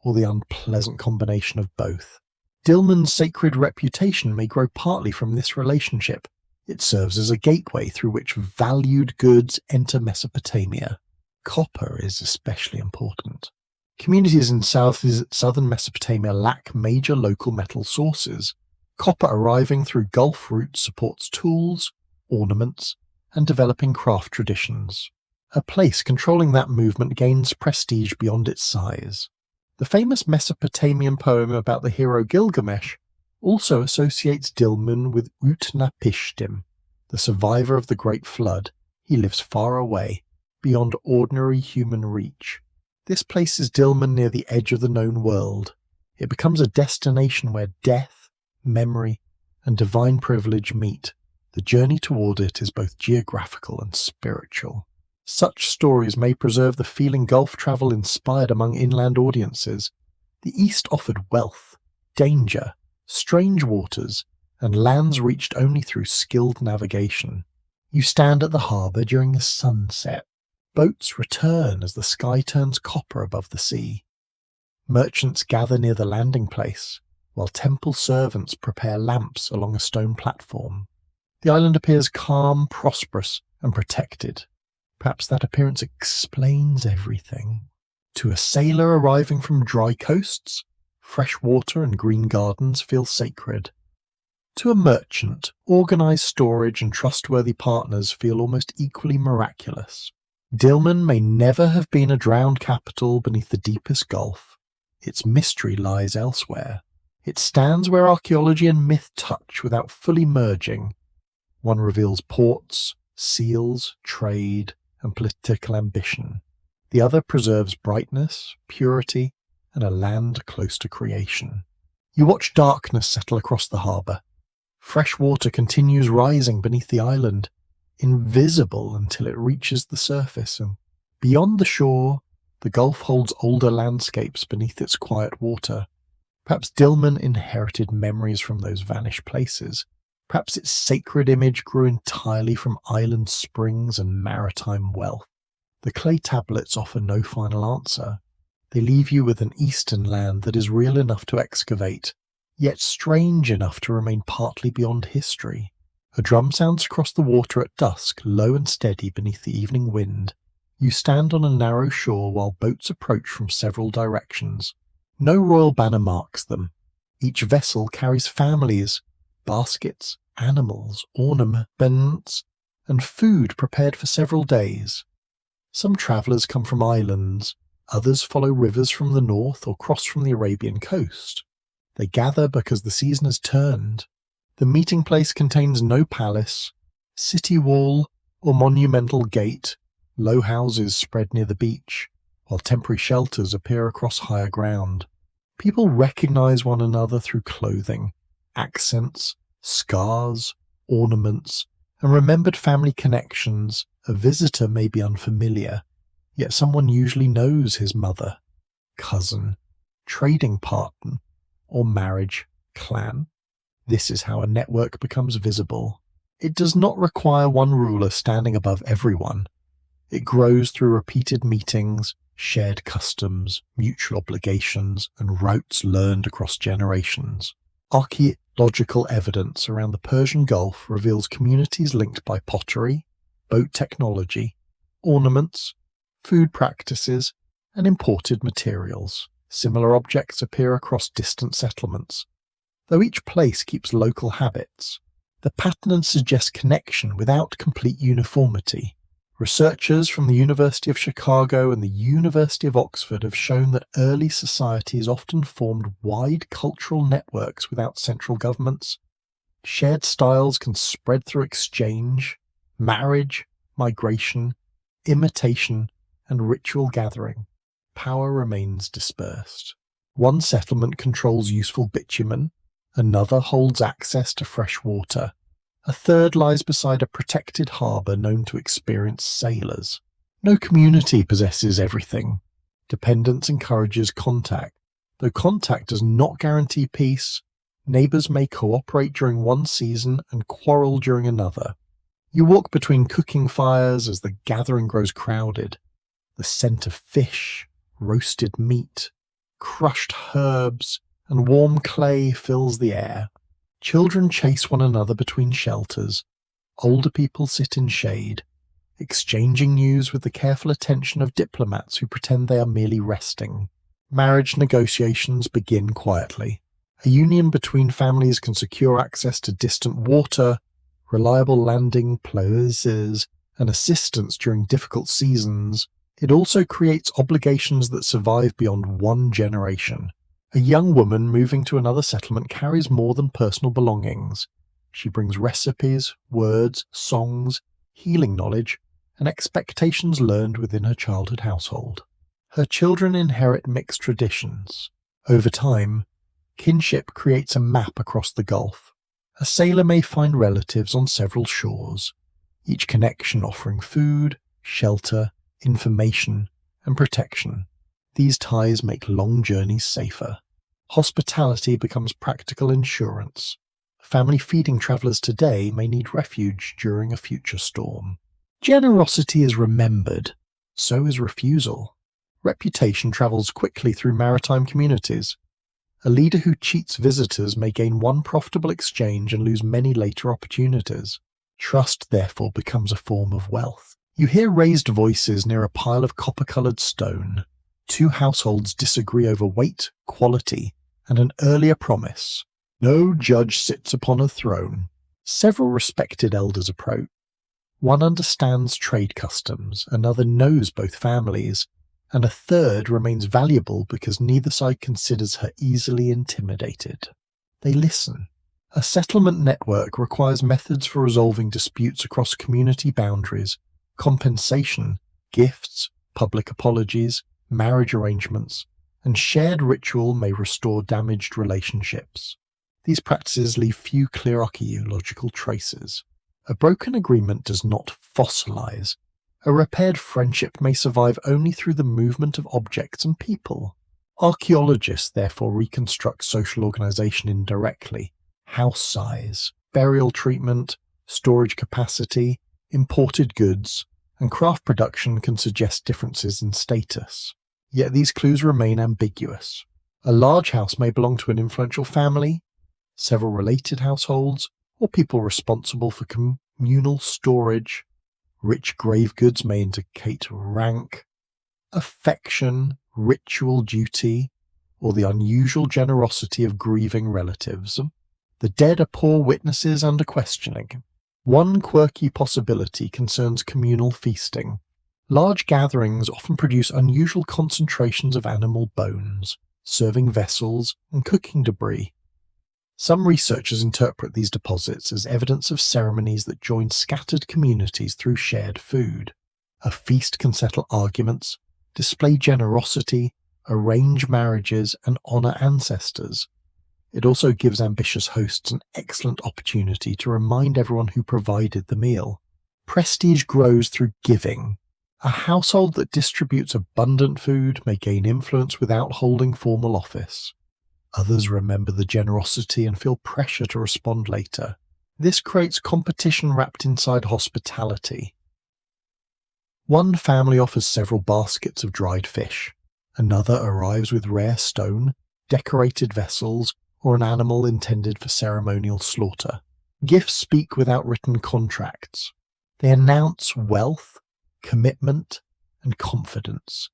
or the unpleasant combination of both. Dilmun's sacred reputation may grow partly from this relationship. It serves as a gateway through which valued goods enter Mesopotamia. Copper is especially important. Communities in southern Mesopotamia lack major local metal sources. Copper arriving through Gulf routes supports tools, ornaments, and developing craft traditions. A place controlling that movement gains prestige beyond its size. The famous Mesopotamian poem about the hero Gilgamesh also associates Dilmun with Utnapishtim, the survivor of the Great Flood. He lives far away, beyond ordinary human reach. This places Dilmun near the edge of the known world. It becomes a destination where death, memory, and divine privilege meet. The journey toward it is both geographical and spiritual. Such stories may preserve the feeling Gulf travel inspired among inland audiences. The East offered wealth, danger, strange waters, and lands reached only through skilled navigation. You stand at the harbour during the sunset. Boats return as the sky turns copper above the sea. Merchants gather near the landing place, while temple servants prepare lamps along a stone platform. The island appears calm, prosperous, and protected. Perhaps that appearance explains everything. To a sailor arriving from dry coasts, fresh water and green gardens feel sacred. To a merchant, organised storage and trustworthy partners feel almost equally miraculous. Dilmun may never have been a drowned capital beneath the deepest gulf. Its mystery lies elsewhere. It stands where archaeology and myth touch without fully merging. One reveals ports, seals, trade, and political ambition. The other preserves brightness, purity, and a land close to creation. You watch darkness settle across the harbour. Fresh water continues rising beneath the island, invisible until it reaches the surface, and beyond the shore, the Gulf holds older landscapes beneath its quiet water. Perhaps Dilmun inherited memories from those vanished places. Perhaps its sacred image grew entirely from island springs and maritime wealth. The clay tablets offer no final answer. They leave you with an eastern land that is real enough to excavate, yet strange enough to remain partly beyond history. A drum sounds across the water at dusk, low and steady beneath the evening wind. You stand on a narrow shore while boats approach from several directions. No royal banner marks them. Each vessel carries families, baskets, animals, ornaments, and food prepared for several days. Some travellers come from islands, others follow rivers from the north or cross from the Arabian coast. They gather because the season has turned. The meeting place contains no palace, city wall, or monumental gate. Low houses spread near the beach, while temporary shelters appear across higher ground. People recognize one another through clothing, accents, scars, ornaments, and remembered family connections. A visitor may be unfamiliar, yet someone usually knows his mother, cousin, trading partner, or marriage clan. This is how a network becomes visible. It does not require one ruler standing above everyone. It grows through repeated meetings, shared customs, mutual obligations, and routes learned across generations. Archaeological evidence around the Persian Gulf reveals communities linked by pottery, boat technology, ornaments, food practices, and imported materials. Similar objects appear across distant settlements, though each place keeps local habits. The pattern suggests connection without complete uniformity. Researchers from the University of Chicago and the University of Oxford have shown that early societies often formed wide cultural networks without central governments. Shared styles can spread through exchange, marriage, migration, imitation, and ritual gathering. Power remains dispersed. One settlement controls useful bitumen, another holds access to fresh water, a third lies beside a protected harbour known to experienced sailors. No community possesses everything. Dependence encourages contact. Though contact does not guarantee peace, neighbours may cooperate during one season and quarrel during another. You walk between cooking fires as the gathering grows crowded. The scent of fish, roasted meat, crushed herbs, and warm clay fills the air. Children chase one another between shelters. Older people sit in shade, exchanging news with the careful attention of diplomats who pretend they are merely resting. Marriage negotiations begin quietly. A union between families can secure access to distant water, reliable landing places, and assistance during difficult seasons. It also creates obligations that survive beyond one generation. A young woman moving to another settlement carries more than personal belongings. She brings recipes, words, songs, healing knowledge, and expectations learned within her childhood household. Her children inherit mixed traditions. Over time, kinship creates a map across the Gulf. A sailor may find relatives on several shores, each connection offering food, shelter, information, and protection. These ties make long journeys safer. Hospitality becomes practical insurance. Family feeding travellers today may need refuge during a future storm. Generosity is remembered, so is refusal. Reputation travels quickly through maritime communities. A leader who cheats visitors may gain one profitable exchange and lose many later opportunities. Trust, therefore, becomes a form of wealth. You hear raised voices near a pile of copper-coloured stone. Two households disagree over weight, quality, and an earlier promise. No judge sits upon a throne. Several respected elders approach. One understands trade customs, another knows both families, and a third remains valuable because neither side considers her easily intimidated. They listen. A settlement network requires methods for resolving disputes across community boundaries, compensation, gifts, public apologies, marriage arrangements, and shared ritual may restore damaged relationships. These practices leave few clear archaeological traces. A broken agreement does not fossilize. A repaired friendship may survive only through the movement of objects and people. Archaeologists therefore reconstruct social organization indirectly. House size, burial treatment, storage capacity, imported goods, and craft production can suggest differences in status. Yet these clues remain ambiguous. A large house may belong to an influential family, several related households, or people responsible for communal storage. Rich grave goods may indicate rank, affection, ritual duty, or the unusual generosity of grieving relatives. The dead are poor witnesses under questioning. One quirky possibility concerns communal feasting. Large gatherings often produce unusual concentrations of animal bones, serving vessels, and cooking debris. Some researchers interpret these deposits as evidence of ceremonies that join scattered communities through shared food. A feast can settle arguments, display generosity, arrange marriages, and honour ancestors. It also gives ambitious hosts an excellent opportunity to remind everyone who provided the meal. Prestige grows through giving. A household that distributes abundant food may gain influence without holding formal office. Others remember the generosity and feel pressure to respond later. This creates competition wrapped inside hospitality. One family offers several baskets of dried fish. Another arrives with rare stone, decorated vessels, or an animal intended for ceremonial slaughter. Gifts speak without written contracts. They announce wealth, commitment, and confidence.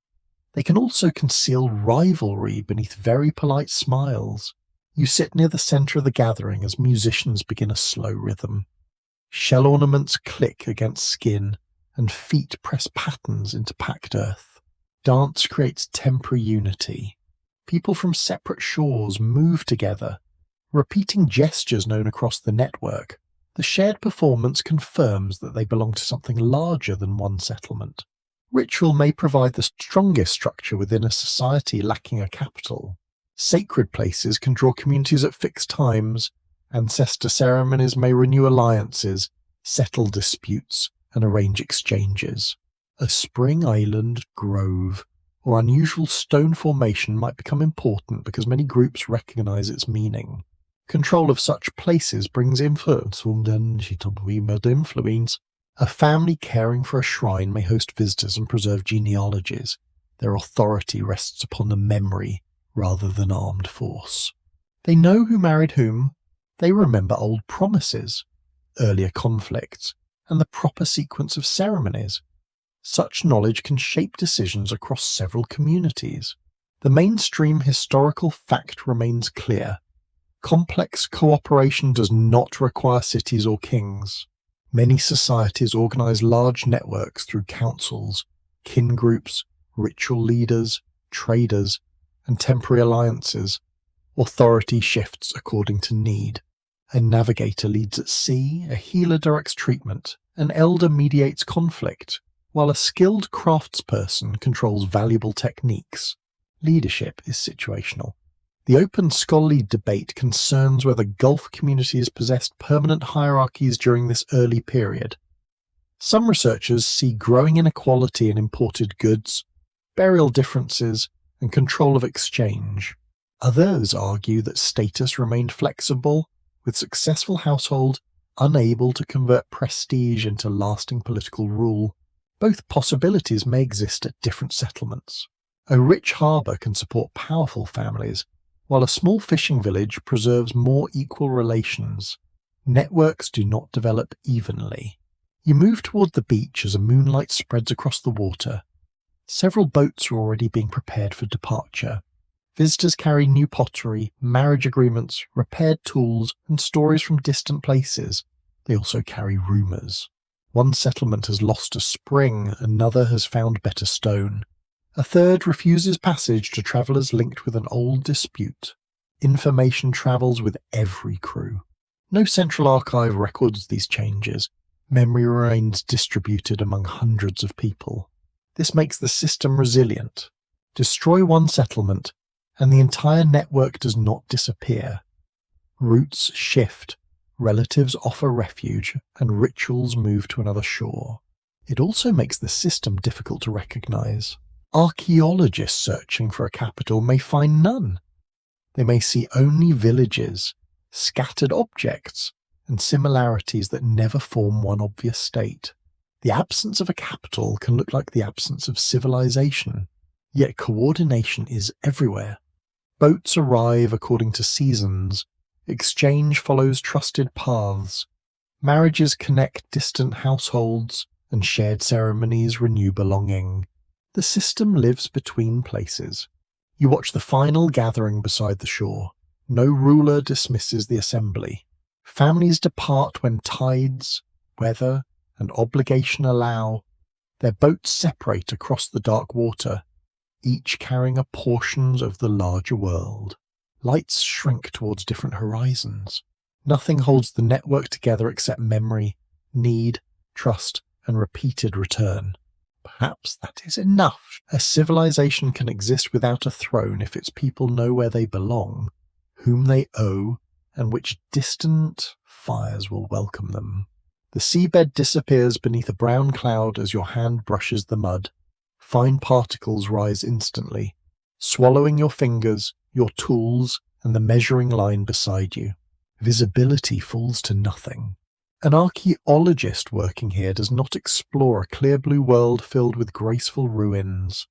They can also conceal rivalry beneath very polite smiles. You sit near the centre of the gathering as musicians begin a slow rhythm. Shell ornaments click against skin, and feet press patterns into packed earth. Dance creates temporary unity. People from separate shores move together, repeating gestures known across the network. The shared performance confirms that they belong to something larger than one settlement. Ritual may provide the strongest structure within a society lacking a capital. Sacred places can draw communities at fixed times. Ancestor ceremonies may renew alliances, settle disputes, and arrange exchanges. A spring island, grove, or unusual stone formation might become important because many groups recognize its meaning. Control of such places brings influence. A family caring for a shrine may host visitors and preserve genealogies. Their authority rests upon the memory rather than armed force. They know who married whom. They remember old promises, earlier conflicts, and the proper sequence of ceremonies. Such knowledge can shape decisions across several communities. The mainstream historical fact remains clear. Complex cooperation does not require cities or kings. Many societies organize large networks through councils, kin groups, ritual leaders, traders, and temporary alliances. Authority shifts according to need. A navigator leads at sea, a healer directs treatment, an elder mediates conflict, while a skilled craftsperson controls valuable techniques. Leadership is situational. The open scholarly debate concerns whether Gulf communities possessed permanent hierarchies during this early period. Some researchers see growing inequality in imported goods, burial differences, and control of exchange. Others argue that status remained flexible, with successful households unable to convert prestige into lasting political rule. Both possibilities may exist at different settlements. A rich harbour can support powerful families, while a small fishing village preserves more equal relations. Networks do not develop evenly. You move toward the beach as a moonlight spreads across the water. Several boats are already being prepared for departure. Visitors carry new pottery, marriage agreements, repaired tools, and stories from distant places. They also carry rumours. One settlement has lost a spring, another has found better stone. A third refuses passage to travellers linked with an old dispute. Information travels with every crew. No central archive records these changes. Memory remains distributed among hundreds of people. This makes the system resilient. Destroy one settlement, and the entire network does not disappear. Routes shift, relatives offer refuge, and rituals move to another shore. It also makes the system difficult to recognize. Archaeologists searching for a capital may find none. They may see only villages, scattered objects, and similarities that never form one obvious state. The absence of a capital can look like the absence of civilization, yet coordination is everywhere. Boats arrive according to seasons, exchange follows trusted paths, marriages connect distant households, and shared ceremonies renew belonging. The system lives between places. You watch the final gathering beside the shore. No ruler dismisses the assembly. Families depart when tides, weather, and obligation allow, their boats separate across the dark water, each carrying a portion of the larger world. Lights shrink towards different horizons. Nothing holds the network together except memory, need, trust, and repeated return. Perhaps that is enough. A civilization can exist without a throne if its people know where they belong, whom they owe, and which distant fires will welcome them. The seabed disappears beneath a brown cloud as your hand brushes the mud. Fine particles rise instantly, swallowing your fingers, your tools, and the measuring line beside you. Visibility falls to nothing. An archaeologist working here does not explore a clear blue world filled with graceful ruins.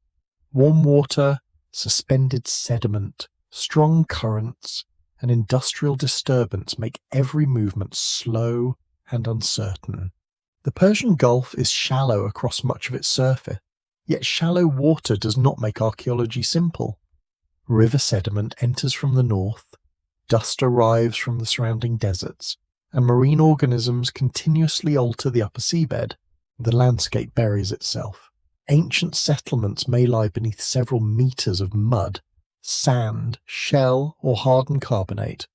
Warm water, suspended sediment, strong currents, and industrial disturbance make every movement slow and uncertain. The Persian Gulf is shallow across much of its surface, yet shallow water does not make archaeology simple. River sediment enters from the north, dust arrives from the surrounding deserts, and marine organisms continuously alter the upper seabed. The landscape buries itself. Ancient settlements may lie beneath several meters of mud, sand, shell, or hardened carbonate.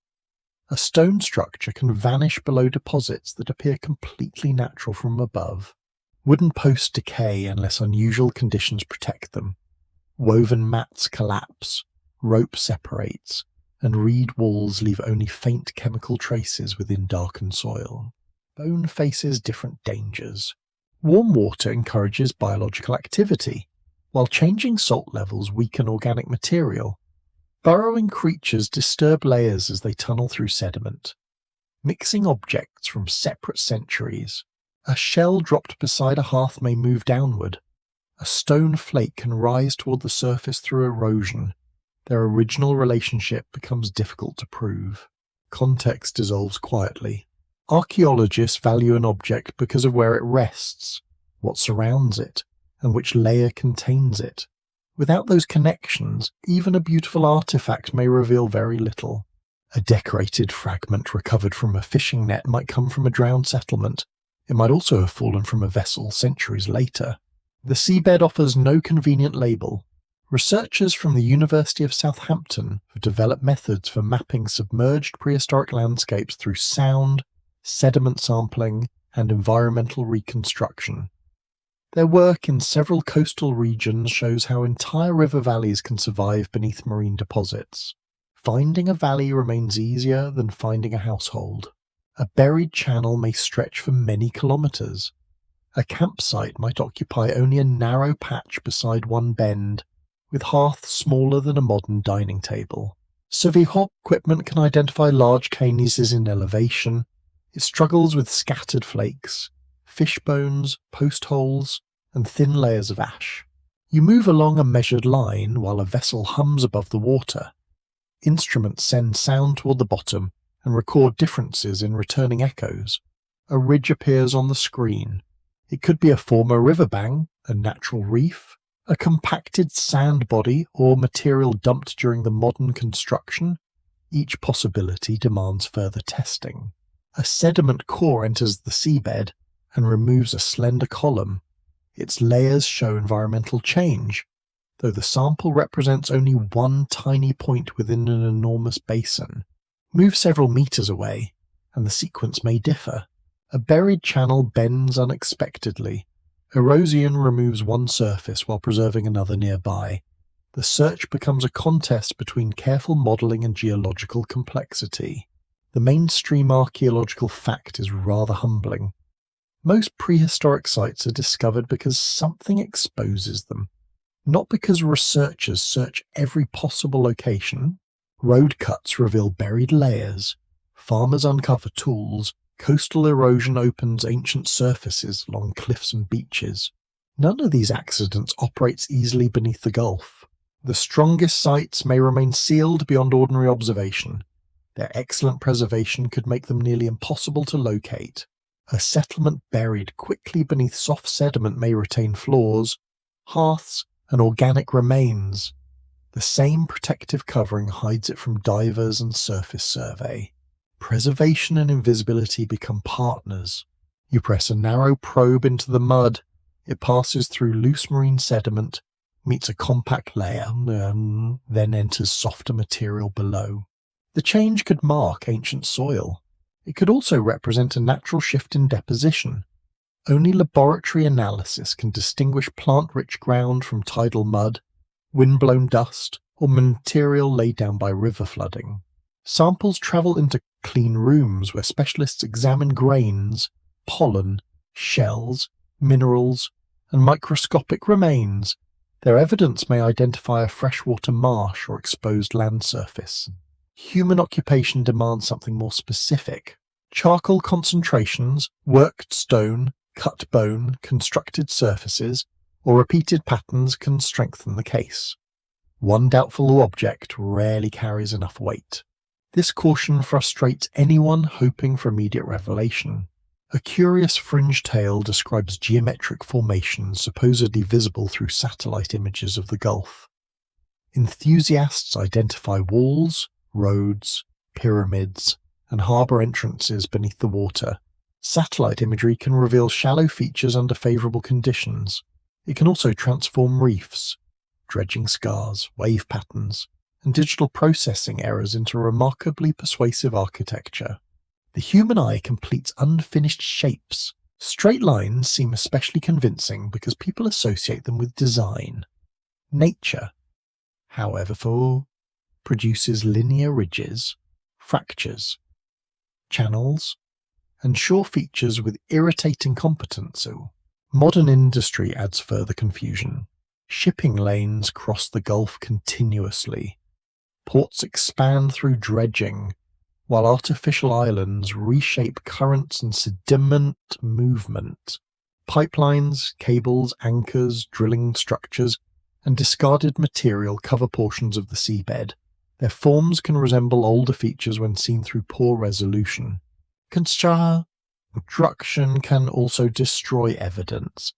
A stone structure can vanish below deposits that appear completely natural from above. Wooden posts decay unless unusual conditions protect them. Woven mats collapse, rope separates, and reed walls leave only faint chemical traces within darkened soil. Bone faces different dangers. Warm water encourages biological activity, while changing salt levels weaken organic material. Burrowing creatures disturb layers as they tunnel through sediment, mixing objects from separate centuries. A shell dropped beside a hearth may move downward. A stone flake can rise toward the surface through erosion. Their original relationship becomes difficult to prove. Context dissolves quietly. Archaeologists value an object because of where it rests, what surrounds it, and which layer contains it. Without those connections, even a beautiful artifact may reveal very little. A decorated fragment recovered from a fishing net might come from a drowned settlement. It might also have fallen from a vessel centuries later. The seabed offers no convenient label. Researchers from the University of Southampton have developed methods for mapping submerged prehistoric landscapes through sound, sediment sampling, and environmental reconstruction. Their work in several coastal regions shows how entire river valleys can survive beneath marine deposits. Finding a valley remains easier than finding a household. A buried channel may stretch for many kilometers. A campsite might occupy only a narrow patch beside one bend, with hearths smaller than a modern dining table. Survey equipment can identify large canises in elevation. It struggles with scattered flakes, fish bones, post holes, and thin layers of ash. You move along a measured line while a vessel hums above the water. Instruments send sound toward the bottom and record differences in returning echoes. A ridge appears on the screen. It could be a former riverbank, a natural reef, a compacted sand body, or material dumped during the modern construction. Each possibility demands further testing. A sediment core enters the seabed and removes a slender column. Its layers show environmental change, though the sample represents only one tiny point within an enormous basin. Move several meters away, and the sequence may differ. A buried channel bends unexpectedly. Erosion removes one surface while preserving another nearby. The search becomes a contest between careful modelling and geological complexity. The mainstream archaeological fact is rather humbling. Most prehistoric sites are discovered because something exposes them, not because researchers search every possible location. Road cuts reveal buried layers, farmers uncover tools, coastal erosion opens ancient surfaces along cliffs and beaches. None of these accidents operates easily beneath the Gulf. The strongest sites may remain sealed beyond ordinary observation. Their excellent preservation could make them nearly impossible to locate. A settlement buried quickly beneath soft sediment may retain floors, hearths, and organic remains. The same protective covering hides it from divers and surface survey. Preservation and invisibility become partners. You press a narrow probe into the mud, it passes through loose marine sediment, meets a compact layer, then enters softer material below. The change could mark ancient soil. It could also represent a natural shift in deposition. Only laboratory analysis can distinguish plant-rich ground from tidal mud, wind-blown dust, or material laid down by river flooding. Samples travel into clean rooms where specialists examine grains, pollen, shells, minerals, and microscopic remains. Their evidence may identify a freshwater marsh or exposed land surface. Human occupation demands something more specific. Charcoal concentrations, worked stone, cut bone, constructed surfaces, or repeated patterns can strengthen the case. One doubtful object rarely carries enough weight. This caution frustrates anyone hoping for immediate revelation. A curious fringe tale describes geometric formations supposedly visible through satellite images of the Gulf. Enthusiasts identify walls, roads, pyramids, and harbour entrances beneath the water. Satellite imagery can reveal shallow features under favourable conditions. It can also transform reefs, dredging scars, wave patterns, and digital processing errors into remarkably persuasive architecture. The human eye completes unfinished shapes. Straight lines seem especially convincing because people associate them with design. Nature, however, produces linear ridges, fractures, channels, and shore features with irritating competence. Modern industry adds further confusion. Shipping lanes cross the Gulf continuously. Ports expand through dredging, while artificial islands reshape currents and sediment movement. Pipelines, cables, anchors, drilling structures, and discarded material cover portions of the seabed. Their forms can resemble older features when seen through poor resolution. Construction can also destroy evidence.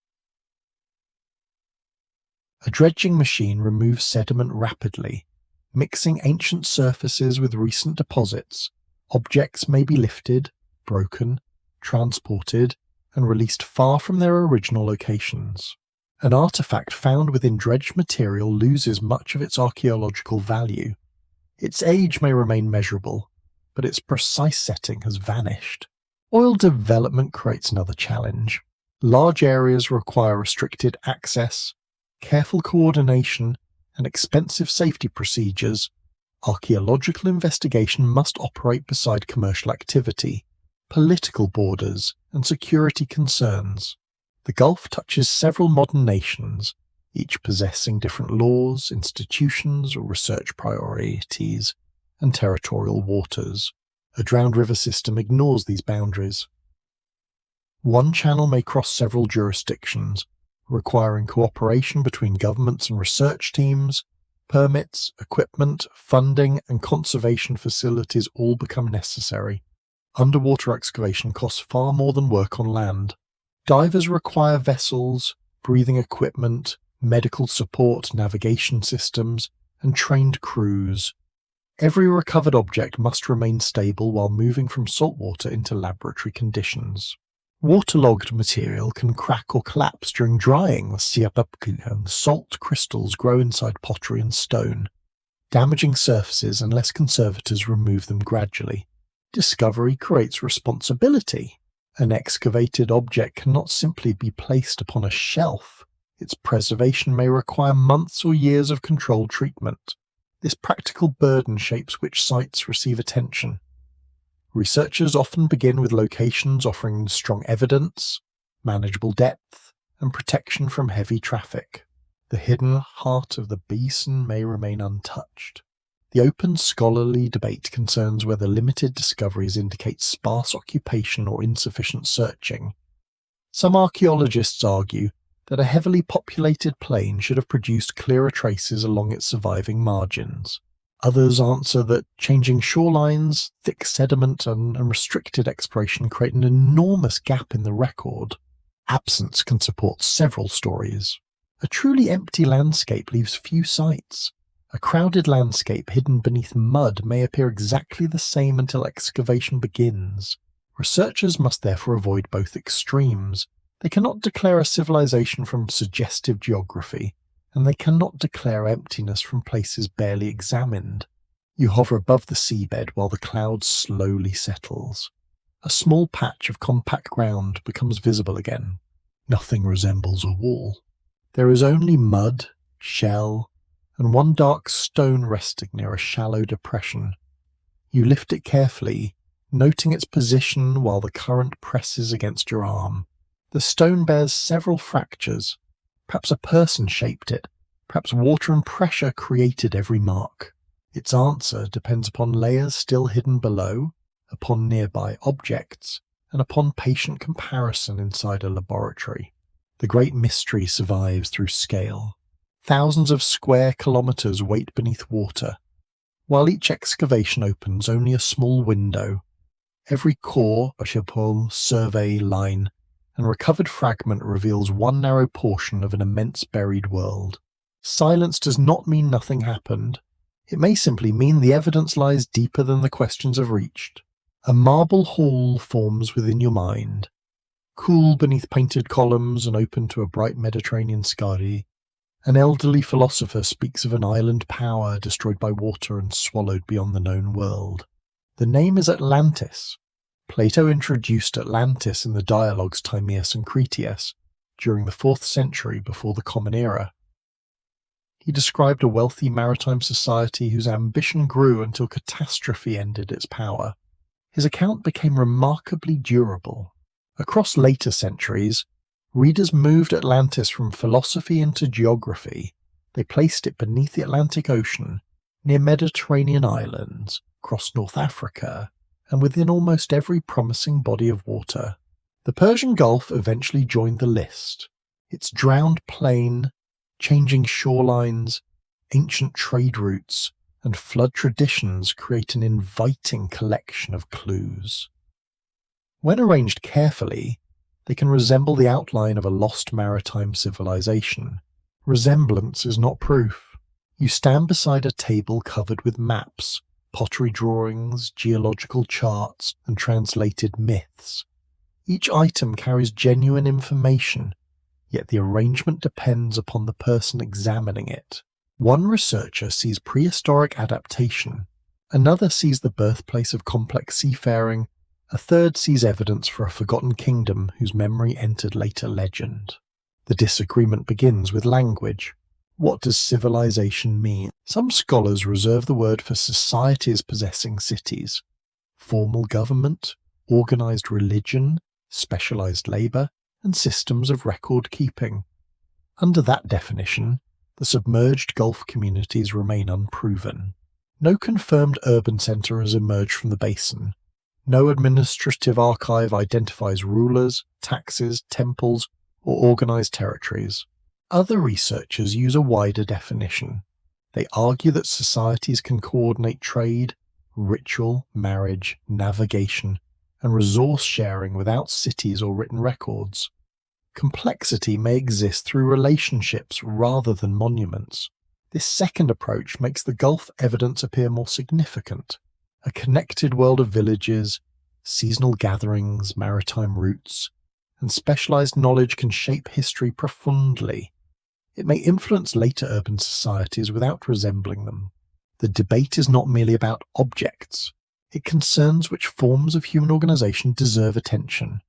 A dredging machine removes sediment rapidly, mixing ancient surfaces with recent deposits. Objects may be lifted, broken, transported, and released far from their original locations. An artifact found within dredged material loses much of its archaeological value. Its age may remain measurable, but its precise setting has vanished. Oil development creates another challenge. Large areas require restricted access, careful coordination, and expensive safety procedures. Archaeological investigation must operate beside commercial activity, political borders, and security concerns. The Gulf touches several modern nations, each possessing different laws, institutions, research priorities, and territorial waters. A drowned river system ignores these boundaries. One channel may cross several jurisdictions, requiring cooperation between governments and research teams. Permits, equipment, funding, and conservation facilities all become necessary. Underwater excavation costs far more than work on land. Divers require vessels, breathing equipment, medical support, navigation systems, and trained crews. Every recovered object must remain stable while moving from saltwater into laboratory conditions. Waterlogged material can crack or collapse during drying. Salt crystals grow inside pottery and stone, damaging surfaces unless conservators remove them gradually. Discovery creates responsibility. An excavated object cannot simply be placed upon a shelf. Its preservation may require months or years of controlled treatment. This practical burden shapes which sites receive attention. Researchers often begin with locations offering strong evidence, manageable depth, and protection from heavy traffic. The hidden heart of the basin may remain untouched. The open scholarly debate concerns whether limited discoveries indicate sparse occupation or insufficient searching. Some archaeologists argue that a heavily populated plain should have produced clearer traces along its surviving margins. Others answer that changing shorelines, thick sediment, and restricted exploration create an enormous gap in the record. Absence can support several stories. A truly empty landscape leaves few sites. A crowded landscape hidden beneath mud may appear exactly the same until excavation begins. Researchers must therefore avoid both extremes. They cannot declare a civilization from suggestive geography, and they cannot declare emptiness from places barely examined. You hover above the seabed while the cloud slowly settles. A small patch of compact ground becomes visible again. Nothing resembles a wall. There is only mud, shell, and one dark stone resting near a shallow depression. You lift it carefully, noting its position while the current presses against your arm. The stone bears several fractures. Perhaps a person shaped it. Perhaps water and pressure created every mark. Its answer depends upon layers still hidden below, upon nearby objects, and upon patient comparison inside a laboratory. The great mystery survives through scale. Thousands of square kilometers wait beneath water, while each excavation opens only a small window. Every core, chapeau, survey, line, and recovered fragment reveals one narrow portion of an immense buried world. Silence does not mean nothing happened. It may simply mean the evidence lies deeper than the questions have reached. A marble hall forms within your mind, cool beneath painted columns and open to a bright Mediterranean sky. An elderly philosopher speaks of an island power destroyed by water and swallowed beyond the known world. The name is Atlantis. Plato introduced Atlantis in the dialogues Timaeus and Critias during the 4th century before the Common Era. He described a wealthy maritime society whose ambition grew until catastrophe ended its power. His account became remarkably durable. Across later centuries, readers moved Atlantis from philosophy into geography. They placed it beneath the Atlantic Ocean, near Mediterranean islands, across North Africa, and within almost every promising body of water. The Persian Gulf eventually joined the list. Its drowned plain, changing shorelines, ancient trade routes, and flood traditions create an inviting collection of clues. When arranged carefully, they can resemble the outline of a lost maritime civilization. Resemblance is not proof. You stand beside a table covered with maps, pottery drawings, geological charts, and translated myths. Each item carries genuine information, yet the arrangement depends upon the person examining it. One researcher sees prehistoric adaptation, another sees the birthplace of complex seafaring, a third sees evidence for a forgotten kingdom whose memory entered later legend. The disagreement begins with language. What does civilization mean? Some scholars reserve the word for societies possessing cities, formal government, organized religion, specialized labor, and systems of record keeping. Under that definition, the submerged Gulf communities remain unproven. No confirmed urban center has emerged from the basin. No administrative archive identifies rulers, taxes, temples, or organized territories. Other researchers use a wider definition. They argue that societies can coordinate trade, ritual, marriage, navigation, and resource sharing without cities or written records. Complexity may exist through relationships rather than monuments. This second approach makes the Gulf evidence appear more significant. A connected world of villages, seasonal gatherings, maritime routes, and specialized knowledge can shape history profoundly. It may influence later urban societies without resembling them. The debate is not merely about objects. It concerns which forms of human organization deserve attention.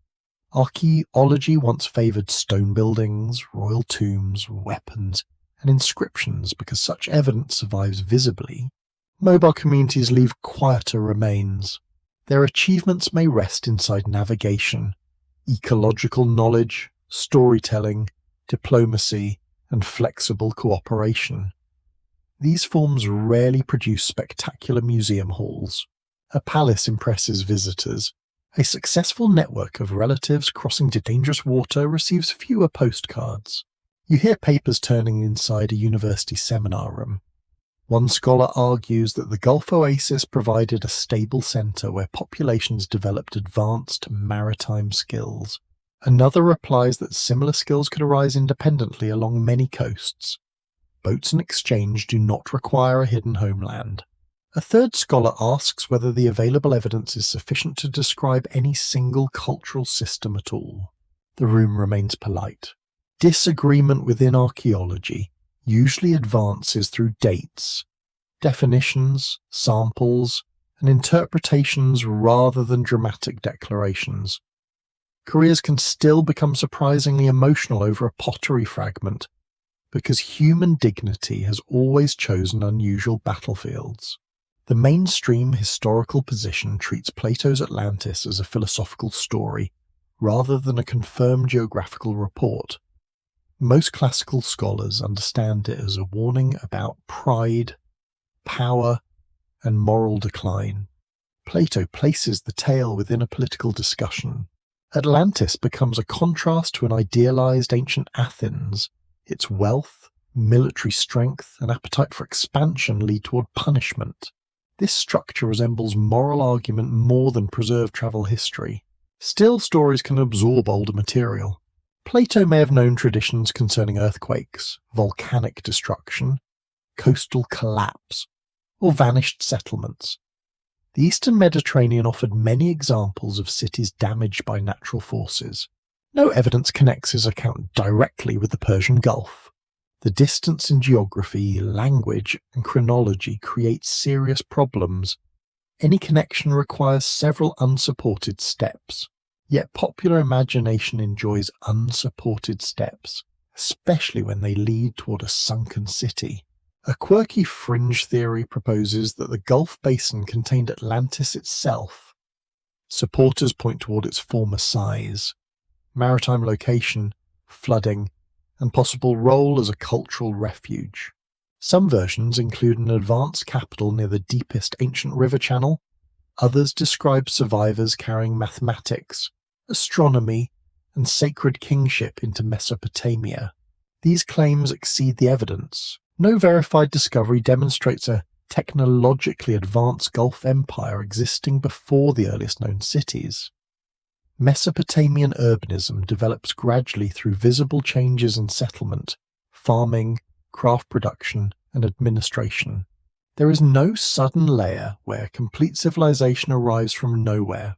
Archaeology once favored stone buildings, royal tombs, weapons, and inscriptions because such evidence survives visibly. Mobile communities leave quieter remains. Their achievements may rest inside navigation, ecological knowledge, storytelling, diplomacy, and flexible cooperation. These forms rarely produce spectacular museum halls. A palace impresses visitors. A successful network of relatives crossing to dangerous water receives fewer postcards. You hear papers turning inside a university seminar room. One scholar argues that the Gulf Oasis provided a stable center where populations developed advanced maritime skills. Another replies that similar skills could arise independently along many coasts. Boats in exchange do not require a hidden homeland. A third scholar asks whether the available evidence is sufficient to describe any single cultural system at all. The room remains polite. Disagreement within archaeology usually advances through dates, definitions, samples, and interpretations rather than dramatic declarations. Careers can still become surprisingly emotional over a pottery fragment because human dignity has always chosen unusual battlefields. The mainstream historical position treats Plato's Atlantis as a philosophical story rather than a confirmed geographical report. Most classical scholars understand it as a warning about pride, power, and moral decline. Plato places the tale within a political discussion. Atlantis becomes a contrast to an idealized ancient Athens. Its wealth, military strength, and appetite for expansion lead toward punishment. This structure resembles moral argument more than preserved travel history. Still, stories can absorb older material. Plato may have known traditions concerning earthquakes, volcanic destruction, coastal collapse, or vanished settlements. The Eastern Mediterranean offered many examples of cities damaged by natural forces. No evidence connects his account directly with the Persian Gulf. The distance in geography, language, and chronology creates serious problems. Any connection requires several unsupported steps. Yet popular imagination enjoys unsupported steps, especially when they lead toward a sunken city. A quirky fringe theory proposes that the Gulf basin contained Atlantis itself. Supporters point toward its former size, maritime location, flooding, and possible role as a cultural refuge. Some versions include an advanced capital near the deepest ancient river channel. Others describe survivors carrying mathematics, astronomy, and sacred kingship into Mesopotamia. These claims exceed the evidence. No verified discovery demonstrates a technologically advanced Gulf empire existing before the earliest known cities. Mesopotamian urbanism develops gradually through visible changes in settlement, farming, craft production, and administration. There is no sudden layer where complete civilization arrives from nowhere.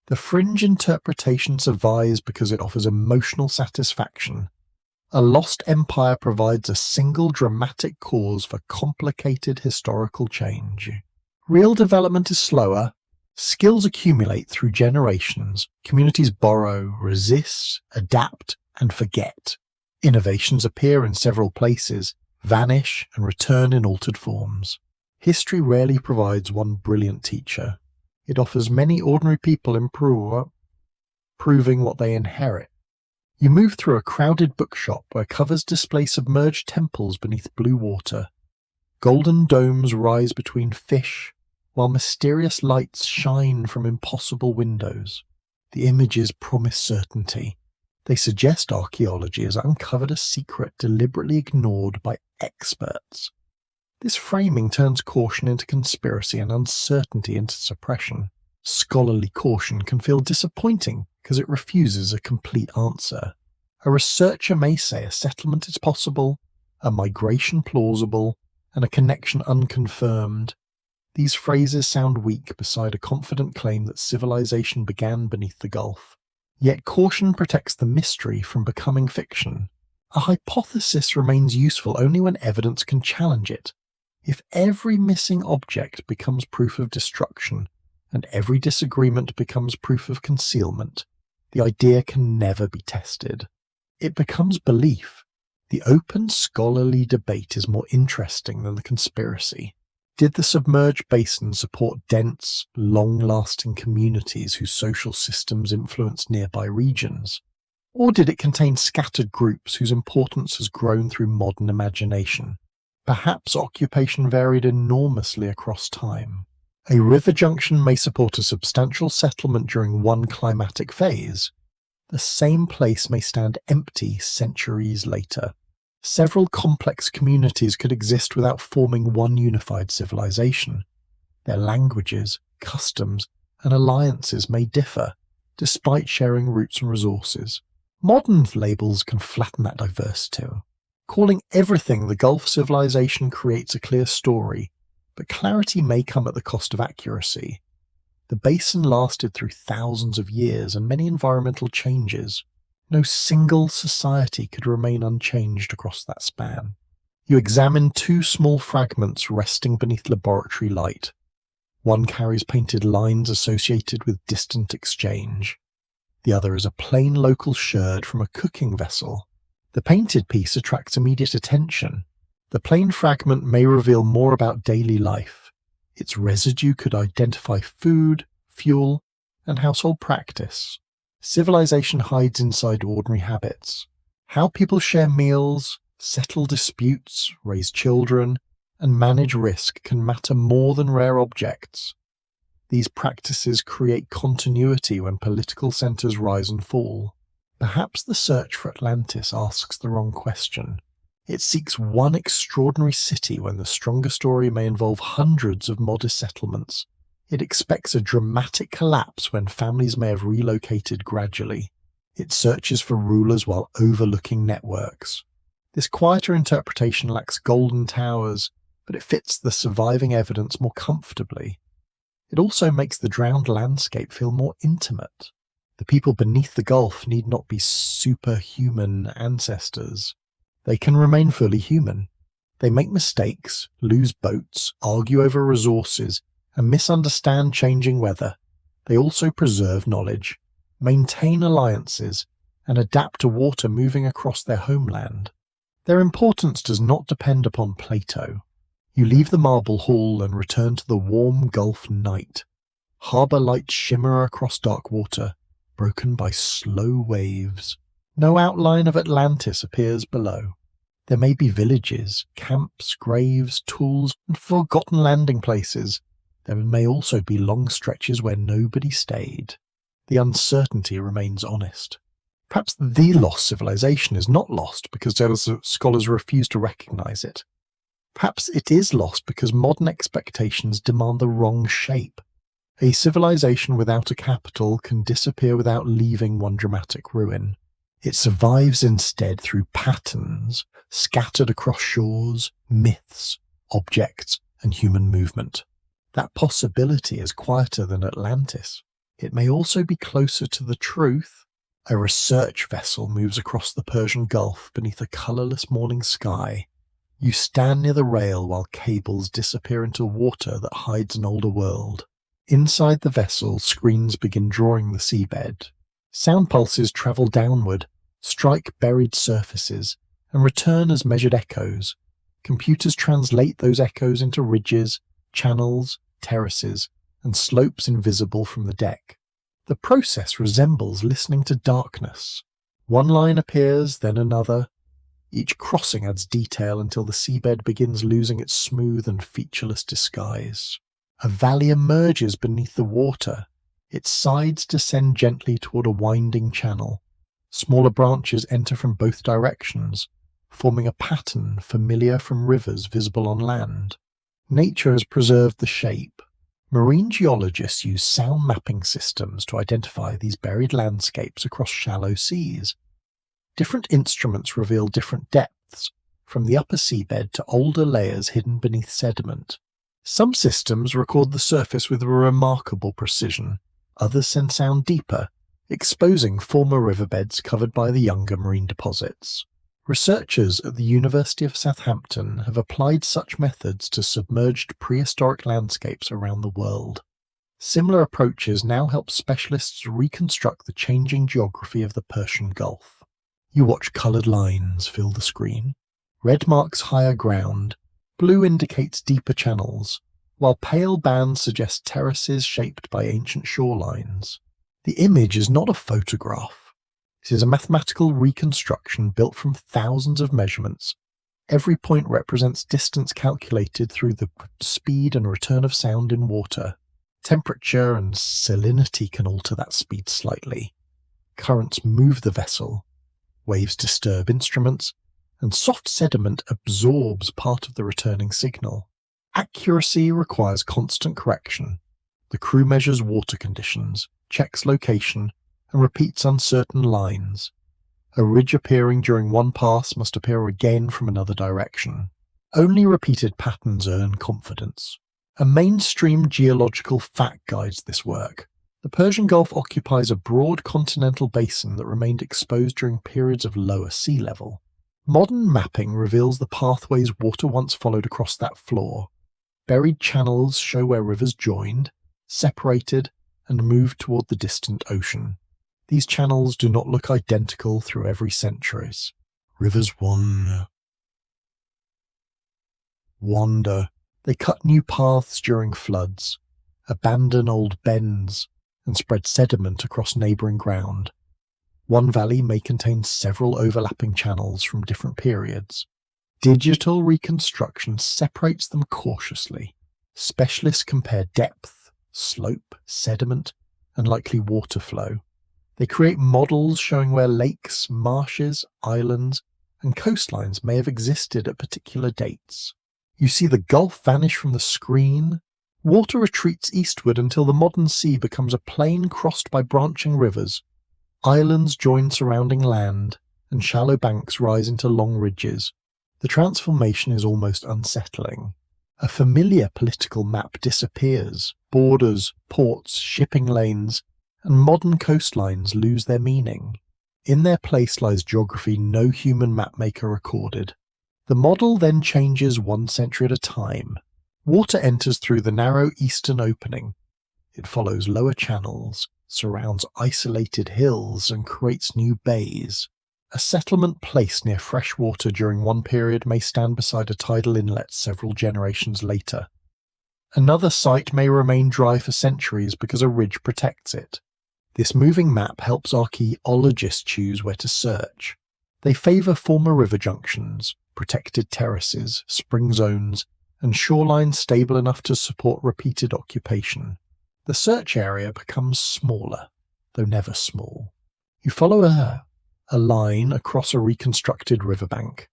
The fringe interpretation survives because it offers emotional satisfaction. A lost empire provides a single dramatic cause for complicated historical change. Real development is slower. Skills accumulate through generations. Communities borrow, resist, adapt, and forget. Innovations appear in several places, vanish, and return in altered forms. History rarely provides one brilliant teacher. It offers many ordinary people proving what they inherit. You move through a crowded bookshop where covers display submerged temples beneath blue water. Golden domes rise between fish, while mysterious lights shine from impossible windows. The images promise certainty. They suggest archaeology has uncovered a secret deliberately ignored by experts. This framing turns caution into conspiracy and uncertainty into suppression. Scholarly caution can feel disappointing because it refuses a complete answer. A researcher may say a settlement is possible, a migration plausible, and a connection unconfirmed. These phrases sound weak beside a confident claim that civilization began beneath the Gulf. Yet caution protects the mystery from becoming fiction. A hypothesis remains useful only when evidence can challenge it. If every missing object becomes proof of destruction, and every disagreement becomes proof of concealment, the idea can never be tested. It becomes belief. The open scholarly debate is more interesting than the conspiracy. Did the submerged basin support dense, long-lasting communities whose social systems influenced nearby regions? Or did it contain scattered groups whose importance has grown through modern imagination? Perhaps occupation varied enormously across time. A river junction may support a substantial settlement during one climatic phase. The same place may stand empty centuries later. Several complex communities could exist without forming one unified civilization. Their languages, customs, and alliances may differ, despite sharing roots and resources. Modern labels can flatten that diversity. Calling everything the Gulf civilization creates a clear story, But clarity may come at the cost of accuracy. The basin lasted through thousands of years and many environmental changes. No single society could remain unchanged across that span. You examine two small fragments resting beneath laboratory light. One carries painted lines associated with distant exchange. The other is a plain local sherd from a cooking vessel. The painted piece attracts immediate attention. The plain fragment may reveal more about daily life. Its residue could identify food, fuel, and household practice. Civilization hides inside ordinary habits. How people share meals, settle disputes, raise children, and manage risk can matter more than rare objects. These practices create continuity when political centers rise and fall. Perhaps the search for Atlantis asks the wrong question. It seeks one extraordinary city when the stronger story may involve hundreds of modest settlements. It expects a dramatic collapse when families may have relocated gradually. It searches for rulers while overlooking networks. This quieter interpretation lacks golden towers, but it fits the surviving evidence more comfortably. It also makes the drowned landscape feel more intimate. The people beneath the Gulf need not be superhuman ancestors. They can remain fully human. They make mistakes, lose boats, argue over resources, and misunderstand changing weather. They also preserve knowledge, maintain alliances, and adapt to water moving across their homeland. Their importance does not depend upon Plato. You leave the marble hall and return to the warm Gulf night. Harbour lights shimmer across dark water, broken by slow waves. No outline of Atlantis appears below. There may be villages, camps, graves, tools, and forgotten landing places. There may also be long stretches where nobody stayed. The uncertainty remains honest. Perhaps the lost civilization is not lost because scholars refuse to recognize it. Perhaps it is lost because modern expectations demand the wrong shape. A civilization without a capital can disappear without leaving one dramatic ruin. It survives instead through patterns scattered across shores, myths, objects, and human movement. That possibility is quieter than Atlantis. It may also be closer to the truth. A research vessel moves across the Persian Gulf beneath a colourless morning sky. You stand near the rail while cables disappear into water that hides an older world. Inside the vessel, screens begin drawing the seabed. Sound pulses travel downward, strike buried surfaces, and return as measured echoes. Computers translate those echoes into ridges, channels, terraces, and slopes invisible from the deck. The process resembles listening to darkness. One line appears, then another. Each crossing adds detail until the seabed begins losing its smooth and featureless disguise. A valley emerges beneath the water. Its sides descend gently toward a winding channel. Smaller branches enter from both directions, forming a pattern familiar from rivers visible on land. Nature has preserved the shape. Marine geologists use sound mapping systems to identify these buried landscapes across shallow seas. Different instruments reveal different depths, from the upper seabed to older layers hidden beneath sediment. Some systems record the surface with remarkable precision. Others send sound deeper, exposing former riverbeds covered by the younger marine deposits. Researchers at the University of Southampton have applied such methods to submerged prehistoric landscapes around the world. Similar approaches now help specialists reconstruct the changing geography of the Persian Gulf. You watch coloured lines fill the screen. Red marks higher ground, blue indicates deeper channels, while pale bands suggest terraces shaped by ancient shorelines. The image is not a photograph. It is a mathematical reconstruction built from thousands of measurements. Every point represents distance calculated through the speed and return of sound in water. Temperature and salinity can alter that speed slightly. Currents move the vessel. Waves disturb instruments, and soft sediment absorbs part of the returning signal. Accuracy requires constant correction. The crew measures water conditions, checks location, and repeats uncertain lines. A ridge appearing during one pass must appear again from another direction. Only repeated patterns earn confidence. A mainstream geological fact guides this work. The Persian Gulf occupies a broad continental basin that remained exposed during periods of lower sea level. Modern mapping reveals the pathways water once followed across that floor. Buried channels show where rivers joined, separated, and moved toward the distant ocean. These channels do not look identical through every centuries. Rivers wander. They cut new paths during floods, abandon old bends, and spread sediment across neighbouring ground. One valley may contain several overlapping channels from different periods. Digital reconstruction separates them cautiously. Specialists compare depth, slope, sediment, and likely water flow. They create models showing where lakes, marshes, islands, and coastlines may have existed at particular dates. You see the Gulf vanish from the screen. Water retreats eastward until the modern sea becomes a plain crossed by branching rivers. Islands join surrounding land, and shallow banks rise into long ridges. The transformation is almost unsettling. A familiar political map disappears. Borders, ports, shipping lanes, and modern coastlines lose their meaning. In their place lies geography no human mapmaker recorded. The model then changes 1 century at a time. Water enters through the narrow eastern opening. It follows lower channels, surrounds isolated hills, and creates new bays. A settlement placed near freshwater during one period may stand beside a tidal inlet several generations later. Another site may remain dry for centuries because a ridge protects it. This moving map helps archaeologists choose where to search. They favour former river junctions, protected terraces, spring zones, and shorelines stable enough to support repeated occupation. The search area becomes smaller, though never small. You follow a line across a reconstructed riverbank.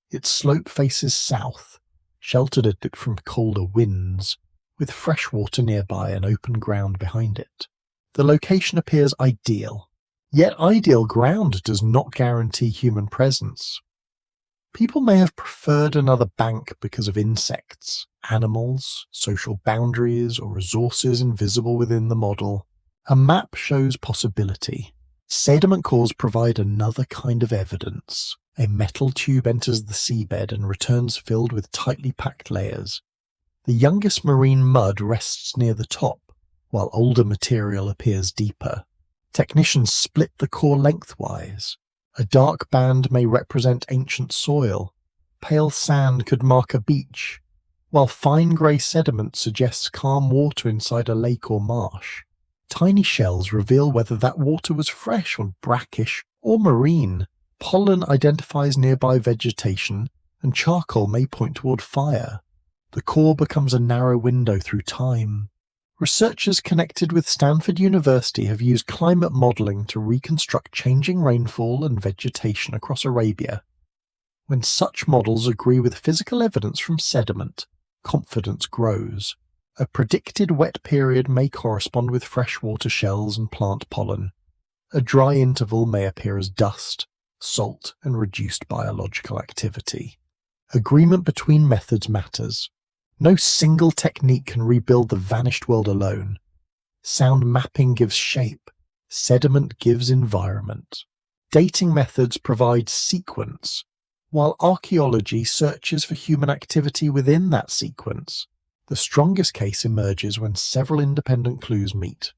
Its slope faces south, sheltered it from colder winds, with fresh water nearby and open ground behind it. The location appears ideal, yet ideal ground does not guarantee human presence. People may have preferred another bank because of insects, animals, social boundaries, or resources invisible within the model. A map shows possibility. Sediment cores provide another kind of evidence. A metal tube enters the seabed and returns filled with tightly packed layers. The youngest marine mud rests near the top, while older material appears deeper. Technicians split the core lengthwise. A dark band may represent ancient soil. Pale sand could mark a beach, while fine grey sediment suggests calm water inside a lake or marsh. Tiny shells reveal whether that water was fresh or brackish or marine. Pollen identifies nearby vegetation, and charcoal may point toward fire. The core becomes a narrow window through time. Researchers connected with Stanford University have used climate modelling to reconstruct changing rainfall and vegetation across Arabia. When such models agree with physical evidence from sediment, confidence grows. A predicted wet period may correspond with freshwater shells and plant pollen. A dry interval may appear as dust, salt, and reduced biological activity. Agreement between methods matters. No single technique can rebuild the vanished world alone. Sound mapping gives shape. Sediment gives environment. Dating methods provide sequence, while archaeology searches for human activity within that sequence. The strongest case emerges when several independent clues meet.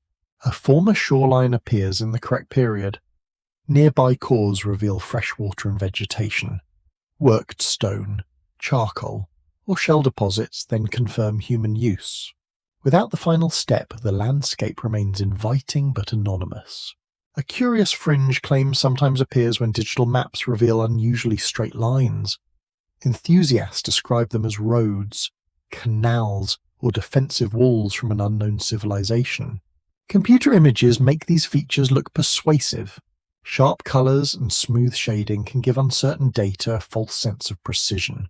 A former shoreline appears in the correct period. Nearby cores reveal freshwater and vegetation. Worked stone, charcoal, or shell deposits then confirm human use. Without the final step, the landscape remains inviting but anonymous. A curious fringe claim sometimes appears when digital maps reveal unusually straight lines. Enthusiasts describe them as roads, canals, or defensive walls from an unknown civilization. Computer images make these features look persuasive. Sharp colours and smooth shading can give uncertain data a false sense of precision.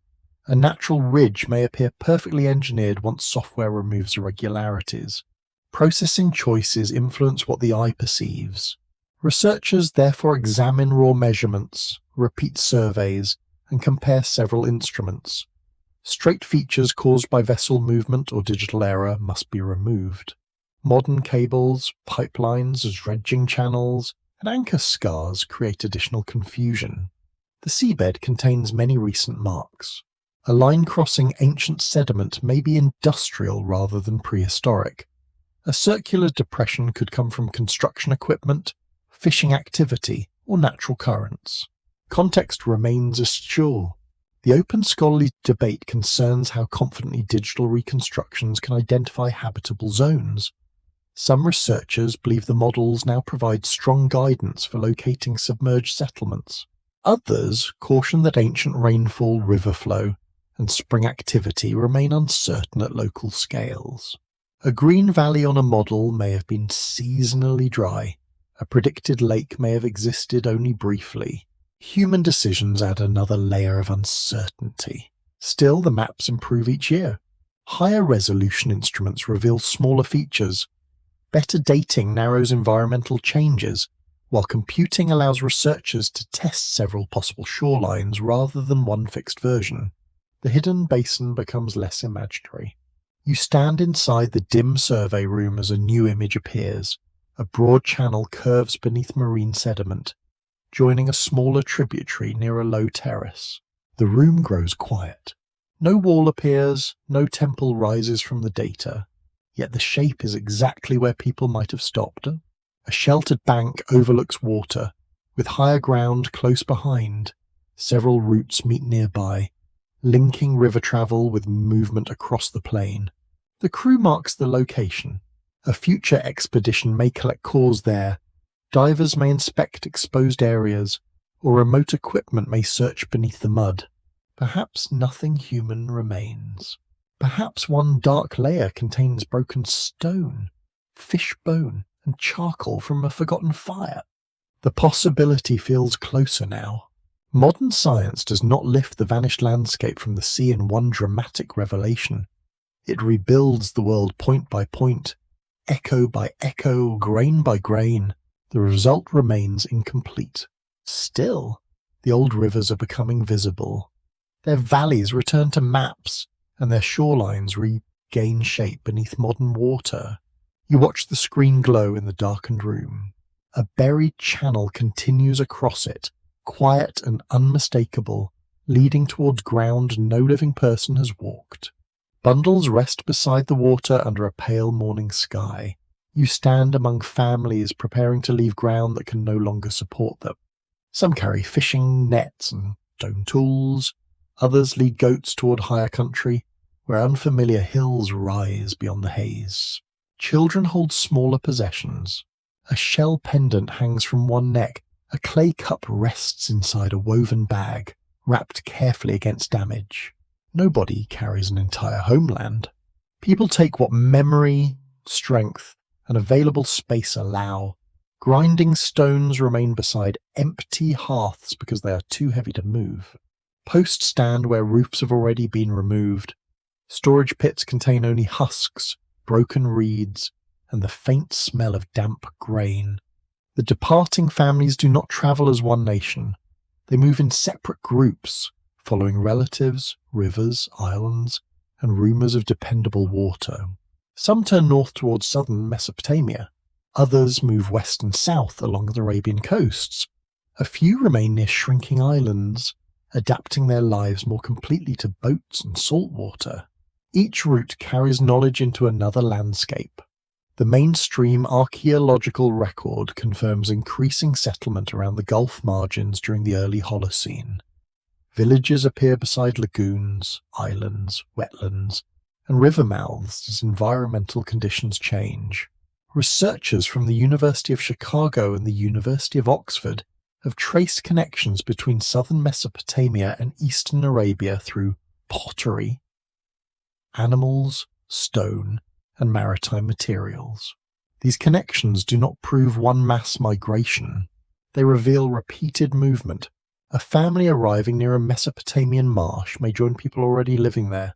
A natural ridge may appear perfectly engineered once software removes irregularities. Processing choices influence what the eye perceives. Researchers therefore examine raw measurements, repeat surveys, and compare several instruments. Straight features caused by vessel movement or digital error must be removed. Modern cables, pipelines as dredging channels, and anchor scars create additional confusion. The seabed contains many recent marks. A line crossing ancient sediment may be industrial rather than prehistoric. A circular depression could come from construction equipment, fishing activity, or natural currents. Context remains obscure. The open scholarly debate concerns how confidently digital reconstructions can identify habitable zones. Some researchers believe the models now provide strong guidance for locating submerged settlements. Others caution that ancient rainfall, river flow, and spring activity remain uncertain at local scales. A green valley on a model may have been seasonally dry. A predicted lake may have existed only briefly. Human decisions add another layer of uncertainty. Still, the maps improve each year. Higher resolution instruments reveal smaller features. Better dating narrows environmental changes, while computing allows researchers to test several possible shorelines rather than one fixed version. The hidden basin becomes less imaginary. You stand inside the dim survey room as a new image appears. A broad channel curves beneath marine sediment, joining a smaller tributary near a low terrace. The room grows quiet. No wall appears, no temple rises from the data, yet the shape is exactly where people might have stopped. A sheltered bank overlooks water, with higher ground close behind. Several routes meet nearby, linking river travel with movement across the plain. The crew marks the location. A future expedition may collect cores there. Divers may inspect exposed areas, or remote equipment may search beneath the mud. Perhaps nothing human remains. Perhaps one dark layer contains broken stone, fish bone, and charcoal from a forgotten fire. The possibility feels closer now. Modern science does not lift the vanished landscape from the sea in one dramatic revelation. It rebuilds the world point by point, echo by echo, grain by grain. The result remains incomplete. Still, the old rivers are becoming visible. Their valleys return to maps, and their shorelines regain shape beneath modern water. You watch the screen glow in the darkened room. A buried channel continues across it, quiet and unmistakable, leading towards ground no living person has walked. Bundles rest beside the water under a pale morning sky. You stand among families preparing to leave ground that can no longer support them. Some carry fishing nets and stone tools. Others lead goats toward higher country, where unfamiliar hills rise beyond the haze. Children hold smaller possessions. A shell pendant hangs from one neck. A clay cup rests inside a woven bag, wrapped carefully against damage. Nobody carries an entire homeland. People take what memory, strength, and available space allow. Grinding stones remain beside empty hearths because they are too heavy to move. Posts stand where roofs have already been removed. Storage pits contain only husks, broken reeds, and the faint smell of damp grain. The departing families do not travel as one nation. They move in separate groups, following relatives, rivers, islands, and rumors of dependable water. Some turn north towards southern Mesopotamia. Others move west and south along the Arabian coasts. A few remain near shrinking islands, adapting their lives more completely to boats and salt water. Each route carries knowledge into another landscape. The mainstream archaeological record confirms increasing settlement around the Gulf margins during the early Holocene. Villages appear beside lagoons, islands, wetlands, and river mouths as environmental conditions change. Researchers from the University of Chicago and the University of Oxford have traced connections between southern Mesopotamia and eastern Arabia through pottery, animals, stone, and maritime materials. These connections do not prove one mass migration. They reveal repeated movement. A family arriving near a Mesopotamian marsh may join people already living there.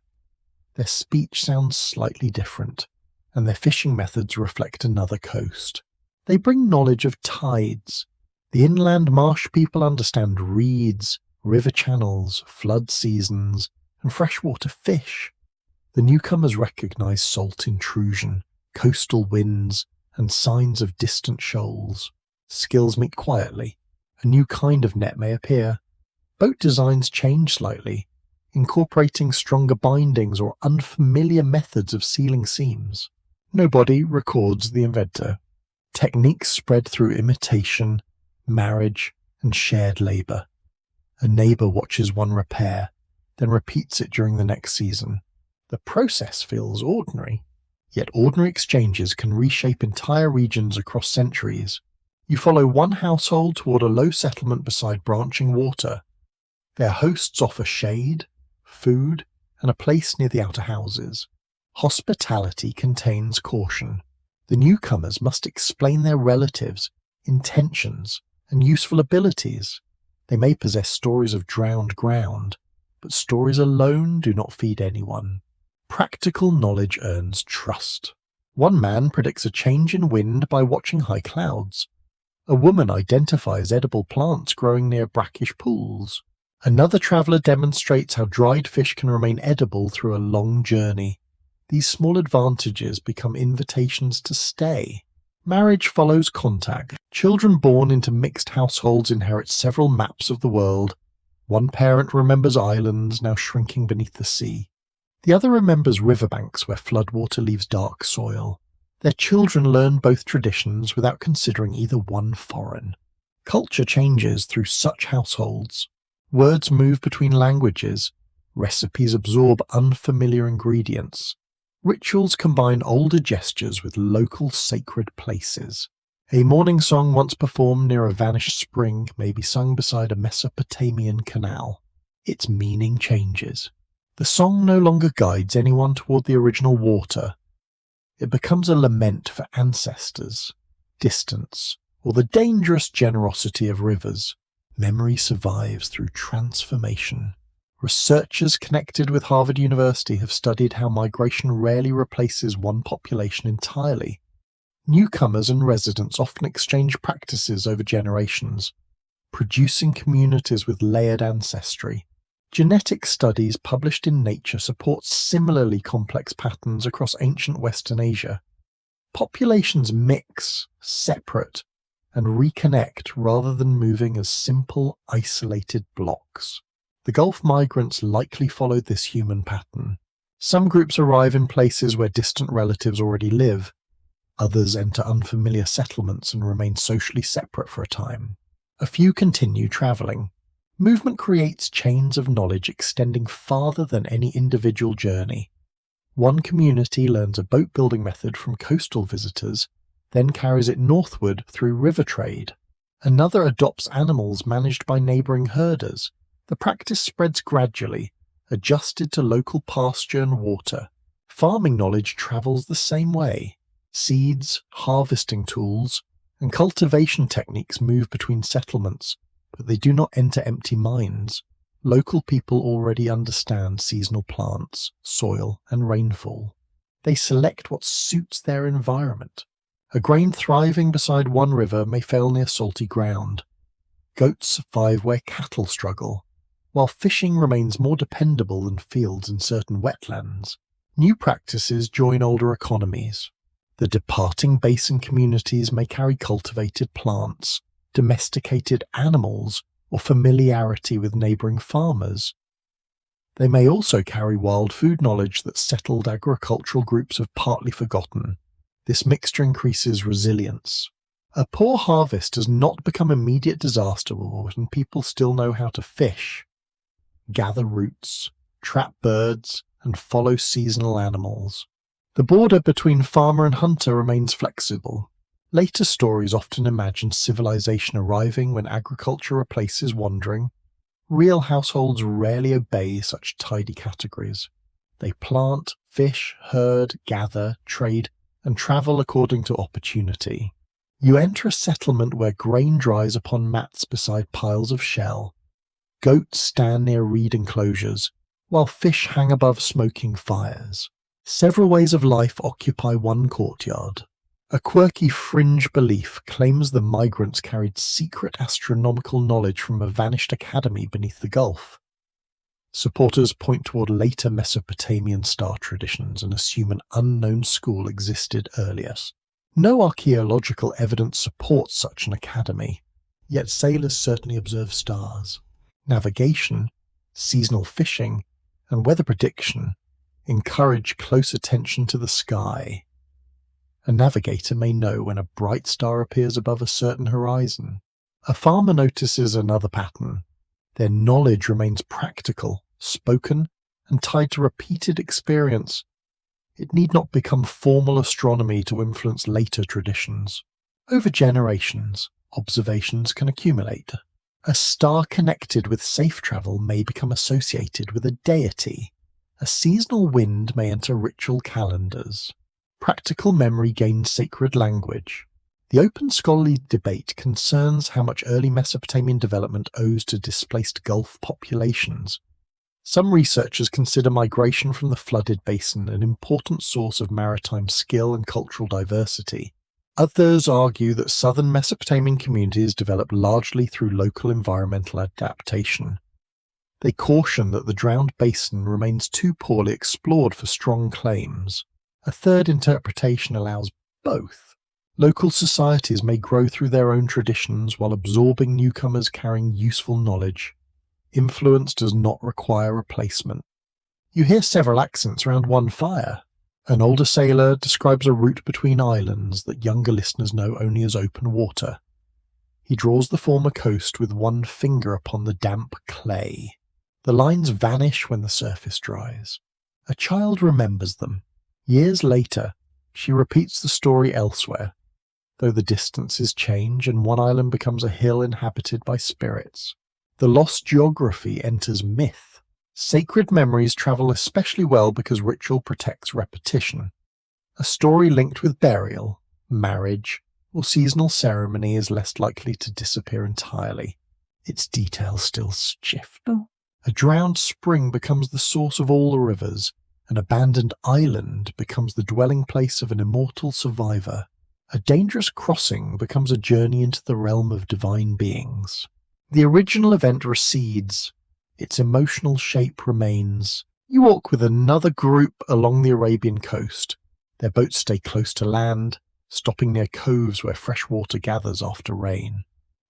Their speech sounds slightly different, and their fishing methods reflect another coast. They bring knowledge of tides. The inland marsh people understand reeds, river channels, flood seasons, and freshwater fish. The newcomers recognize salt intrusion, coastal winds, and signs of distant shoals. Skills meet quietly. A new kind of net may appear. Boat designs change slightly, incorporating stronger bindings or unfamiliar methods of sealing seams. Nobody records the inventor. Techniques spread through imitation, marriage, and shared labor. A neighbor watches one repair, then repeats it during the next season. The process feels ordinary, yet ordinary exchanges can reshape entire regions across centuries. You follow one household toward a low settlement beside branching water. Their hosts offer shade, food, and a place near the outer houses. Hospitality contains caution. The newcomers must explain their relatives, intentions, and useful abilities. They may possess stories of drowned ground, but stories alone do not feed anyone. Practical knowledge earns trust. One man predicts a change in wind by watching high clouds. A woman identifies edible plants growing near brackish pools. Another traveller demonstrates how dried fish can remain edible through a long journey. These small advantages become invitations to stay. Marriage follows contact. Children born into mixed households inherit several maps of the world. One parent remembers islands now shrinking beneath the sea. The other remembers riverbanks where floodwater leaves dark soil. Their children learn both traditions without considering either one foreign. Culture changes through such households. Words move between languages. Recipes absorb unfamiliar ingredients. Rituals combine older gestures with local sacred places. A morning song once performed near a vanished spring may be sung beside a Mesopotamian canal. Its meaning changes. The song no longer guides anyone toward the original water. It becomes a lament for ancestors, distance, or the dangerous generosity of rivers. Memory survives through transformation. Researchers connected with Harvard University have studied how migration rarely replaces one population entirely. Newcomers and residents often exchange practices over generations, producing communities with layered ancestry. Genetic studies published in Nature support similarly complex patterns across ancient Western Asia. Populations mix, separate, and reconnect rather than moving as simple, isolated blocks. The Gulf migrants likely followed this human pattern. Some groups arrive in places where distant relatives already live. Others enter unfamiliar settlements and remain socially separate for a time. A few continue traveling. Movement creates chains of knowledge extending farther than any individual journey. One community learns a boat-building method from coastal visitors, then carries it northward through river trade. Another adopts animals managed by neighbouring herders. The practice spreads gradually, adjusted to local pasture and water. Farming knowledge travels the same way. Seeds, harvesting tools, and cultivation techniques move between settlements, but they do not enter empty minds. Local people already understand seasonal plants, soil, and rainfall. They select what suits their environment. A grain thriving beside one river may fail near salty ground. Goats survive where cattle struggle, while fishing remains more dependable than fields in certain wetlands. New practices join older economies. The departing basin communities may carry cultivated plants, domesticated animals, or familiarity with neighbouring farmers. They may also carry wild food knowledge that settled agricultural groups have partly forgotten. This mixture increases resilience. A poor harvest does not become immediate disaster when people still know how to fish, gather roots, trap birds, and follow seasonal animals. The border between farmer and hunter remains flexible. Later stories often imagine civilization arriving when agriculture replaces wandering. Real households rarely obey such tidy categories. They plant, fish, herd, gather, trade, and travel according to opportunity. You enter a settlement where grain dries upon mats beside piles of shell. Goats stand near reed enclosures, while fish hang above smoking fires. Several ways of life occupy one courtyard. A quirky fringe belief claims the migrants carried secret astronomical knowledge from a vanished academy beneath the Gulf. Supporters point toward later Mesopotamian star traditions and assume an unknown school existed earlier. No archaeological evidence supports such an academy, yet sailors certainly observe stars. Navigation, seasonal fishing, and weather prediction encourage close attention to the sky. A navigator may know when a bright star appears above a certain horizon. A farmer notices another pattern. Their knowledge remains practical, spoken, and tied to repeated experience. It need not become formal astronomy to influence later traditions. Over generations, observations can accumulate. A star connected with safe travel may become associated with a deity. A seasonal wind may enter ritual calendars. Practical memory gains sacred language. The open scholarly debate concerns how much early Mesopotamian development owes to displaced Gulf populations. Some researchers consider migration from the flooded basin an important source of maritime skill and cultural diversity. Others argue that southern Mesopotamian communities developed largely through local environmental adaptation. They caution that the drowned basin remains too poorly explored for strong claims. A third interpretation allows both. Local societies may grow through their own traditions while absorbing newcomers carrying useful knowledge. Influence does not require replacement. You hear several accents around one fire. An older sailor describes a route between islands that younger listeners know only as open water. He draws the former coast with one finger upon the damp clay. The lines vanish when the surface dries. A child remembers them. Years later, she repeats the story elsewhere, though the distances change and one island becomes a hill inhabited by spirits. The lost geography enters myth. Sacred memories travel especially well because ritual protects repetition. A story linked with burial, marriage, or seasonal ceremony is less likely to disappear entirely. Its details still shift. A drowned spring becomes the source of all the rivers. An abandoned island becomes the dwelling place of an immortal survivor. A dangerous crossing becomes a journey into the realm of divine beings. The original event recedes. Its emotional shape remains. You walk with another group along the Arabian coast. Their boats stay close to land, stopping near coves where fresh water gathers after rain.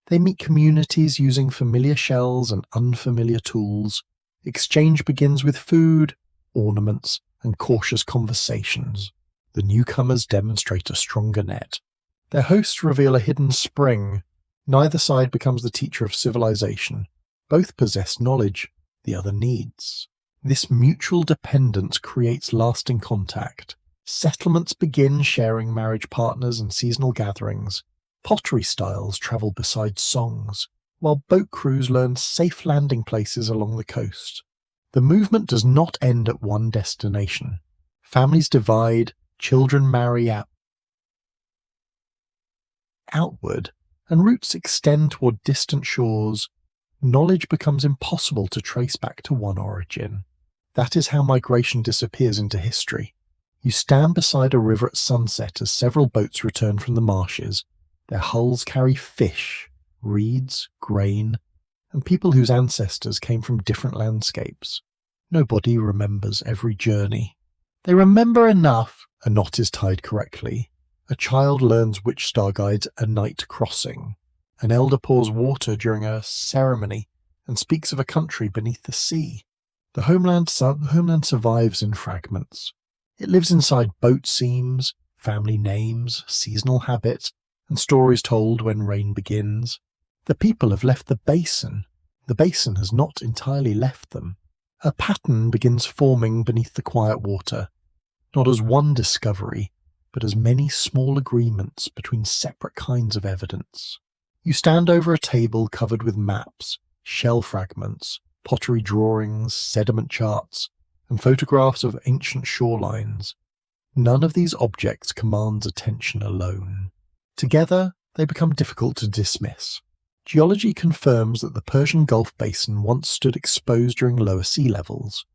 They meet communities using familiar shells and unfamiliar tools. Exchange begins with food, ornaments, and cautious conversations. The newcomers demonstrate a stronger net. Their hosts reveal a hidden spring. Neither side becomes the teacher of civilization. Both possess knowledge, the other needs. This mutual dependence creates lasting contact. Settlements begin sharing marriage partners and seasonal gatherings. Pottery styles travel beside songs, while boat crews learn safe landing places along the coast. The movement does not end at one destination. Families divide, children marry outward, and routes extend toward distant shores. Knowledge becomes impossible to trace back to one origin. That is how migration disappears into history. You stand beside a river at sunset as several boats return from the marshes. Their hulls carry fish, reeds, grain, and people whose ancestors came from different landscapes. Nobody remembers every journey. They remember enough. A knot is tied correctly. A child learns which star guides a night crossing. An elder pours water during a ceremony and speaks of a country beneath the sea. The homeland survives in fragments. It lives inside boat seams, family names, seasonal habits, and stories told when rain begins. The people have left the basin. The basin has not entirely left them. A pattern begins forming beneath the quiet water, not as one discovery, but as many small agreements between separate kinds of evidence. You stand over a table covered with maps, shell fragments, pottery drawings, sediment charts, and photographs of ancient shorelines. None of these objects commands attention alone. Together, they become difficult to dismiss. Geology confirms that the Persian Gulf basin once stood exposed during lower sea levels.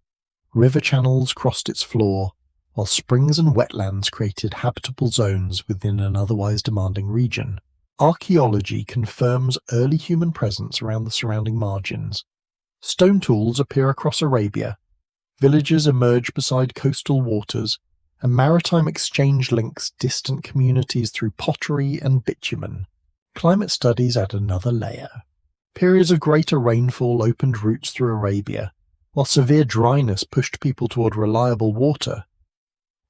River channels crossed its floor, while springs and wetlands created habitable zones within an otherwise demanding region. Archaeology confirms early human presence around the surrounding margins. Stone tools appear across Arabia, villages emerge beside coastal waters, and maritime exchange links distant communities through pottery and bitumen. Climate studies add another layer. Periods of greater rainfall opened routes through Arabia, while severe dryness pushed people toward reliable water.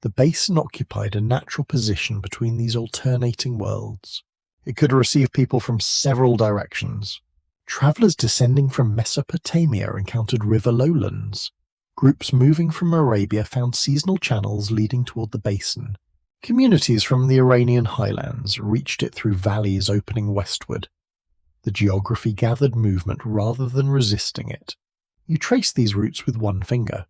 The basin occupied a natural position between these alternating worlds. It could receive people from several directions. Travellers descending from Mesopotamia encountered river lowlands. Groups moving from Arabia found seasonal channels leading toward the basin. Communities from the Iranian highlands reached it through valleys opening westward. The geography gathered movement rather than resisting it. You trace these routes with one finger.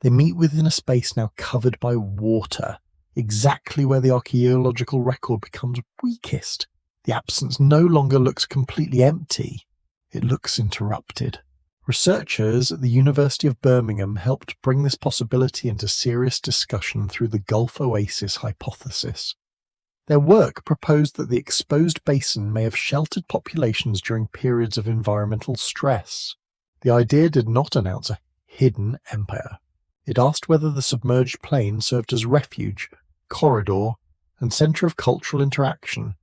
They meet within a space now covered by water, exactly where the archaeological record becomes weakest. The absence no longer looks completely empty. It looks interrupted. Researchers at the University of Birmingham helped bring this possibility into serious discussion through the Gulf Oasis hypothesis. Their work proposed that the exposed basin may have sheltered populations during periods of environmental stress. The idea did not announce a hidden empire. It asked whether the submerged plain served as refuge, corridor, and centre of cultural interaction.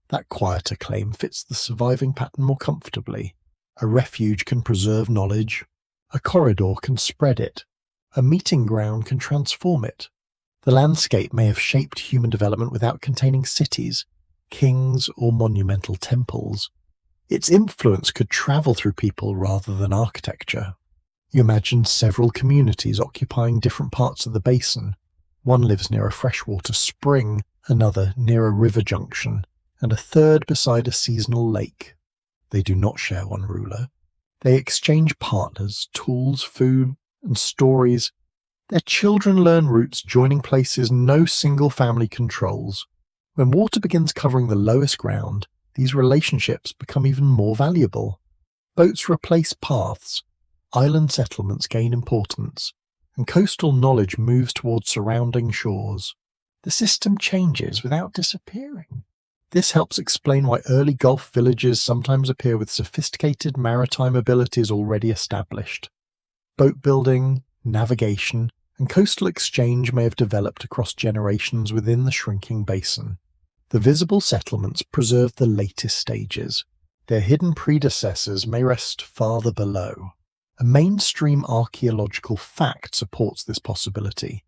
That quieter claim fits the surviving pattern more comfortably. A refuge can preserve knowledge. A corridor can spread it. A meeting ground can transform it. The landscape may have shaped human development without containing cities, kings, or monumental temples. Its influence could travel through people rather than architecture. You imagine several communities occupying different parts of the basin. One lives near a freshwater spring, another near a river junction, and a third beside a seasonal lake. They do not share one ruler. They exchange partners, tools, food, and stories. Their children learn routes joining places no single family controls. When water begins covering the lowest ground, these relationships become even more valuable. Boats replace paths, island settlements gain importance, and coastal knowledge moves towards surrounding shores. The system changes without disappearing. This helps explain why early Gulf villages sometimes appear with sophisticated maritime abilities already established. Boat building, navigation, and coastal exchange may have developed across generations within the shrinking basin. The visible settlements preserve the latest stages. Their hidden predecessors may rest farther below. A mainstream archaeological fact supports this possibility.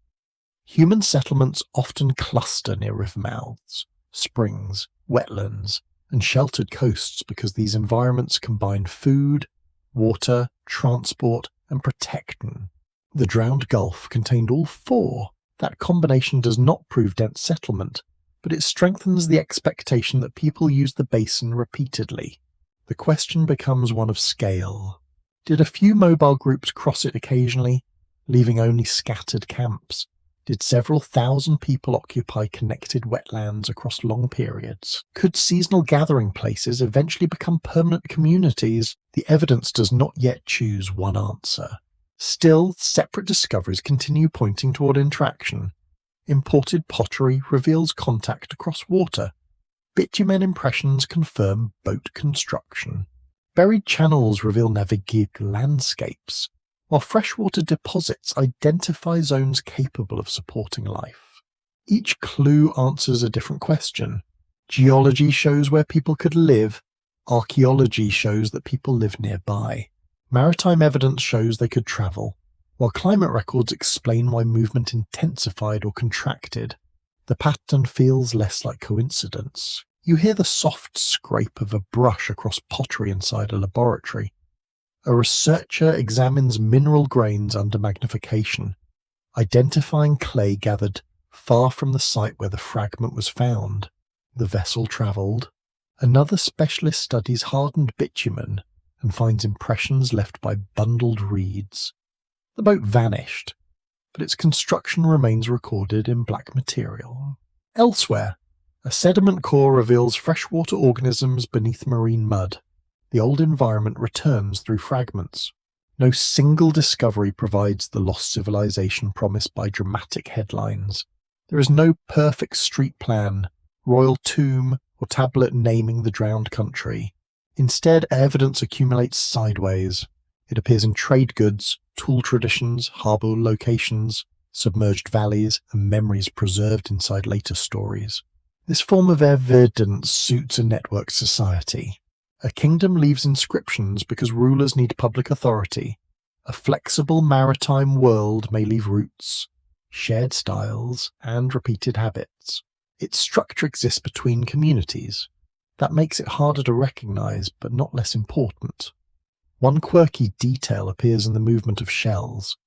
Human settlements often cluster near river mouths, springs, wetlands, and sheltered coasts because these environments combine food, water, transport, and protection. The drowned Gulf contained all four. That combination does not prove dense settlement, but it strengthens the expectation that people use the basin repeatedly. The question becomes one of scale. Did a few mobile groups cross it occasionally, leaving only scattered camps? Did several thousand people occupy connected wetlands across long periods? Could seasonal gathering places eventually become permanent communities? The evidence does not yet choose one answer. Still, separate discoveries continue pointing toward interaction. Imported pottery reveals contact across water. Bitumen impressions confirm boat construction. Buried channels reveal navigated landscapes, while freshwater deposits identify zones capable of supporting life. Each clue answers a different question. Geology shows where people could live. Archaeology shows that people live nearby. Maritime evidence shows they could travel, while climate records explain why movement intensified or contracted. The pattern feels less like coincidence. You hear the soft scrape of a brush across pottery inside a laboratory. A researcher examines mineral grains under magnification, identifying clay gathered far from the site where the fragment was found. The vessel travelled. Another specialist studies hardened bitumen and finds impressions left by bundled reeds. The boat vanished, but its construction remains recorded in black material. Elsewhere, a sediment core reveals freshwater organisms beneath marine mud. The old environment returns through fragments. No single discovery provides the lost civilization promised by dramatic headlines. There is no perfect street plan, royal tomb, or tablet naming the drowned country. Instead, evidence accumulates sideways. It appears in trade goods, tool traditions, harbour locations, submerged valleys, and memories preserved inside later stories. This form of evidence suits a networked society. A kingdom leaves inscriptions because rulers need public authority. A flexible maritime world may leave roots, shared styles, and repeated habits. Its structure exists between communities. That makes it harder to recognise, but not less important. One quirky detail appears in the movement of shells.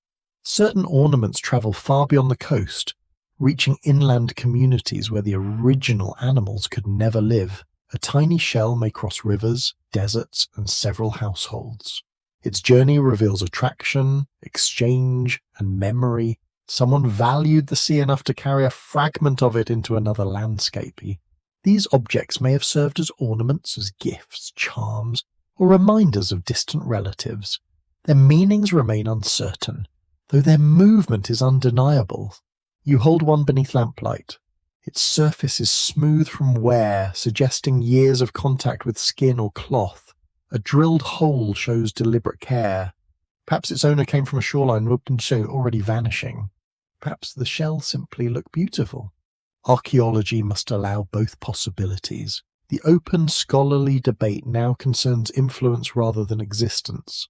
Certain ornaments travel far beyond the coast, reaching inland communities where the original animals could never live. A tiny shell may cross rivers, deserts, and several households. Its journey reveals attraction, exchange, and memory. Someone valued the sea enough to carry a fragment of it into another landscape. These objects may have served as ornaments, as gifts, charms, or reminders of distant relatives. Their meanings remain uncertain, though their movement is undeniable. You hold one beneath lamplight. Its surface is smooth from wear, suggesting years of contact with skin or cloth. A drilled hole shows deliberate care. Perhaps its owner came from a shoreline already vanishing. Perhaps the shells simply look beautiful. Archaeology must allow both possibilities. The open scholarly debate now concerns influence rather than existence.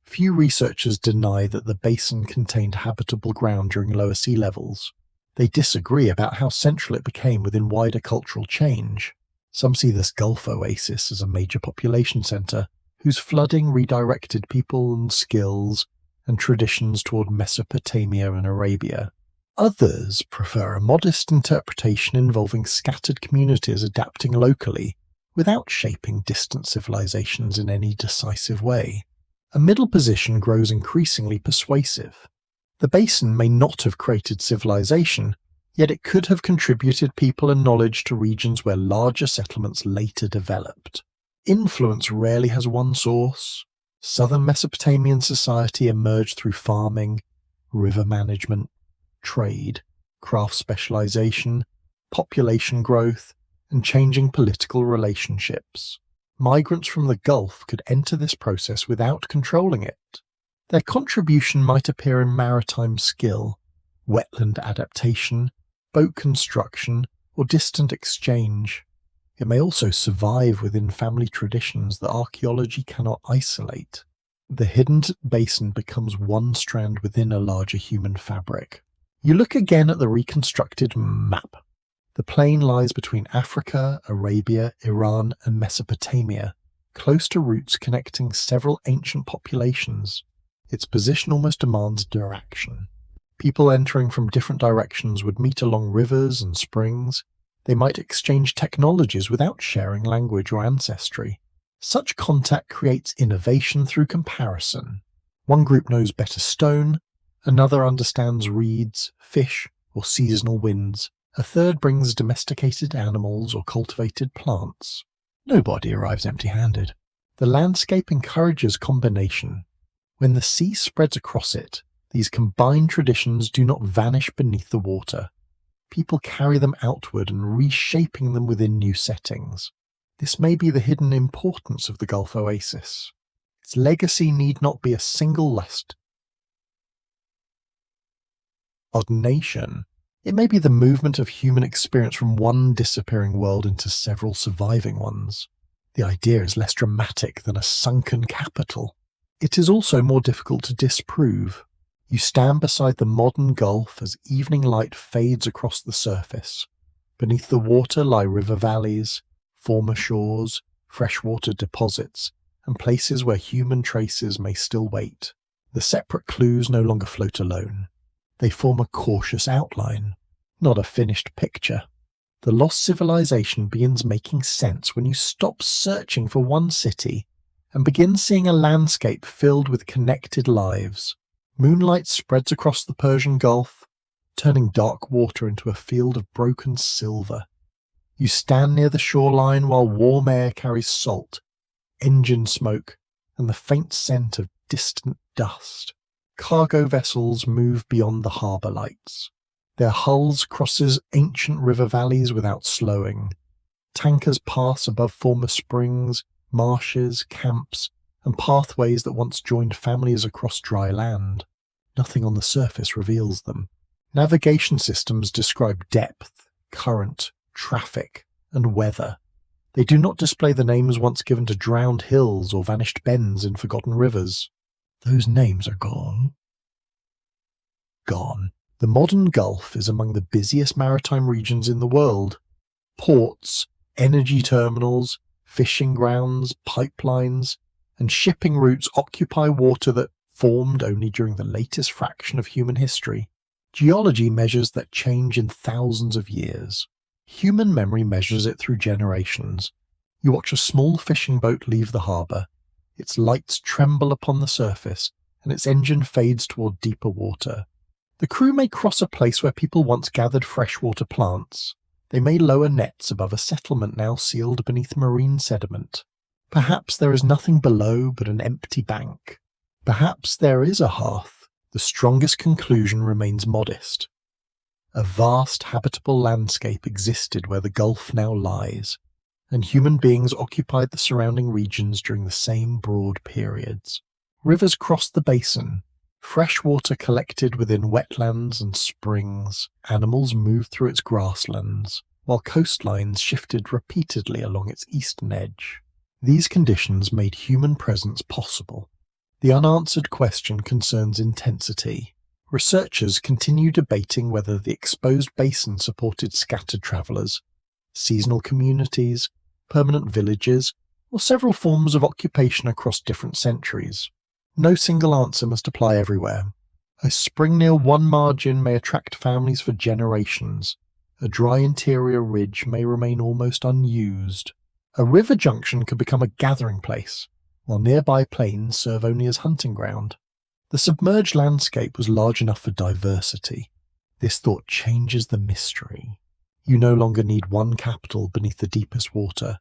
Few researchers deny that the basin contained habitable ground during lower sea levels. They disagree about how central it became within wider cultural change. Some see this Gulf Oasis as a major population centre, whose flooding redirected people and skills and traditions toward Mesopotamia and Arabia. Others prefer a modest interpretation involving scattered communities adapting locally, without shaping distant civilizations in any decisive way. A middle position grows increasingly persuasive. The basin may not have created civilization, yet it could have contributed people and knowledge to regions where larger settlements later developed. Influence rarely has one source. Southern Mesopotamian society emerged through farming, river management, trade, craft specialization, population growth, and changing political relationships. Migrants from the Gulf could enter this process without controlling it. Their contribution might appear in maritime skill, wetland adaptation, boat construction, or distant exchange. It may also survive within family traditions that archaeology cannot isolate. The hidden basin becomes one strand within a larger human fabric. You look again at the reconstructed map. The plain lies between Africa, Arabia, Iran, and Mesopotamia, close to routes connecting several ancient populations. Its position almost demands direction. People entering from different directions would meet along rivers and springs. They might exchange technologies without sharing language or ancestry. Such contact creates innovation through comparison. One group knows better stone, another understands reeds, fish, or seasonal winds. A third brings domesticated animals or cultivated plants. Nobody arrives empty-handed. The landscape encourages combination. When the sea spreads across it, these combined traditions do not vanish beneath the water. People carry them outward and reshaping them within new settings. This may be the hidden importance of the Gulf Oasis. Its legacy need not be a single lust nation. It may be the movement of human experience from one disappearing world into several surviving ones. The idea is less dramatic than a sunken capital. It is also more difficult to disprove. You stand beside the modern Gulf as evening light fades across the surface. Beneath the water lie river valleys, former shores, freshwater deposits, and places where human traces may still wait. The separate clues no longer float alone. They form a cautious outline, not a finished picture. The lost civilization begins making sense when you stop searching for one city and begin seeing a landscape filled with connected lives. Moonlight spreads across the Persian Gulf, turning dark water into a field of broken silver. You stand near the shoreline while warm air carries salt, engine smoke, and the faint scent of distant dust. Cargo vessels move beyond the harbour lights. Their hulls crosses ancient river valleys without slowing. Tankers pass above former springs, marshes, camps, and pathways that once joined families across dry land. Nothing on the surface reveals them. Navigation systems describe depth, current, traffic, and weather. They do not display the names once given to drowned hills or vanished bends in forgotten rivers. Those names are gone. Gone. The modern Gulf is among the busiest maritime regions in the world. Ports, energy terminals, fishing grounds, pipelines, and shipping routes occupy water that formed only during the latest fraction of human history. Geology measures that change in thousands of years. Human memory measures it through generations. You watch a small fishing boat leave the harbour. Its lights tremble upon the surface, and its engine fades toward deeper water. The crew may cross a place where people once gathered freshwater plants. They may lower nets above a settlement now sealed beneath marine sediment. Perhaps there is nothing below but an empty bank. Perhaps there is a hearth. The strongest conclusion remains modest. A vast habitable landscape existed where the Gulf now lies, and human beings occupied the surrounding regions during the same broad periods. Rivers crossed the basin. Fresh water collected within wetlands and springs. Animals moved through its grasslands, while coastlines shifted repeatedly along its eastern edge. These conditions made human presence possible. The unanswered question concerns intensity. Researchers continue debating whether the exposed basin supported scattered travellers, seasonal communities, permanent villages, or several forms of occupation across different centuries. No single answer must apply everywhere. A spring near one margin may attract families for generations. A dry interior ridge may remain almost unused. A river junction could become a gathering place, while nearby plains serve only as hunting ground. The submerged landscape was large enough for diversity. This thought changes the mystery. You no longer need one capital beneath the deepest water.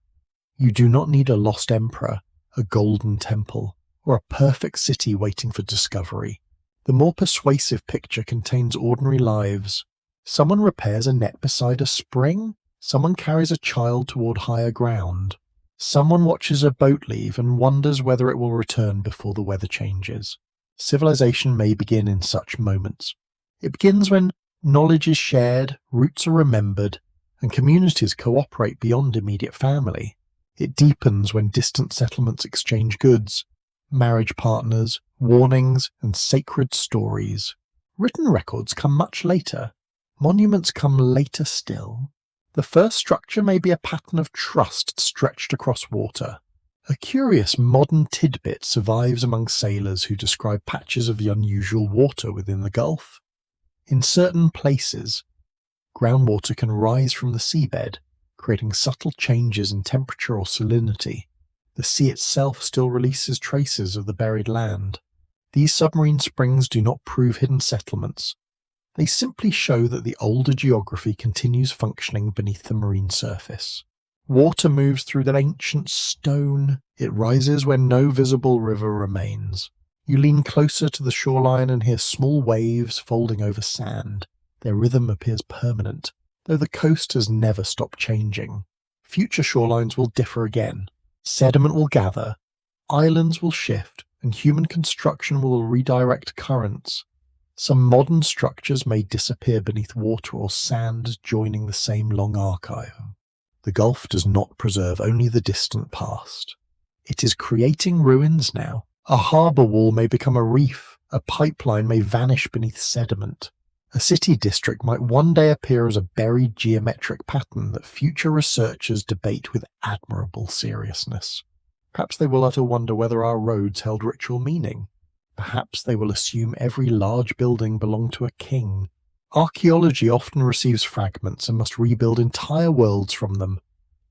You do not need a lost emperor, a golden temple, or a perfect city waiting for discovery. The more persuasive picture contains ordinary lives. Someone repairs a net beside a spring. Someone carries a child toward higher ground. Someone watches a boat leave and wonders whether it will return before the weather changes. Civilization may begin in such moments. It begins when knowledge is shared, roots are remembered, and communities cooperate beyond immediate family. It deepens when distant settlements exchange goods, marriage partners, warnings, and sacred stories. Written records come much later. Monuments come later still. The first structure may be a pattern of trust stretched across water. A curious modern tidbit survives among sailors who describe patches of the unusual water within the Gulf. In certain places, groundwater can rise from the seabed, creating subtle changes in temperature or salinity. The sea itself still releases traces of the buried land. These submarine springs do not prove hidden settlements. They simply show that the older geography continues functioning beneath the marine surface. Water moves through that ancient stone. It rises when no visible river remains. You lean closer to the shoreline and hear small waves folding over sand. Their rhythm appears permanent, though the coast has never stopped changing. Future shorelines will differ again. Sediment will gather, islands will shift, and human construction will redirect currents. Some modern structures may disappear beneath water or sand joining the same long archive. The Gulf does not preserve only the distant past. It is creating ruins now. A harbour wall may become a reef, a pipeline may vanish beneath sediment. A city district might one day appear as a buried geometric pattern that future researchers debate with admirable seriousness. Perhaps they will utter wonder whether our roads held ritual meaning. Perhaps they will assume every large building belonged to a king. Archaeology often receives fragments and must rebuild entire worlds from them.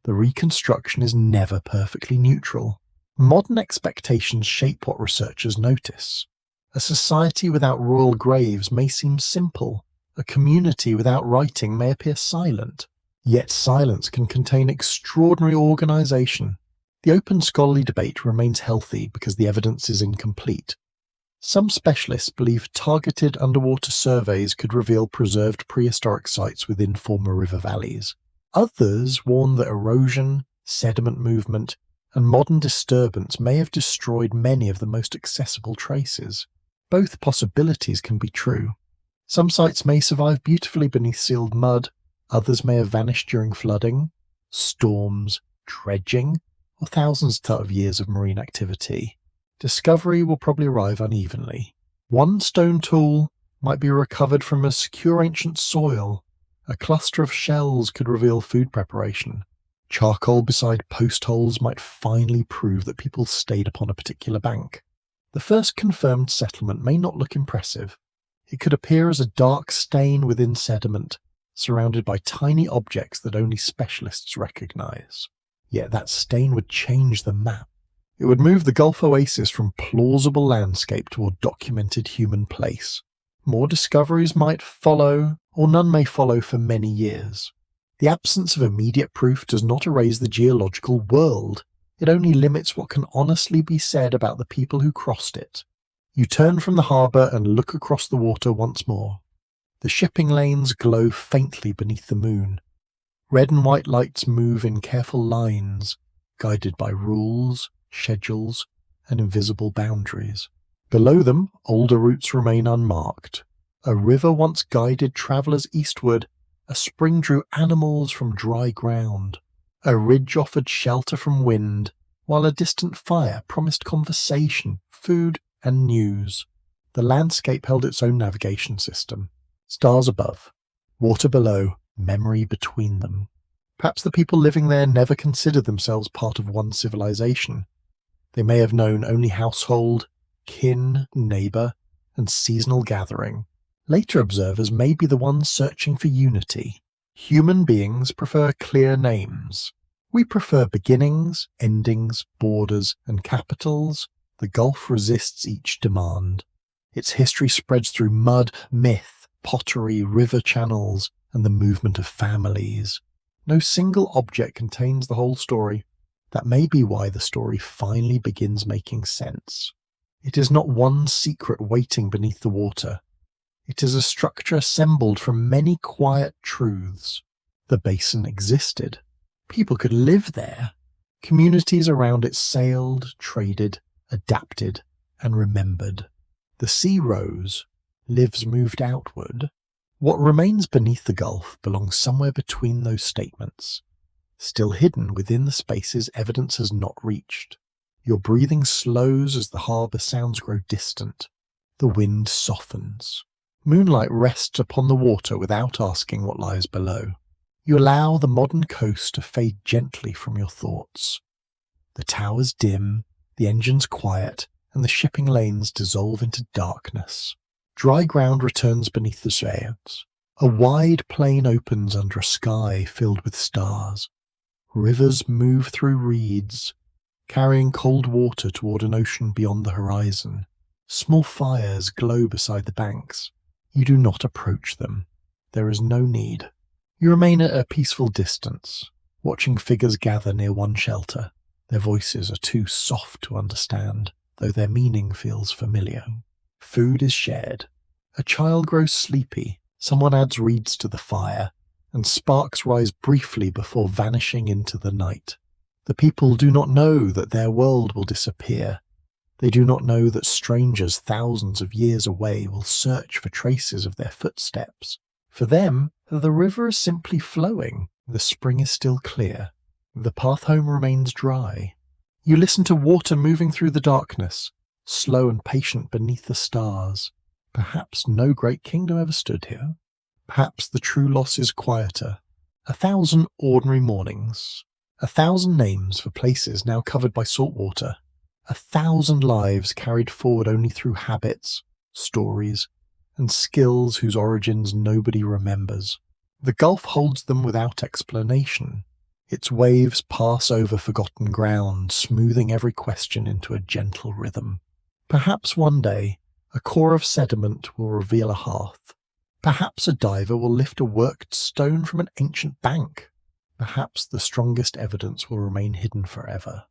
The reconstruction is never perfectly neutral. Modern expectations shape what researchers notice. A society without royal graves may seem simple. A community without writing may appear silent. Yet silence can contain extraordinary organization. The open scholarly debate remains healthy because the evidence is incomplete. Some specialists believe targeted underwater surveys could reveal preserved prehistoric sites within former river valleys. Others warn that erosion, sediment movement, and modern disturbance may have destroyed many of the most accessible traces. Both possibilities can be true. Some sites may survive beautifully beneath sealed mud, others may have vanished during flooding, storms, dredging, or thousands of years of marine activity. Discovery will probably arrive unevenly. One stone tool might be recovered from a secure ancient soil. A cluster of shells could reveal food preparation. Charcoal beside post holes might finally prove that people stayed upon a particular bank. The first confirmed settlement may not look impressive. It could appear as a dark stain within sediment, surrounded by tiny objects that only specialists recognize. Yet that stain would change the map. It would move the Gulf Oasis from plausible landscape to a documented human place. More discoveries might follow, or none may follow for many years. The absence of immediate proof does not erase the geological world. It only limits what can honestly be said about the people who crossed it. You turn from the harbour and look across the water once more. The shipping lanes glow faintly beneath the moon. Red and white lights move in careful lines, guided by rules, schedules, and invisible boundaries. Below them, older routes remain unmarked. A river once guided travellers eastward. A spring drew animals from dry ground. A ridge offered shelter from wind, while a distant fire promised conversation, food, and news. The landscape held its own navigation system. Stars above, water below, memory between them. Perhaps the people living there never considered themselves part of one civilization. They may have known only household, kin, neighbour, and seasonal gathering. Later observers may be the ones searching for unity. Human beings prefer clear names. We prefer beginnings, endings, borders, and capitals. The Gulf resists each demand. Its history spreads through mud, myth, pottery, river channels, and the movement of families. No single object contains the whole story. That may be why the story finally begins making sense. It is not one secret waiting beneath the water. It is a structure assembled from many quiet truths. The basin existed. People could live there. Communities around it sailed, traded, adapted, and remembered. The sea rose. Lives moved outward. What remains beneath the Gulf belongs somewhere between those statements, still hidden within the spaces evidence has not reached. Your breathing slows as the harbour sounds grow distant. The wind softens. Moonlight rests upon the water without asking what lies below. You allow the modern coast to fade gently from your thoughts. The towers dim, the engines quiet, and the shipping lanes dissolve into darkness. Dry ground returns beneath the sails. A wide plain opens under a sky filled with stars. Rivers move through reeds, carrying cold water toward an ocean beyond the horizon. Small fires glow beside the banks. You do not approach them. There is no need. You remain at a peaceful distance, watching figures gather near one shelter. Their voices are too soft to understand, though their meaning feels familiar. Food is shared. A child grows sleepy. Someone adds reeds to the fire, and sparks rise briefly before vanishing into the night. The people do not know that their world will disappear. They do not know that strangers thousands of years away will search for traces of their footsteps. For them, the river is simply flowing. The spring is still clear. The path home remains dry. You listen to water moving through the darkness, slow and patient beneath the stars. Perhaps no great kingdom ever stood here. Perhaps the true loss is quieter. 1,000 ordinary mornings. 1,000 names for places now covered by salt water. 1,000 lives carried forward only through habits, stories, and skills whose origins nobody remembers. The Gulf holds them without explanation. Its waves pass over forgotten ground, smoothing every question into a gentle rhythm. Perhaps one day, a core of sediment will reveal a hearth. Perhaps a diver will lift a worked stone from an ancient bank. Perhaps the strongest evidence will remain hidden forever.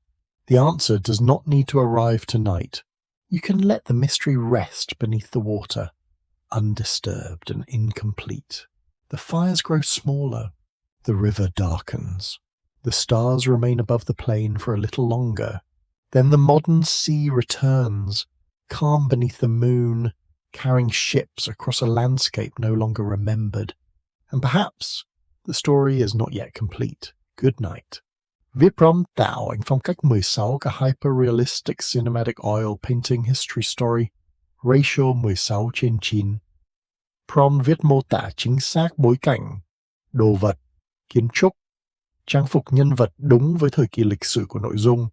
The answer does not need to arrive tonight. You can let the mystery rest beneath the water, undisturbed and incomplete. The fires grow smaller. The river darkens. The stars remain above the plain for a little longer. Then the modern sea returns, calm beneath the moon, carrying ships across a landscape no longer remembered. And perhaps the story is not yet complete. Good night. Viết prompt tạo ảnh phong cách 16 cả hyper-realistic cinematic oil painting history story, ratio 16/9. Prompt viết mô tả chính xác bối cảnh, đồ vật, kiến trúc, trang phục nhân vật đúng với thời kỳ lịch sử của nội dung.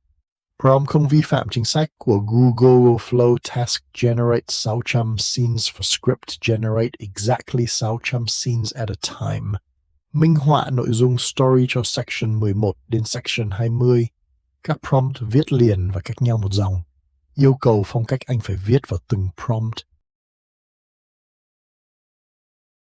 Prompt không vi phạm chính sách của Google Flow Task Generate 600 scenes for script generate exactly 600 scenes at a time. Minh họa nội dung story cho section 11 đến section 20. Các prompt viết liền và cách nhau một dòng. Yêu cầu phong cách anh phải viết vào từng prompt